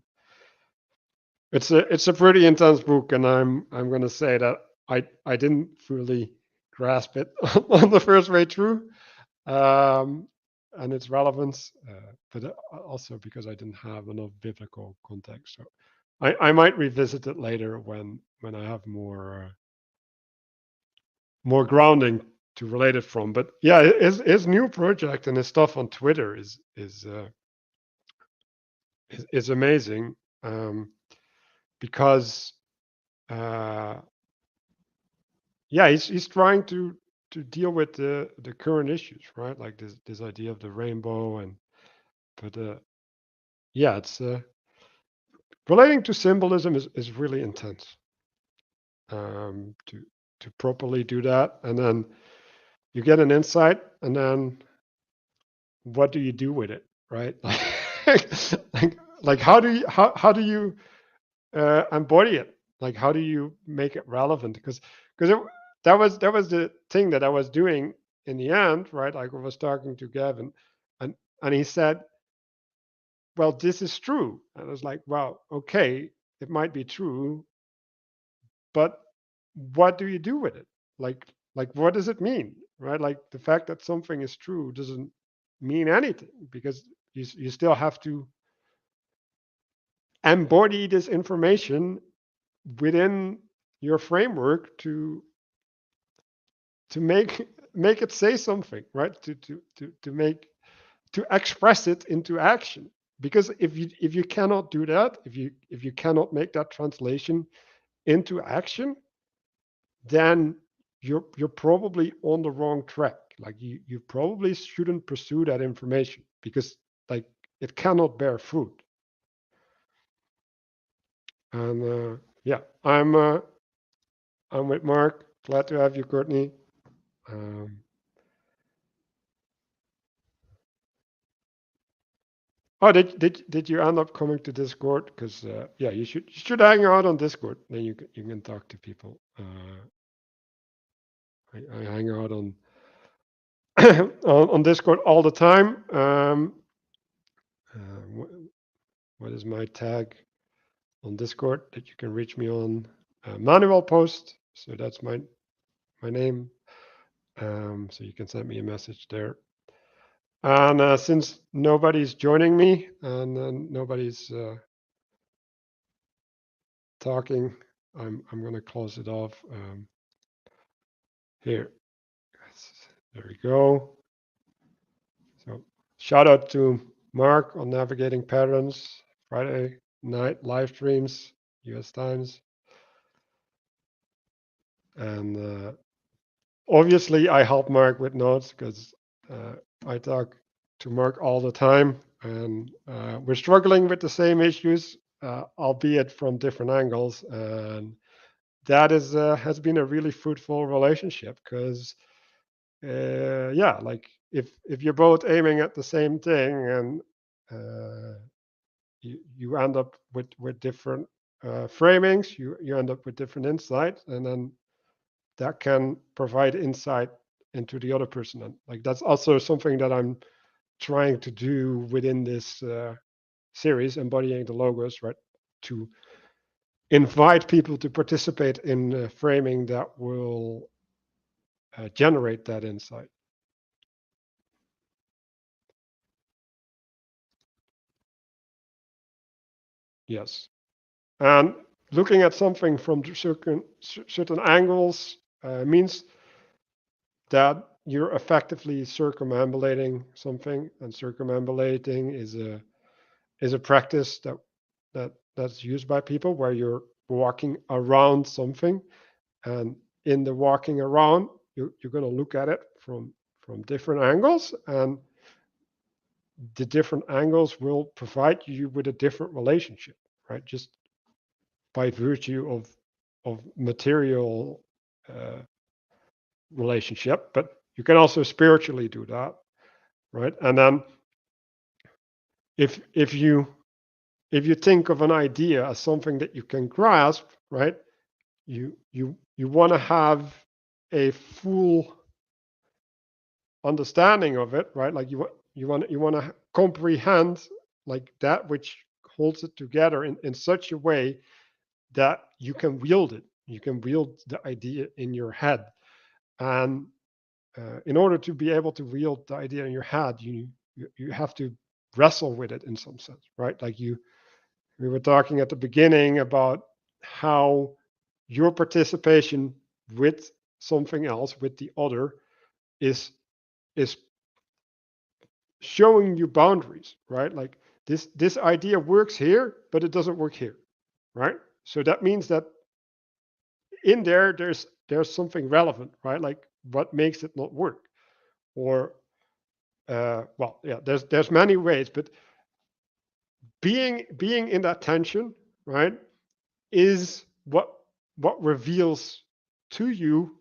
it's a pretty intense book, and I'm gonna say that I didn't fully grasp it on the first way through, um, and its relevance, but also because I didn't have enough biblical context. So I might revisit it later when I have more grounding to relate it from. But yeah, his new project and his stuff on Twitter is amazing, because uh, yeah, he's trying to deal with the current issues, right? Like this idea of the rainbow, and but yeah, it's relating to symbolism is really intense, to properly do that, and then you get an insight, and then what do you do with it, right? Like how do you embody it? Like how do you make it relevant? Because that was the thing that I was doing in the end, right? Like I was talking to Gavin, and he said, "Well, this is true," and I was like, "Well, okay, it might be true, but what do you do with it? Like what does it mean, right? Like the fact that something is true doesn't mean anything, because you still have to embody this information within your framework to make it say something, right? To make to express it into action. Because if you cannot do that, if you cannot make that translation into action, then you're probably on the wrong track. Like you probably shouldn't pursue that information, because like it cannot bear fruit. And yeah, I'm with Mark. Glad to have you, Courtney. Um, oh, did you end up coming to Discord? Because yeah, you should hang out on Discord. Then you can talk to people. I hang out on, on Discord all the time. What is my tag on Discord that you can reach me on? Manuel post. So that's my name. So you can send me a message there. And since nobody's joining me, and nobody's talking, I'm gonna close it off here. There we go. So shout out to Mark on navigating patterns, Friday night live streams, US times, and obviously I help Mark with notes, because I talk to Mark all the time, and we're struggling with the same issues, albeit from different angles, and that is has been a really fruitful relationship, because yeah, like if you're both aiming at the same thing, and you end up with different framings, you end up with different insights, and then that can provide insight into the other person. And like that's also something that I'm trying to do within this series, embodying the logos, right? To invite people to participate in framing that will generate that insight. Yes. And looking at something from certain angles means that you're effectively circumambulating something, and circumambulating is a practice that's used by people, where you're walking around something, and in the walking around, you're going to look at it from different angles, and the different angles will provide you with a different relationship, right? Just by virtue of material uh, relationship, but you can also spiritually do that, right? And then if you think of an idea as something that you can grasp, right? You you want to have a full understanding of it, right? Like you want to comprehend like that which holds it together in such a way that you can wield it. You can wield the idea in your head, and in order to be able to wield the idea in your head, you have to wrestle with it in some sense, right? Like we were talking at the beginning about how your participation with something else, with the other, is showing you boundaries, right? Like this idea works here, but it doesn't work here, right? So that means that in there's something relevant, right? Like what makes it not work, or well, yeah, there's many ways, but being in that tension, right, is what reveals to you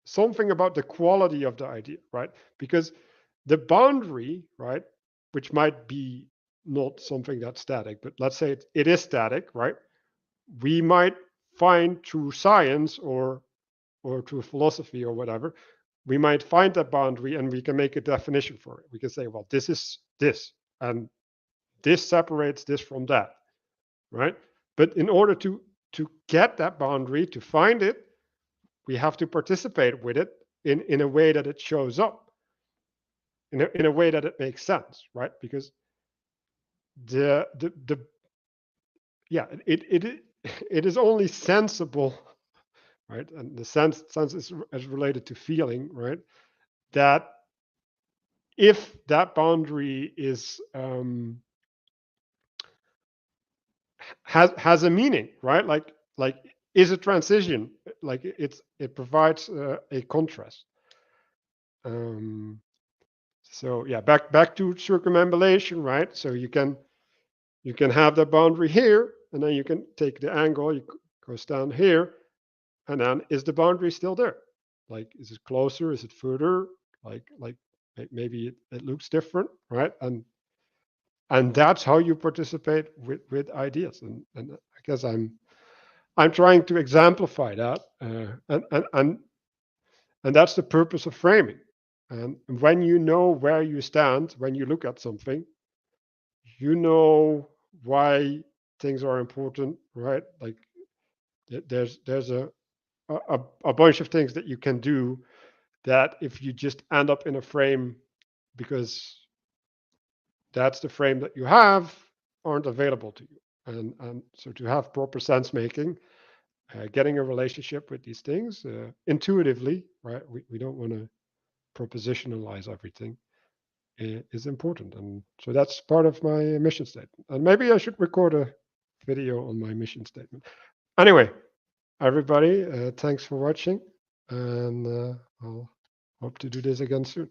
something about the quality of the idea, right? Because the boundary, right, which might be not something that's static, but let's say it is static, right? We might find through science or through philosophy or whatever, we might find that boundary and we can make a definition for it. We can say, well, this is this, and this separates this from that, right? But in order to get that boundary, to find it, we have to participate with it in a way that it shows up, in a way that it makes sense, right? Because the yeah, it is only sensible, right? And the sense is related to feeling, right? That if that boundary is has a meaning, right? Like is a transition, like it provides a contrast. Um, so yeah, back to circumambulation, right? So you can have the boundary here, and then you can take the angle, you goes down here, and then is the boundary still there? Like, is it closer? Is it further? Like maybe it looks different, right? And that's how you participate with ideas. And I guess I'm trying to exemplify that, and that's the purpose of framing. And when you know where you stand, when you look at something, you know why things are important, right? Like there's a bunch of things that you can do that if you just end up in a frame because that's the frame that you have aren't available to you. And so to have proper sense making, getting a relationship with these things intuitively, right? We don't want to propositionalize everything is important. And so that's part of my mission statement. And maybe I should record a video on my mission statement. Anyway, everybody, thanks for watching. And I'll hope to do this again soon.